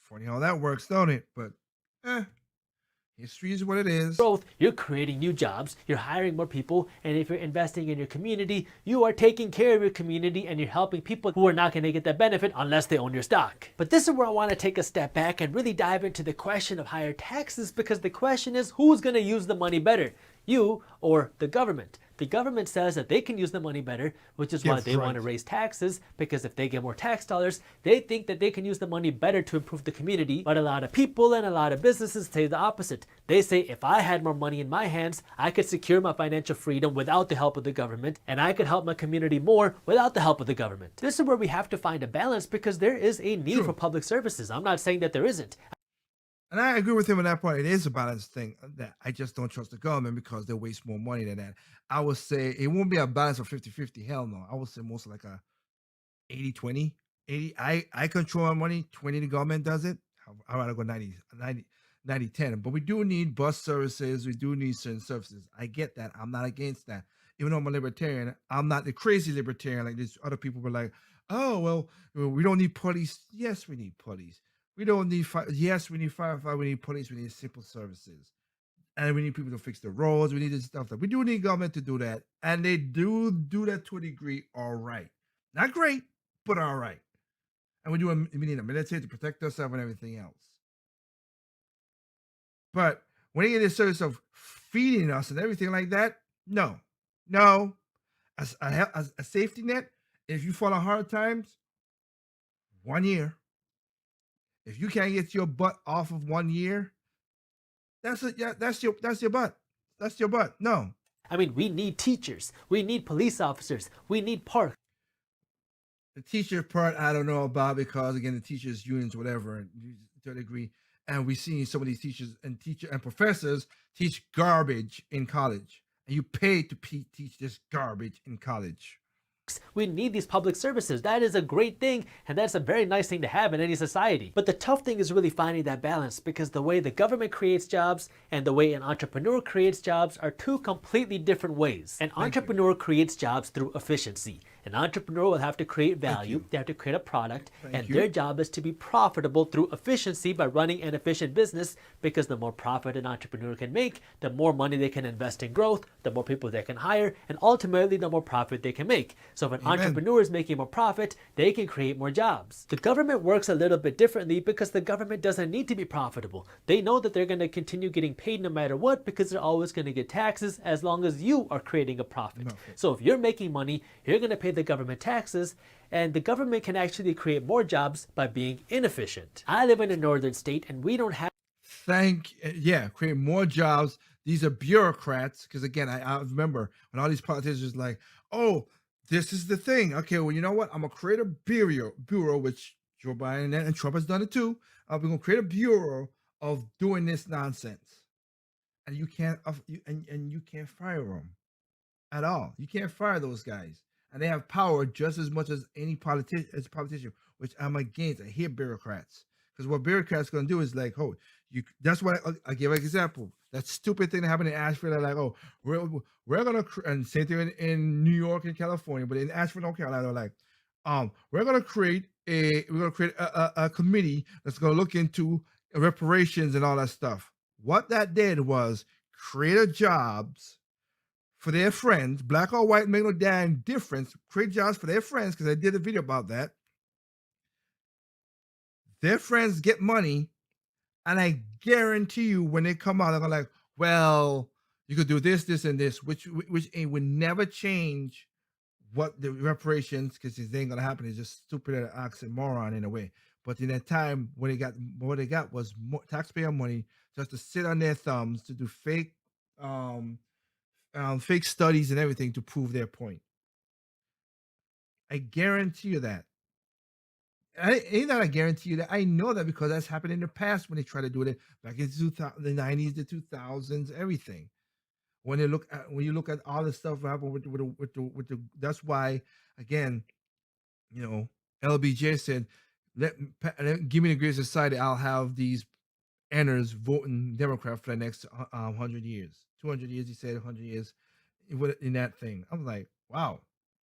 Funny how that works, don't it? But, history is what it is. Growth, you're creating new jobs, you're hiring more people, and if you're investing in your community, you are taking care of your community and you're helping people who are not going to get that benefit unless they own your stock. But this is where I want to take a step back and really dive into the question of higher taxes, because the question is, who's going to use the money better? You or the government? The government says that they can use the money better, which is why they want to raise taxes, because if they get more tax dollars, they think that they can use the money better to improve the community. But a lot of people and a lot of businesses say the opposite. They say, if I had more money in my hands, I could secure my financial freedom without the help of the government, and I could help my community more without the help of the government. This is where we have to find a balance, because there is a need for public services. I'm not saying that there isn't. And I agree with him on that point. It is a balanced thing that I just don't trust the government because they waste more money than that. I would say it won't be a balance of 50-50. Hell no. I would say most like a 80-20. 80, I control my money. 20 the government does it. I'd rather go 90-10. But we do need bus services. We do need certain services. I get that. I'm not against that. Even though I'm a libertarian, I'm not the crazy libertarian like these other people were like, oh well, we don't need police. Yes, we need police. We don't need fire. Yes, we need firefighter. We need police. We need simple services, and we need people to fix the roads. We need this stuff. We do need government to do that, and they do that to a degree. All right, not great, but all right. And we need a military to protect ourselves and everything else. But when you get this service of feeding us and everything like that, no, no. As a safety net, if you fall on hard times, 1 year. If you can't get your butt off of 1 year, that's it. Yeah, that's your butt. That's your butt. No. I mean, we need teachers, we need police officers, we need parks. The teacher part I don't know about because again the teachers unions whatever and to a degree, and we see some of these teachers and professors teach garbage in college, and you pay to teach this garbage in college. We need these public services. That is a great thing, and that's a very nice thing to have in any society. But the tough thing is really finding that balance, because the way the government creates jobs and the way an entrepreneur creates jobs are two completely different ways. An entrepreneur creates jobs through efficiency. An entrepreneur will have to create value, they have to create a product, and their job is to be profitable through efficiency by running an efficient business, because the more profit an entrepreneur can make, the more money they can invest in growth, the more people they can hire, and ultimately the more profit they can make. So if an entrepreneur is making more profit, they can create more jobs. The government works a little bit differently because the government doesn't need to be profitable. They know that they're going to continue getting paid no matter what, because they're always going to get taxes as long as you are creating a profit. So if you're making money, you're going to pay the government taxes, and the government can actually create more jobs by being inefficient. I live in a northern state and we don't have Create more jobs. These are bureaucrats, because again, I remember when all these politicians like, oh, this is the thing. Okay, well, you know what? I'm gonna create a bureau, which Joe Biden and Trump has done it too. We're gonna create a bureau of doing this nonsense, and you can't you can't fire them at all. You can't fire those guys, and they have power just as much as any politician, which I'm against. I hate bureaucrats, because what bureaucrats gonna do is like, oh, that's why I give an example. That stupid thing that happened in Asheville, they're like, oh, we're gonna, and same thing in New York and California, but in Asheville, North Carolina, they're like, we're gonna create a committee that's gonna look into reparations and all that stuff. What that did was create jobs for their friends, black or white, make no damn difference. Create jobs for their friends, because I did a video about that. Their friends get money. And I guarantee you, when they come out, they're gonna like, well, you could do this, this, and this, which it would never change what the reparations, because it ain't gonna happen. It's just stupid and oxymoron in a way. But in that time, what they got was more taxpayer money just to sit on their thumbs to do fake studies and everything to prove their point. I guarantee you that. Ain't that I guarantee you that I know that, because that's happened in the past when they try to do it back in the 90s, the 2000s, everything. When you look at all the stuff that happened with the that's why, again, LBJ said, give me the great society, I'll have these enters voting Democrat for the next 100 years, 200 years. He said 100 years in that thing. I'm like, wow,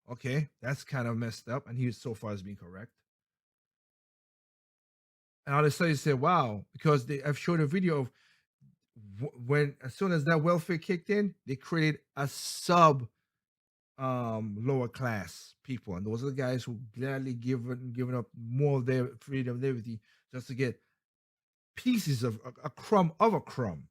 okay, that's kind of messed up, and he was so far as being correct. And all of a sudden he said, wow, because I've showed a video of when, as soon as that welfare kicked in, they created a lower class people. And those are the guys who gladly given up more of their freedom and everything just to get pieces of a crumb of a crumb.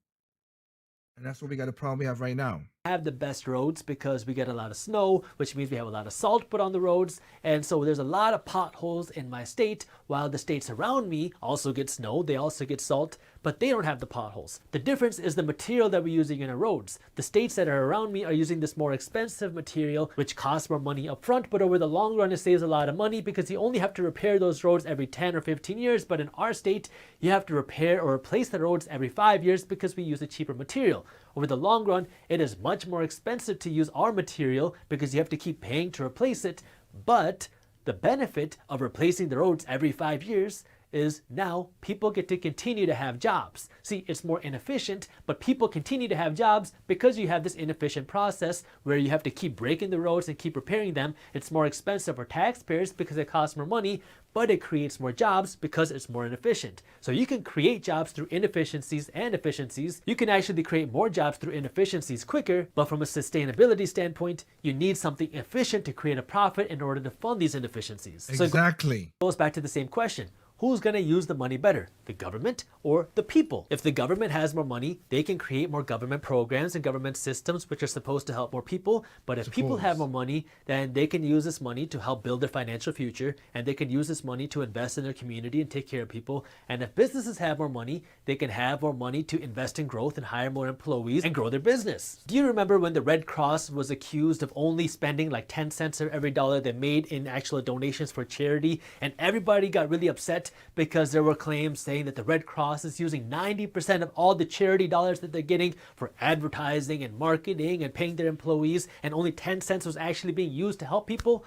And that's what we got a problem we have right now. Have the best roads because we get a lot of snow, which means we have a lot of salt put on the roads, and so there's a lot of potholes in my state, while the states around me also get snow, they also get salt, but they don't have the potholes. The difference is the material that we're using in our roads. The states that are around me are using this more expensive material, which costs more money up front, but over the long run it saves a lot of money because you only have to repair those roads every 10 or 15 years, but in our state you have to repair or replace the roads every 5 years because we use a cheaper material. Over the long run, it is much more expensive to use our material because you have to keep paying to replace it, but the benefit of replacing the roads every 5 years is now people get to continue to have jobs. See, it's more inefficient, but people continue to have jobs because you have this inefficient process where you have to keep breaking the roads and keep repairing them. It's more expensive for taxpayers because it costs more money, but it creates more jobs because it's more inefficient. So you can create jobs through inefficiencies and efficiencies. You can actually create more jobs through inefficiencies quicker, but from a sustainability standpoint, you need something efficient to create a profit in order to fund these inefficiencies. Exactly. So it goes back to the same question. Who's going to use the money better, the government or the people? If the government has more money, they can create more government programs and government systems which are supposed to help more people. But if people have more money, then they can use this money to help build their financial future, and they can use this money to invest in their community and take care of people. And if businesses have more money, they can have more money to invest in growth and hire more employees and grow their business. Do you remember when the Red Cross was accused of only spending like 10 cents of every dollar they made in actual donations for charity, and everybody got really upset because there were claims saying that the Red Cross is using 90% of all the charity dollars that they're getting for advertising and marketing and paying their employees, and only 10 cents was actually being used to help people?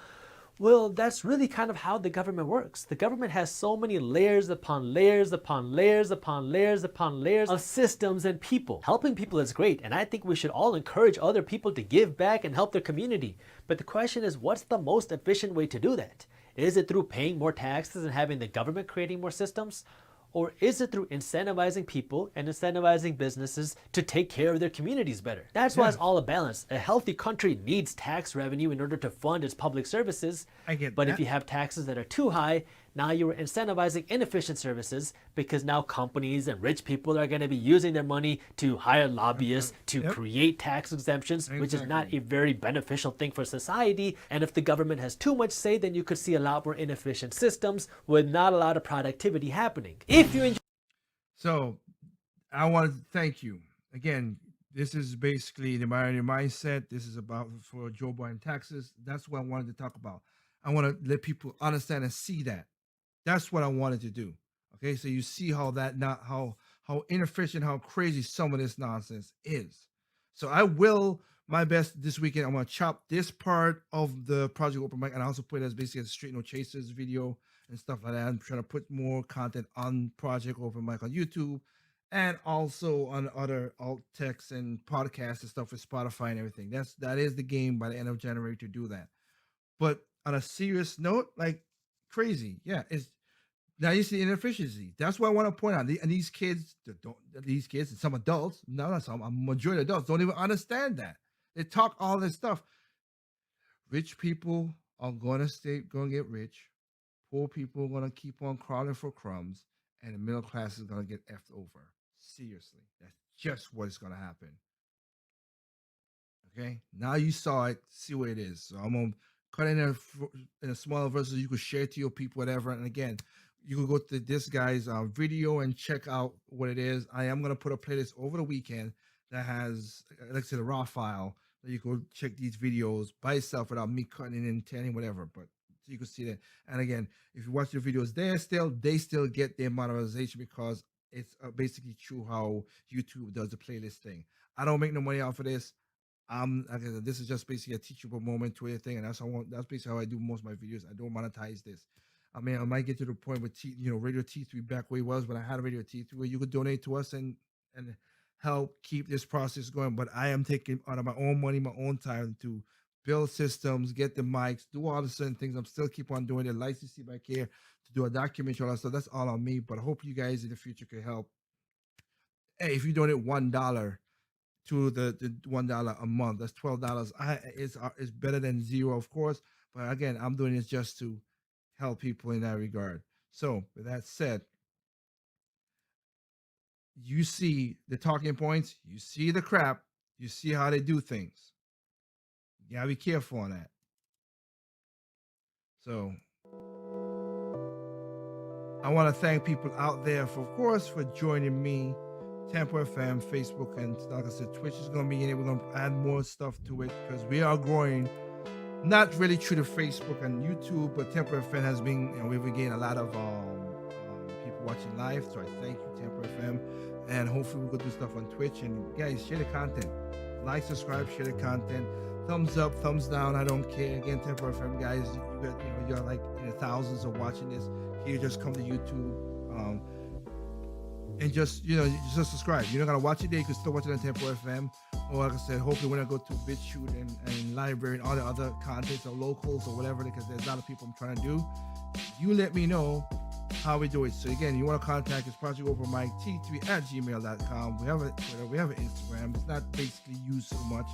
Well, that's really kind of how the government works. The government has so many layers upon layers upon layers upon layers upon layers of systems and people. Helping people is great, and I think we should all encourage other people to give back and help their community. But the question is, what's the most efficient way to do that? Is it through paying more taxes and having the government creating more systems? Or is it through incentivizing people and incentivizing businesses to take care of their communities better? That's why it's all a balance. A healthy country needs tax revenue in order to fund its public services. I get But that. if you have taxes that are too high, now you're incentivizing inefficient services, because now companies and rich people are going to be using their money to hire lobbyists to create tax exemptions, which is not a very beneficial thing for society. And if the government has too much say, then you could see a lot more inefficient systems with not a lot of productivity happening. If you enjoy So I want to thank you again. This is basically the minority mindset. This is about for Joe Biden taxes. That's what I wanted to talk about. I want to let people understand and see that. That's what I wanted to do. Okay, so you see how that not how inefficient, how crazy some of this nonsense is. So I will my best this weekend. I'm gonna chop this part of the Project Open Mic and also put it as basically a Street No Chasers video and stuff like that. I'm trying to put more content on Project Open Mic on YouTube and also on other alt texts and podcasts and stuff with Spotify and everything. That is the game by the end of January to do that. But on a serious note, like crazy, yeah, it's now you see inefficiency. That's what I want to point out. And these kids, these kids, and some adults, not some, a majority of adults don't even understand that. They talk all this stuff. Rich people are going to get rich. Poor people are going to keep on crawling for crumbs, and the middle class is going to get effed over. Seriously, that's just what is going to happen. Okay, now you saw it. See what it is. So I'm gonna cut in a smaller version. You could share it to your people, whatever. And again, you can go to this guy's video and check out what it is. I am gonna put a playlist over the weekend that has, like I said, a raw file that you can check these videos by itself without me cutting in and telling whatever. But so you can see that. And again, if you watch the videos there, they still get their monetization because it's basically true how YouTube does the playlist thing. I don't make no money off of this. Like I said, this is just basically a teachable moment to everything, and that's basically how I do most of my videos. I don't monetize this. I mean, I might get to the point with Radio T3 back where it was when I had a Radio T3 where you could donate to us and help keep this process going. But I am taking out of my own money, my own time to build systems, get the mics, do all the certain things. I'm still keep on doing the lights you see back here to do a documentary, all that stuff. That's all on me. But I hope you guys in the future can help. Hey, if you donate $1 to the $1 a month, that's $12. It's better than zero, of course. But again, I'm doing this just to help people in that regard. So with that said, you see the talking points, you see the crap, you see how they do things. You gotta be careful on that. So I want to thank people out there of course for joining me. Tempo FM, Facebook, and like I said, Twitch is going to be in it. We're going to add more stuff to it because we are growing, not really through the Facebook and YouTube, but Tempo FM has been, we've been getting a lot of people watching live. So I thank you, Tempo FM, and hopefully we'll go do stuff on Twitch. And guys, share the content, like, subscribe, share the content, thumbs up, thumbs down. I don't care. Again, Tempo FM guys, you're like in the thousands of watching this. Here, just come to YouTube. And just just subscribe. You're not gonna watch it there. You can still watch it on Tempo FM, or like I said, hopefully when I go to BitChute and Library and all the other contents or locals or whatever, because there's a lot of people I'm trying to do. You let me know how we do it. So again, you want to contact us, Project Oprah Mike T3@gmail.com. We have a Twitter, we have an Instagram. It's not basically used so much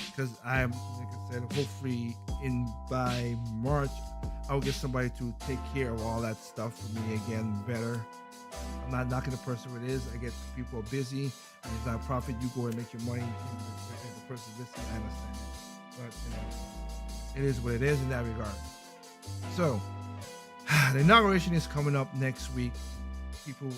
because I'm, like I said, hopefully by March I'll get somebody to take care of all that stuff for me again better. I'm not knocking the person who it is. I get people are busy and it's not a profit. You go and make your money and the person listening, I understand. But it is what it is in that regard. So the inauguration is coming up next week. People,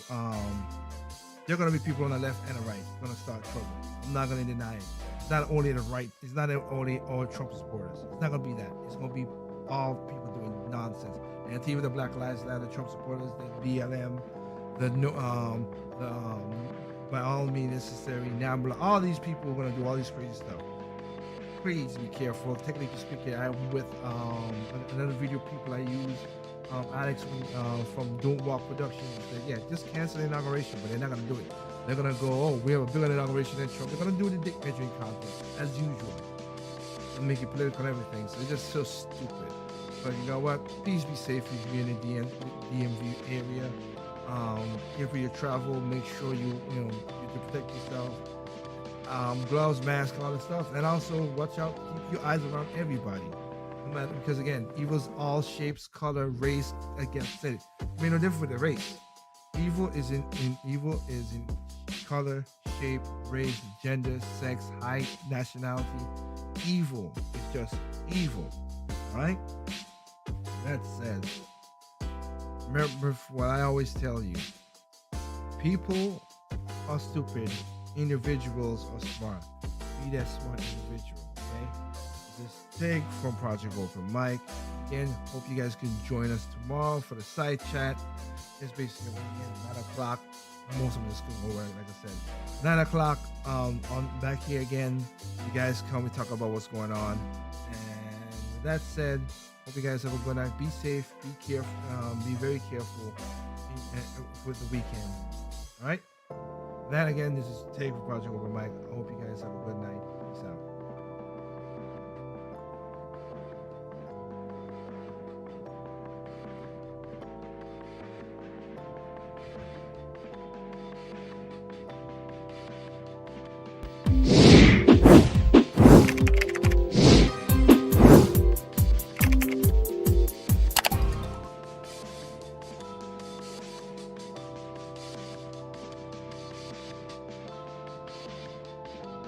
there are going to be people on the left and the right going to start trouble. I'm not going to deny it. It's not only the right. It's not only all Trump supporters. It's not going to be that. It's going to be all people doing nonsense. And even the Black Lives Matter, the Trump supporters, the BLM, by all means necessary, NAMBLA, all these people are going to do all this crazy stuff. Please be careful. Technically speaking, I'm with another video people I use. Alex from Don't Walk Productions said, yeah, just cancel the inauguration, but they're not going to do it. They're going to go, oh, we have a bigger inauguration than Trump. They're going to do the dick measuring contest, as usual, and make it political and everything. So it's just so stupid. But you know what? Please be safe if you're in the DMV area. For your travel, make sure you protect yourself. Gloves, mask, all that stuff. And also, watch out, keep your eyes around everybody. Because again, evil's all shapes, color, race. Again, said it. I mean, no different with the race. Evil is in color, shape, race, gender, sex, height, nationality. Evil is just evil. All right. That said, remember what I always tell you: people are stupid, individuals are smart. Be that smart individual. Okay. This take from Project Open Mike. Again, hope you guys can join us tomorrow for the side chat. It's basically again 9 o'clock. Most of them is going to go right, like I said. 9 o'clock on back here again. You guys come and talk about what's going on. And with that said, hope you guys have a good night. Be safe, be careful, be very careful with the weekend. All right. That again, this is Take from Project Open Mike. I hope you guys have a good night.